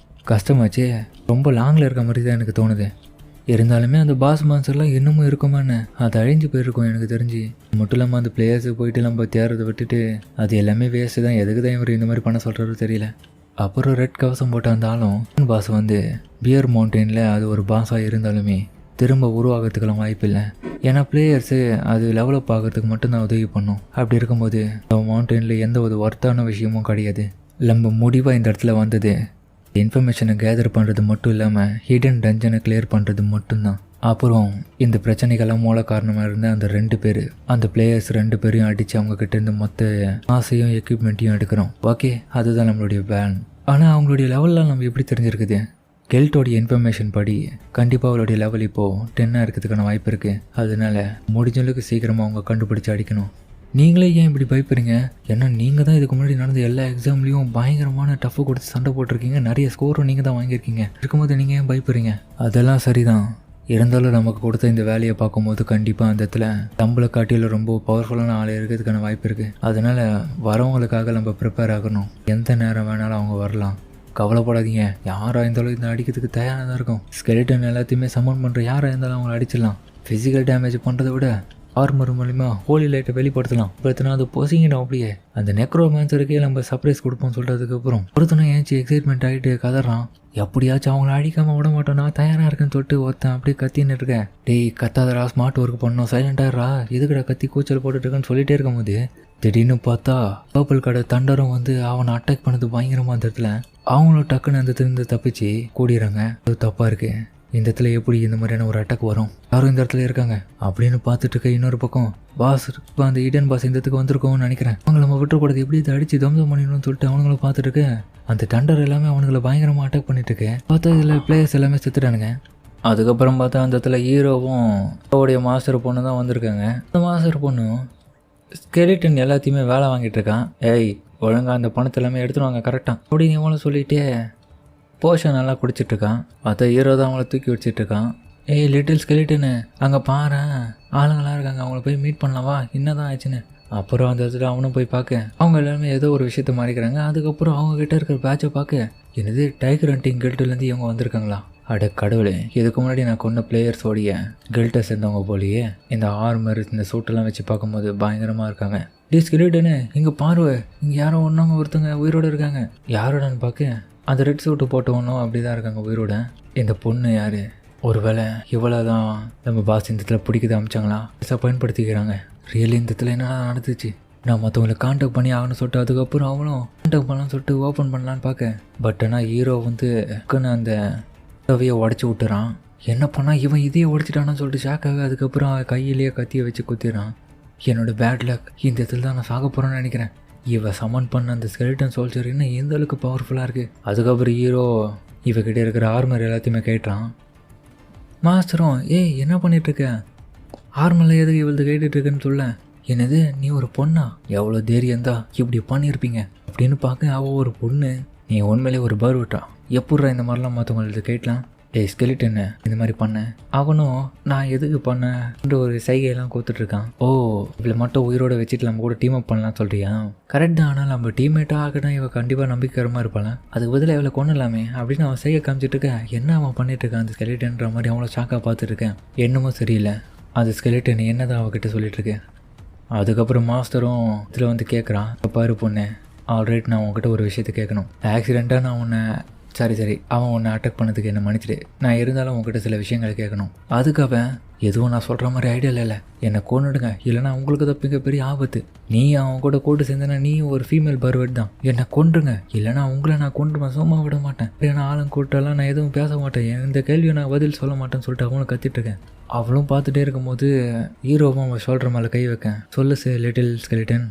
கஷ்டமாச்சு. ரொம்ப லாங்கில் இருக்க மாதிரி தான் எனக்கு தோணுது. இருந்தாலுமே அந்த பாஸ் மான்ஸ்டர்லாம் இன்னமும் இருக்குமான்னு அது அழிஞ்சு போயிருக்கும் எனக்கு தெரிஞ்சு. மட்டும் இல்லாமல் அந்த பிளேயர்ஸுக்கு போயிட்டு நம்ம தேர்றதை விட்டுட்டு அது எல்லாமே வேஸ்ட்டு தான். எதுக்கு தான் இவர் இந்த மாதிரி பண்ண சொல்கிறாரு தெரியல. அப்புறம் ரெட் கவசம் போட்ட அந்த ஆளும் பாஸ் வந்து பியர் மவுண்டனில் அது ஒரு பாஸாக இருந்தாலுமே திரும்ப உருவாகிறதுக்கெல்லாம் வாய்ப்பு இல்லை. ஏன்னா பிளேயர்ஸு அது டெவலப் ஆகிறதுக்கு மட்டும்தான் உதவி பண்ணும். அப்படி இருக்கும்போது மவுண்டனில் எந்த ஒரு ஒர்த்தான விஷயமும் கிடையாது. நம்ம முடிவாக இந்த இடத்துல வந்தது இன்ஃபர்மேஷனை கேதர் பண்ணுறது மட்டும் இல்லாமல் ஹிடன் டஞ்சனை கிளியர் பண்ணுறது மட்டும்தான். அப்புறம் இந்த பிரச்சனைகள்லாம் மூல காரணமாக இருந்த அந்த 2 பேர், அந்த பிளேயர்ஸ் 2 பேரையும் அடித்து அவங்கக்கிட்ட இருந்து மொத்த ஆசையும் எக்யூப்மெண்ட்டையும் எடுக்கிறோம். ஓகே, அதுதான் நம்மளுடைய பிளான். ஆனால் அவங்களுடைய லெவல்லாம் நம்ம எப்படி தெரிஞ்சிருக்குது? கெல்ட்டோடைய இன்ஃபர்மேஷன் படி கண்டிப்பாக அவளுடைய லெவல் இப்போது 10 இருக்கிறதுக்கான வாய்ப்பு இருக்குது. அதனால முடிஞ்சளவுக்கு சீக்கிரமாக அவங்க கண்டுபிடிச்சி அடிக்கணும். நீங்களே ஏன் இப்படி பயப்படுறீங்க? ஏன்னா நீங்கள் தான் இதுக்கு முன்னாடி நடந்த எல்லா எக்ஸாம்லேயும் பயங்கரமான டஃப்பு கொடுத்து சண்டை போட்டிருக்கீங்க. நிறைய ஸ்கோரும் நீங்கள் தான் வாங்கியிருக்கீங்க. இருக்கும்போது நீங்கள் ஏன் பயப்படுறீங்க? அதெல்லாம் சரிதான். இருந்தாலும் நமக்கு கொடுத்த இந்த வேலையை பார்க்கும்போது கண்டிப்பாக அந்த இடத்துல நம்மளை காட்டியில் ரொம்ப பவர்ஃபுல்லான ஆள் இருக்கிறதுக்கான வாய்ப்பு இருக்குது. அதனால் வரவங்களுக்காக நம்ம ப்ரிப்பேர் ஆகணும். எந்த நேரம் வேணாலும் அவங்க வரலாம். கவலைப்படாதீங்க. யாராக இருந்தாலும் இந்த அடிக்கிறதுக்கு தயாராக தான் இருக்கும். ஸ்கெலிட்டன் எல்லாத்தையுமே சமன் பண்ணுற யாராக இருந்தாலும் அவங்கள அடிச்சிடலாம். ஃபிசிக்கல் டேமேஜ் பண்ணுறதை விட ஆர்மர் மூலிமா ஹோலி லைட்டை வெளிப்படுத்தலாம். ஒருத்தனா அது பொசிங்கிடும். அப்படியே அந்த நெக்ரோமேன்சருக்கே நம்ம சர்ப்ரைஸ் கொடுப்போம் சொல்கிறதுக்கப்புறம் ஒருத்தனை ஏஞ்சி எக்ஸைட்மெண்ட் ஆகிட்டு கதறான். எப்படியாச்சும் அவங்கள அடிக்காமல் விட மாட்டோம், நான் தயாராக இருக்கேன்னு சொல்லிட்டு ஒருத்தன் அப்படியே கத்தின்னு இருக்கேன். டேய் கத்தாதரா, ஸ்மார்ட் ஒர்க் பண்ணோம், சைலண்டாகிறா, எதுக்கடா கத்தி கூச்சல் போட்டுட்டுருக்குன்னு சொல்லிட்டே இருக்கும் போது திடீர்னு பார்த்தா பர்பிள் கடை தண்டரும் வந்து அவனை அட்டாக் பண்ணது பயங்கரமாக அந்த இடத்துல. அவங்களும் டக்குன்னு அந்த இடத்துல தப்பிச்சு கூடிடுறாங்க. அது தப்பாக இருக்குது. இந்த இடத்துல எப்படி இந்த மாதிரியான ஒரு அட்டாக் வரும்? யாரும் இந்த இடத்துல இருக்காங்க அப்படின்னு பார்த்துட்டு இருக்க. இன்னொரு பக்கம் பாஸ் இப்போ அந்த ஈடன் பாஸ் இந்த இடத்துக்கு வந்திருக்கோம்னு நினைக்கிறேன். அவங்கள நம்ம விட்டுறக்கூடாது, எப்படி இதை அடிச்சு தம்சம் பண்ணிடணும்னு சொல்லிட்டு அவங்களும் பார்த்துட்டு இருக்க. அந்த டண்டர் எல்லாமே அவனுங்களை பயங்கரமாக அட்டாக் பண்ணிட்டு இருக்கு. பார்த்தா இதில் பிளேயர்ஸ் எல்லாமே செத்துட்டானுங்க. அதுக்கப்புறம் பார்த்தா அந்த இடத்துல ஹீரோவும் அவருடைய மாஸ்டர் பொண்ணு தான் வந்திருக்காங்க. அந்த மாஸ்டர் பொண்ணும் ஸ்கெலிட்டன் எல்லாத்தையுமே வேலை வாங்கிட்டு இருக்கான். ஏய் ஒழுங்காக அந்த பணத்தை எல்லாமே எடுத்துருவாங்க கரெக்டாக அப்படின்னு எவ்வளோ சொல்லிகிட்டே போஷன் நல்லா குடிச்சிட்ருக்கான். பார்த்தா ஹீரோ தான் அவங்கள தூக்கி வச்சிட்ருக்கான். ஏய் லிட்டில் ஸ்கெலிட்டனு அங்கே பாரு, ஆளுங்களாம் இருக்காங்க, அவங்கள போய் மீட் பண்ணலாவா, என்ன தான் ஆச்சுன்னு. அப்புறம் அந்த இடத்துல அவனும் போய் பார்க்க அவங்க எல்லாருமே ஏதோ ஒரு விஷயத்த மாறிக்கிறாங்க. அதுக்கப்புறம் அவங்கக்கிட்ட இருக்கிற பேட்சை பார்க்க என்னது டைகர் ஹண்டிங் கில்ட்லேருந்து இவங்க வந்திருக்காங்களா? அட கடவுளே, இதுக்கு முன்னாடி நான் கொண்ட பிளேயர்ஸோடைய கில்ட்டை சேர்ந்தவங்க போலியே. இந்த ஆர்மர் இந்த சூட்டெல்லாம் வச்சு பார்க்கும்போது பயங்கரமாக இருக்காங்க. டி ஸ்கெலிட்டனு இங்கே பார்வை, இங்கே யாரோ ஒன்றவங்க ஒருத்தங்க உயிரோடு இருக்காங்க. யாரோடன்னு பார்க்க அந்த ரெட் சூட்டு போட்டவனும் அப்படி தான் இருக்காங்க உயிரோட. இந்த பொண்ணு யார்? ஒரு வேளை இவ்வளோ தான் நம்ம பாஸ் இந்த இடத்துல பிடிக்குது அமைச்சாங்களா? பயன்படுத்திக்கிறாங்க. ரியலி இந்த இடத்துல என்ன நடந்துச்சு? நான் மற்றவங்களை கான்டாக்ட் பண்ணி ஆகணும்னு சொல்லிட்டு அதுக்கப்புறம் அவனும் கான்டாக்ட் பண்ணலான்னு சொல்லிட்டு ஓப்பன் பண்ணலான்னு பார்க்க. பட் ஆனால் ஹீரோ வந்து அந்த டவையை உடச்சி விட்டுறான். என்ன பண்ணால் இவன் இதையே உடச்சிட்டான்னு சொல்லிட்டு ஷாக்காக அதுக்கப்புறம் கையிலேயே கத்தியை வச்சு குத்திடுறான். என்னோடய பேட் லக், இந்த இடத்துல தான் நான் சாக போகிறேன்னு நினைக்கிறேன். இவன் சமன் பண்ண அந்த ஸ்கெலிட்டன் சோல்ஜர் இன்னும் எந்த அளவுக்கு பவர்ஃபுல்லாக இருக்குது. அதுக்கப்புறம் ஹீரோ இவகிட்ட இருக்கிற ஆர்மர் எல்லாத்தையுமே கேட்டான். மாஸ்டரும் ஏய் என்ன பண்ணிகிட்ருக்க, ஆர்மரில் எதுக்கு இவளுக்கு கேட்டுட்ருக்குன்னு சொல்ல. என்னது நீ ஒரு பொண்ணா? எவ்வளோ தைரியம் தான் இப்படி பண்ணியிருப்பீங்க அப்படின்னு பார்க்க. அவள் ஒரு பொண்ணு, நீ உண்மையிலே ஒரு பர்விட்டா, எப்பட்றா இந்த மாதிரிலாம் மற்றவங்களுக்கு கேட்கலாம்? டேய் ஸ்கெலிட்டன் இந்த மாதிரி பண்ணேன். அவனும் நான் எதுக்கு பண்ணேன்ற ஒரு சைகையெல்லாம் கொடுத்துட்ருக்கான். ஓ இவளை மட்டும் உயிரோட வச்சுட்டு நம்ம கூட டீம் அப் பண்ணலாம் சொல்றியா? கரெக்ட் தான், ஆனால் நம்ம டீம்மேட்டாக ஆகணும் இவன் கண்டிப்பாக நம்பிக்கைகரமாக இருப்பான். அதுக்கு பதிலாக இவளை கொண்டுலாமே அப்படின்னு அவன் சைகை காமிச்சிட்டு இருக்கேன். என்ன அவன் பண்ணிட்டு இருக்கான் அந்த ஸ்கெலிட்டன்ற மாதிரி அவங்கள ஷாக்காக பார்த்துட்டு இருக்கேன். என்னமோ சரியில்லை. அது ஸ்கெலிட்டன் என்னதான் அவகிட்ட சொல்லிட்டு இருக்கேன். அதுக்கப்புறம் மாஸ்டரும் இதில் வந்து கேட்குறான், பாரு பொண்ணு ஆல்ரைட் நான் உங்ககிட்ட ஒரு விஷயத்தை கேட்கணும். ஆக்சிடெண்ட்டாக நான் உன்னை சரி அவன் உன்னை அட்டாக் பண்ணதுக்கு என்ன மன்னிச்சிடு. நான் இருந்தாலும் உங்ககிட்ட சில விஷயங்கள் கேட்கணும். அதுக்கு அவன் எதுவும் நான் சொல்கிற மாதிரி ஐடியா இல்லை, என்னை கொன்னுடுங்க இல்லைனா உங்களுக்கு தான் மிகப்பெரிய ஆபத்து. நீ அவன் கூட கூட்டு சேர்ந்தனா நீ ஒரு ஃபீமேல் பர்வெட் தான், என்னை கொன்றுங்க இல்லைனா உங்களை நான் கொண்டுருவேன், சும்மா விட மாட்டேன். ஏன்னா ஆளும் கூட்டெல்லாம் நான் எதுவும் பேச மாட்டேன், இந்த கேள்வியை நான் பதில் சொல்ல மாட்டேன்னு சொல்லிட்டு அவனும் கத்திட்டுருக்கேன். அவளும் பார்த்துட்டே இருக்கும்போது ஹீரோவும் அவன் ஷோல்டர் மேலே கை வைக்கேன். சொல்லு லிட்டில் ஸ்கெலிட்டன்,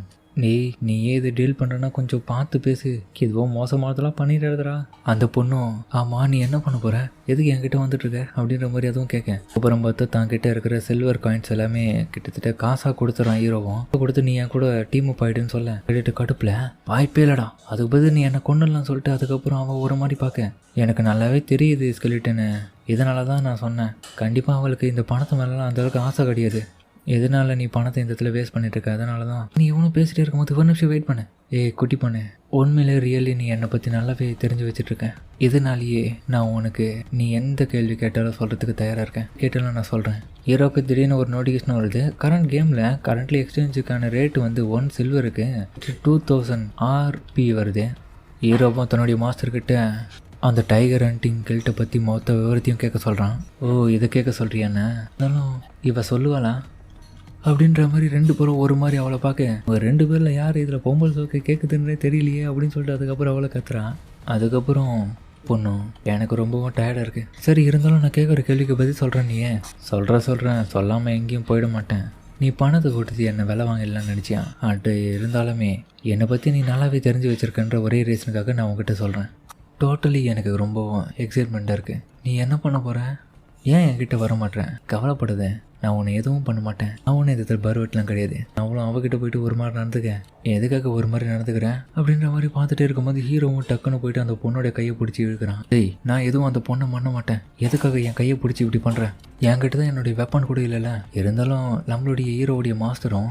நீ ஏது டீல் பண்ணுறன்னா கொஞ்சம் பார்த்து பேசு, எதுவும் மோசமானதெல்லாம் பண்ணிடுறதுடா. அந்த பொண்ணும் ஆமாம் நீ என்ன பண்ண போகிற, எதுக்கு என்கிட்ட வந்துட்டுருக்க அப்படின்ற மாதிரி அதுவும் கேட்கேன். அப்புறம் பார்த்து தான் கிட்டே இருக்கிற சில்வர் காயின்ஸ் எல்லாமே கிட்டத்தட்ட காசாக கொடுத்துறான் ஹீரோவும். கொடுத்து நீ என் கூட டீம் அப் ஆகிடுன்னு சொல்ல கேட்டு கடுப்பில் வாய்ப்பே இல்லைடா, அதுக்கு பதில் நீ என்னை கொண்டுலாம் சொல்லிட்டு அதுக்கப்புறம் அவன் ஒரு மாதிரி பார்க்க. எனக்கு நல்லாவே தெரியுது ஸ்கெலிட்டனு, இதனால தான் நான் சொன்னேன் கண்டிப்பாக அவளுக்கு இந்த பணத்தை மேலாம் அந்தளவுக்கு ஆசை கிடையாது. எதனால நீ பணத்தை இந்த இடத்துல வேஸ்ட் பண்ணிட்டு இருக்க, அதனால தான் நீ இவனும் பேசிகிட்டே இருக்கும்போது ஒரு நிமிஷம் வெயிட் பண்ணு. குட்டி பண்ணு, உண்மையிலே ரியலி நீ என்னை பற்றி நல்லாவே தெரிஞ்சு வச்சுட்ருக்கேன். இதனாலேயே நான் உனக்கு நீ எந்த கேள்வி கேட்டாலும் சொல்கிறதுக்கு தயாராக இருக்கேன். கேட்டாலும் நான் சொல்கிறேன். ஹீரோக்கு திடீர்னு ஒரு நோட்டிஃபிகேஷன் வருது. கரண்ட் கேமில் கரண்ட்லி எக்ஸ்சேஞ்சுக்கான ரேட்டு வந்து 1 சில்வருக்கு 2000 RP வருது. ஹீரோவும் தன்னுடைய மாஸ்டர்கிட்ட அந்த டைகர் ஹண்டிங் கில்ட்டை பற்றி மொத்த விவரத்தையும் கேட்க சொல்கிறான். ஓ இதை கேட்க சொல்கிறியாண்ணே, இருந்தாலும் இவ சொல்லுவாளா அப்படின்ற மாதிரி 2 பேரும் ஒரு மாதிரி அவளை பார்க்க, 2 பேரில் யார் இதில் பொம்பல் சோக்கை கேட்குதுன்றே தெரியலையே அப்படின்னு சொல்லிட்டு அதுக்கப்புறம் அவளை கத்துறான். அதுக்கப்புறம் பொண்ணும் எனக்கு ரொம்பவும் டயர்டாக இருக்குது, சரி இருந்தாலும் நான் கேட்குற கேள்விக்கு பதில் சொல்கிறேன். நீ சொல்கிறேன் சொல்லாமல் எங்கேயும் போயிட மாட்டேன். நீ பணத்தை கொடுத்து என்னை விலை வாங்கலான்னு நினச்சியா? அட்டு இருந்தாலுமே என்னை பற்றி நீ நல்லாவே தெரிஞ்சு வச்சுருக்கன்ற ஒரே ரீசனுக்காக நான் உங்ககிட்ட சொல்கிறேன். டோட்டலி எனக்கு ரொம்பவும் எக்ஸைட்மெண்ட்டாக இருக்குது. நீ என்ன பண்ண போகிற? ஏன் என்கிட்ட வர மாட்டேன்? கவலைப்படுதேன், நான் உன்னை எதுவும் பண்ண மாட்டேன். நான் உன்னை இந்த பருவட்டெலாம் கிடையாது. அவளும் அவகிட்ட போயிட்டு ஒரு மாதிரி நடந்துக்கேன், எதுக்காக ஒரு மாதிரி நடந்துக்கிறேன் அப்படின்ற மாதிரி பார்த்துட்டே இருக்கும்போது ஹீரோவும் டக்குன்னு போயிட்டு அந்த பொண்ணோட கையை பிடிச்சி இழுக்கிறான். டேய் நான் எதுவும் அந்த பொண்ணை பண்ண மாட்டேன், எதுக்காக என் கையை பிடிச்சி இப்படி பண்ணுறேன்? என்கிட்ட தான் என்னுடைய வெப்பன் கூட இல்லைல்ல. இருந்தாலும் நம்மளுடைய ஹீரோவுடைய மாஸ்டரும்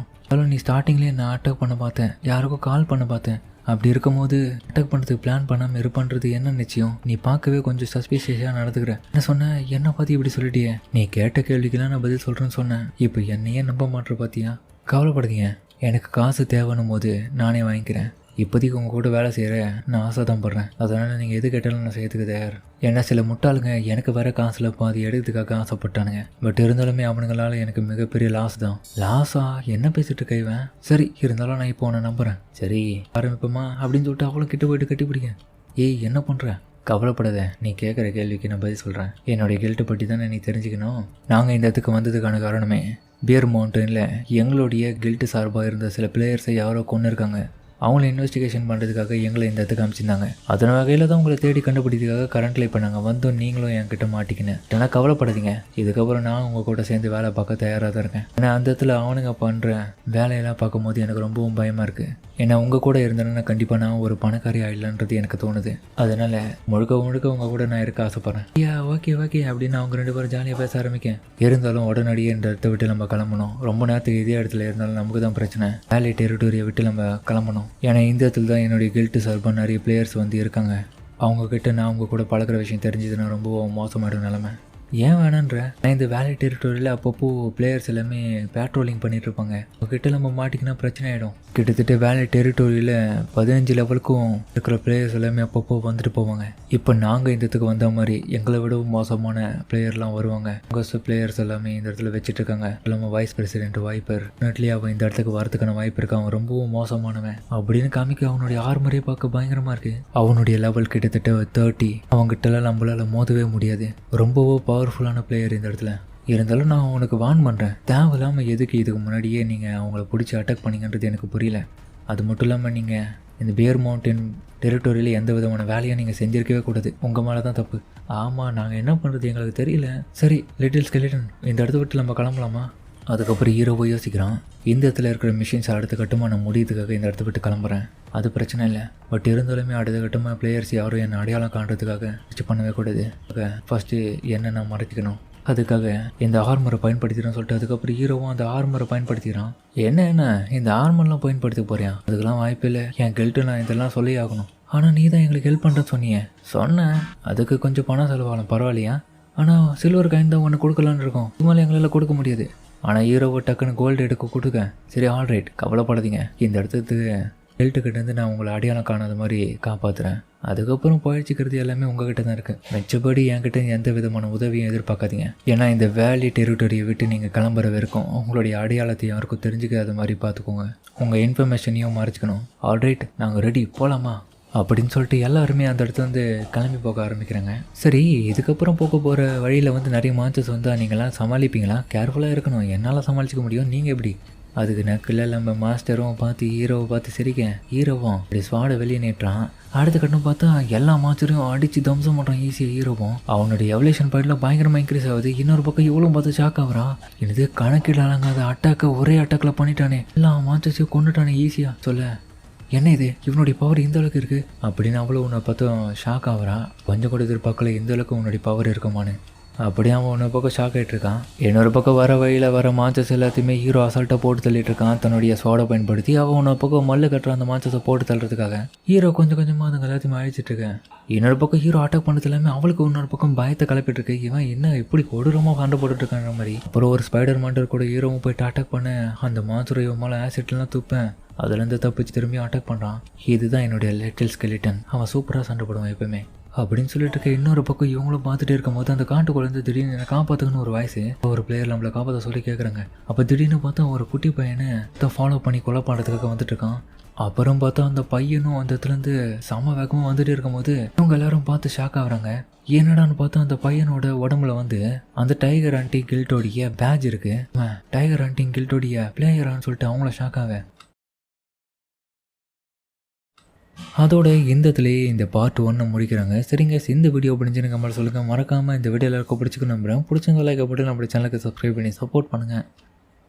நீ ஸ்டார்டிங்லேயே நான் அட்டாக் பண்ண பார்த்தேன், யாருக்கும் கால் பண்ண பார்த்தேன். அப்படி இருக்கும்போது அட்டாக் பண்ணுறதுக்கு பிளான் பண்ணாமல் இருப்பான்றது என்ன நிச்சயம்? நீ பார்க்கவே கொஞ்சம் சஸ்பீஷியஸாக நடந்துக்கிற. என்ன சொன்னேன், என்னை பார்த்து இப்படி சொல்லிட்டியே. நீ கேட்ட கேள்விக்கெல்லாம் நான் பதில் சொல்கிறேன்னு சொன்னேன், இப்போ என்னையே நம்ப மாட்டேற பார்த்தியா? கவலைப்படுதீங்க, எனக்கு காசு தேவைன்னும் போது நானே வாங்கிக்கிறேன். இப்போதைக்கு உங்கள் கூட வேலை செய்கிற நான் ஆசை தான் படுறேன், அதனால் நீங்கள் எது கேட்டாலும் நான் செய்யறதுக்கு தயார். ஏன்னா சில முட்டாளுங்க எனக்கு வர காசில் பாதி எடுக்கிறதுக்காக ஆசைப்பட்டானுங்க. பட் இருந்தாலுமே அவனுங்களால எனக்கு மிகப்பெரிய லாஸ் தான். லாஸா? என்ன பேசிட்டு கைவேன்? சரி இருந்தாலும் நான் இப்போ உன்னை நம்புகிறேன். சரி ஆரம்பிப்போமா அப்படின்னு சொல்லிட்டு அவளும் கிட்ட போயிட்டு கட்டிப்பிடிங்க. ஏய் என்ன பண்ணுற? கவலைப்படாத, நீ கேட்குற கேள்விக்கு நான் பதில் சொல்கிறேன். என்னுடைய கில்ட்டை பற்றி தானே நீ தெரிஞ்சுக்கணும். நாங்கள் இந்த இடத்துக்கு வந்ததுக்கான காரணமே பியர் மவுண்டனில் எங்களுடைய கில்ட்டு சார்பாக இருந்த சில பிளேயர்ஸை யாரோ கொண்டு இருக்காங்க. அவங்கள இன்வெஸ்டிகேஷன் பண்ணுறதுக்காக எங்களை இந்த இடத்துக்கு அமைச்சிருந்தாங்க. அதன் வகையில் தான் உங்களை தேடி கண்டுபிடிக்கிறதுக்காக கரண்ட்டில் இப்போ நாங்கள் வந்தோம். நீங்களும் என்கிட்ட மாட்டிக்கினேன். ஏன்னா கவலைப்படாதீங்க, இதுக்கப்புறம் நான் உங்கள் கூட சேர்ந்து வேலை பார்க்க தயாராக தான் இருக்கேன். ஏன்னா அந்த இடத்துல அவனுங்க பண்ணுற வேலையெல்லாம் பார்க்கும்போது எனக்கு ரொம்பவும் பயமாக இருக்குது. ஏன்னா உங்கள் கூட இருந்தேன்னா கண்டிப்பாக நான் ஒரு பணக்காரி ஆயிடலான்றது எனக்கு தோணுது. அதனால் முழுக்க உங்கள் கூட நான் இருக்க ஆசைப்பட்றேன். ஐயா ஓகே அப்படின்னு அவங்க 2 பேரும் ஜாலியாக பேச ஆரம்பிக்கேன். இருந்தாலும் உடனடியே இந்த இடத்த விட்டு நம்ம கிளம்பணும். ரொம்ப நேரத்துக்கு இதே இடத்துல இருந்தாலும் நமக்கு தான் பிரச்சனை. வேலை டெரிட்டோரியை விட்டு நம்ம கிளம்பணும். ஏன்னா இந்த இடத்துல தான் என்னுடைய கில்ட்டு சார்பாக நிறைய பிளேயர்ஸ் வந்து இருக்காங்க. அவங்கக்கிட்ட நான் அவங்க கூட பழக்கிற விஷயம் தெரிஞ்சதுன்னா ரொம்ப மோசமாயிடும் நிலமை. ஏன் வேணான்ற? நான் இந்த வேலை டெரிட்டோரியில் அப்பப்போ பிளேயர்ஸ் எல்லாமே பேட்ரோலிங் பண்ணிட்டு இருப்பாங்க. அவங்ககிட்ட நம்ம மாட்டிக்கினா பிரச்சனை ஆகிடும். கிட்டத்தட்ட வேலை டெரிட்டோரியில் 15 லெவலுக்கும் இருக்கிற பிளேயர்ஸ் எல்லாமே அப்பப்போ வந்துட்டு போவாங்க. இப்போ நாங்கள் இந்த இடத்துக்கு வந்த மாதிரி எங்களை விடவும் மோசமான பிளேயர்லாம் வருவாங்க. உங்கள் பிளேயர்ஸ் எல்லாமே இந்த இடத்துல வச்சுட்டு இருக்காங்க. இல்லாமல் வைஸ் பிரசிடென்ட் வாய்ப்பர் நட்லி அவன் இந்த இடத்துக்கு வரதுக்கான வாய்ப்பு இருக்கு. அவன் ரொம்பவும் மோசமானவன் அப்படின்னு காமிக்க அவனுடைய ஆர்மரே பார்க்க பயங்கரமாக இருக்கு. அவனுடைய லெவல் கிட்டத்தட்ட 30. அவங்ககிட்டலாம் நம்மளால மோதவே முடியாது. ரொம்பவும் பவர்ஃபுல்லான பிளேயர் இந்த இடத்துல. இருந்தாலும் நான் உனக்கு வார்ன் பண்ணுறேன், தேவையில்லாமல் எதுக்கு இதுக்கு முன்னாடியே நீங்கள் அவங்கள பிடிச்சி அட்டாக் பண்ணிங்கன்றது எனக்கு புரியல. அது மட்டும் இல்லாமல் நீங்கள் இந்த பியர் மவுண்டன் டெரிட்டோரியில் எந்த விதமான வேலையும் நீங்கள் செஞ்சிருக்கவே கூடாது. உங்கள் மேலே தான் தப்பு. ஆமாம் நாங்கள் என்ன பண்ணுறது எங்களுக்கு தெரியல. சரி லிட்டில் ஸ்கெலிட்டன், இந்த இடத்த விட்டு நம்ம கிளம்பலாமா? அதுக்கப்புறம் ஹீரோவை யோசிக்கிறான், இந்த இடத்துல இருக்கிற மிஷின்ஸ் அடுத்த கட்டமாக முடியறதுக்காக இந்த இடத்த விட்டு கிளம்புறேன், அது பிரச்சனை இல்லை. பட் இருந்தாலுமே அடுத்த கட்டமாக பிளேயர்ஸ் யாரும் என்னை அடையாளம் காண்றதுக்காக பண்ணவே கூடாது. ஃபஸ்ட்டு என்ன நான் மறைச்சிக்கணும், அதுக்காக இந்த ஆர்மரை பயன்படுத்திடுறேன்னு சொல்லிட்டு அதுக்கப்புறம் ஹீரோவும் அந்த ஆர்மரை பயன்படுத்திக்கிறான். என்ன இந்த ஆர்மர்லாம் பயன்படுத்த போறியா? அதுக்கெல்லாம் வாய்ப்பு இல்லை, என் கில்ட்டு நான் இதெல்லாம் சொல்லி ஆகணும். ஆனால் நீ தான் எங்களுக்கு ஹெல்ப் பண்ணுறேன்னு சொன்னியே. சொன்னேன், அதுக்கு கொஞ்சம் பணம் செலவாகலாம், பரவாயில்லையா? ஆனால் சில்வர் காயின் தான் ஒன்று கொடுக்கலான்னு இருக்கோம், இதுமாதிரி எங்களால் கொடுக்க முடியாது. ஆனால் ஹீரோவை டக்குன்னு கோல்டு எடுக்க கொடுக்க, சரி ஆல்ரைட், கவலைப்படாதீங்க, இந்த இடத்துக்கு ஹெல்ட்டுக்கிட்டேருந்து நான் உங்களை அடையாளம் காணாத மாதிரி காப்பாற்றுறேன். அதுக்கப்புறம் பயிற்சிக்கிறது எல்லாமே உங்ககிட்ட தான் இருக்குது. மிச்சபடி என்கிட்ட எந்த விதமான உதவியும் எதிர்பார்க்காதீங்க. ஏன்னா இந்த வேலி டெரிட்டரியை விட்டு நீங்கள் கிளம்புற வரைக்கும் உங்களுடைய அடையாளத்தை யாருக்கும் தெரிஞ்சுக்காத மாதிரி பார்த்துக்கோங்க. உங்கள் இன்ஃபர்மேஷனையும் மறைச்சிக்கணும். ஆல்ரைட், நாங்கள் ரெடி, போகலாமா அப்படின்னு சொல்லிட்டு எல்லாருமே அந்த இடத்துல வந்து கிளம்பி போக ஆரம்பிக்கிறாங்க. சரி, இதுக்கப்புறம் போக போகிற வழியில் நிறைய மான்சஸ் வந்தால் நீங்களாம் சமாளிப்பீங்களா? கேர்ஃபுல்லாக இருக்கணும், என்னால் சமாளிச்சிக்க முடியும், நீங்கள் எப்படி? அதுக்கு நக்கில் நம்ம மாஸ்டரும் பார்த்து ஹீரோவை பார்த்து சிரிக்க, ஹீரோவும் அப்படி ஸ்வாடை வெளியே நீட்டுறான். அடுத்த கட்டம் பார்த்தா எல்லா மாஸ்டரையும் அடித்து தம்சம் பண்ணுறான் ஈஸியாக. ஹீரோவும் அவனுடைய எவல்யூஷன் பாயிண்டில் பயங்கரமாக இன்க்ரீஸ் ஆகுது. இன்னொரு பக்கம் இவ்வளோ பார்த்து ஷாக் ஆகுறான். இது கணக்கில் அடங்காத அட்டாக்கை ஒரே அட்டாக்கில் பண்ணிட்டானே, எல்லா மாஸ்டர்ஸையும் கொண்டுட்டானே ஈஸியாக. சொல்ல என்ன இது, இவனுடைய பவர் இந்த அளவுக்கு இருக்குது அப்படின்னு அவ்வளோ உன்னை பார்த்தும் ஷாக் ஆகுறான். கொஞ்சம் கூட எதிர்பார்க்கல இந்த அளவுக்கு உன்னுடைய பவர் இருக்குமான்னு. அப்படியே அவன் ஒன்று பக்கம் ஷாக் ஆகிட்டு இருக்கான். இன்னொரு பக்கம் வர வழியில் வர மான்சஸ் எல்லாத்தையுமே ஹீரோ அசால்ட்டாக போட்டு தள்ளிட்டு இருக்கான். தன்னுடைய சோடை பயன்படுத்தி அவன் ஒன்று பக்கம் மல்லு கட்டுறான் அந்த மான்சஸை போட்டு தள்ளுறதுக்காக. ஹீரோ கொஞ்சம் கொஞ்சமாக அதுங்க எல்லாத்தையுமே அழிச்சிட்டு இருக்கேன். இன்னொரு பக்கம் ஹீரோ அட்டாக் பண்ணது எல்லாமே அவளுக்கு இன்னொரு பக்கம் பயத்தை கிளப்பிட்டு இருக்கு. இவன் என்ன இப்படி கொடூரமாக சண்டை போட்டுட்டு இருக்கான்ற மாதிரி. அப்புறம் ஒரு ஸ்பைடர் மாண்டர் கூட ஹீரோவும் போயிட்டு அட்டாக் பண்ண அந்த மான்சரை இவன் மேலே ஆசிட்லாம் துப்பேன். அதுலேருந்து தப்பிச்சு திரும்பி அட்டாக் பண்ணுறான். இதுதான் என்னுடைய லிட்டில் ஸ்கெலிட்டன், அவன் சூப்பராக சண்டை போடுவான் எப்பவுமே அப்படின்னு சொல்லிட்டு இருக்க. இன்னொரு பக்கம் இவங்களும் பார்த்துட்டே இருக்கும் போது அந்த காட்டுக்குள்ளேருந்து திடீர்னு என்னை காப்பாற்றுக்குன்னு ஒரு வாய்ஸ் ஒரு பிளேயர் நம்மளை காப்பாற்ற சொல்லி கேட்குறாங்க. அப்போ திடீர்னு பார்த்தா ஒரு குட்டி பையனை ஃபாலோ பண்ணி கொலை பண்ணுறதுக்காக வந்துட்டு இருக்கான். அப்புறம் பார்த்தா அந்த பையனும் அந்த இடத்துலேருந்து செம வேகமாக வந்துட்டு இருக்கும் போது இவங்க எல்லாரும் பார்த்து ஷாக் ஆகுறாங்க. என்னடான்னு பார்த்தா அந்த பையனோட உடம்புல அந்த டைகர் ஹண்டிங் கில்டோடைய பேட்ச் இருக்கு. டைகர் ஹண்டிங் கில்டோடைய பிளேயரான்னு சொல்லிட்டு அவங்கள ஷாக் ஆக. அதோட இந்தத்துலேயே இந்த பார்ட் 1 முடிக்கிறாங்க. சரிங்க, இந்த வீடியோ பிடிச்சிருங்க கமெண்ட் சொல்லுங்கள். மறக்காமல் இந்த வீடியோ எல்லாருக்கும் பிடிச்சிக்க நம்புகிறேன். பிடிச்சவங்க லைக் போட்டு நம்ம சேனலுக்கு சப்ஸ்கிரைப் பண்ணி சப்போர்ட் பண்ணுங்கள்.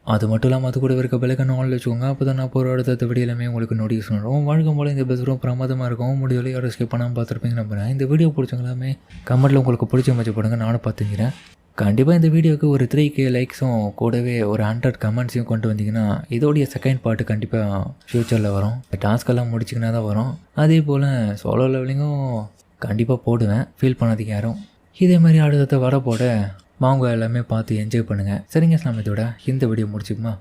அது மட்டும் இல்லாமல் அது கூட இருக்க பெல்லைக்கான ஆன்ல வச்சுக்கோங்க. அப்போ தான் நான் போகிற அடுத்த வீடியோ எல்லாமே உங்களுக்கு நோட்டிஃபிகேஷன் வரும். வழக்கம் போல் இந்த பெஸ்ட்டும் பிரமாதமாக இருக்கும். முடியல யாரும் ஸ்கிப் பண்ணாமல் பார்த்துருப்பீங்க நம்புகிறேன். இந்த வீடியோ பிடிச்சவங்களாமே கமெண்ட்டில் உங்களுக்கு பிடிச்ச மச்சு போடுங்க, நானும் பார்த்துக்கிறேன். கண்டிப்பாக இந்த வீடியோவுக்கு ஒரு 3K லைக்ஸும் கூடவே ஒரு 100 கமெண்ட்ஸையும் கொண்டு வந்தீங்கன்னா இதோடைய செகண்ட் பார்ட்டு கண்டிப்பாக ஃப்யூச்சரில் வரும். டாஸ்க்கெல்லாம் முடிச்சிங்கன்னா தான் வரும். அதே போல் சோலோ லெவலிங்கும் கண்டிப்பாக போடுவேன், ஃபீல் பண்ணாதீங்க யாரும். இதே மாதிரி அடுத்த வர போட வாங்க எல்லாமே பார்த்து என்ஜாய் பண்ணுங்கள். சரிங்க, நம்ம இதோட இந்த வீடியோ முடிச்சுக்குமா.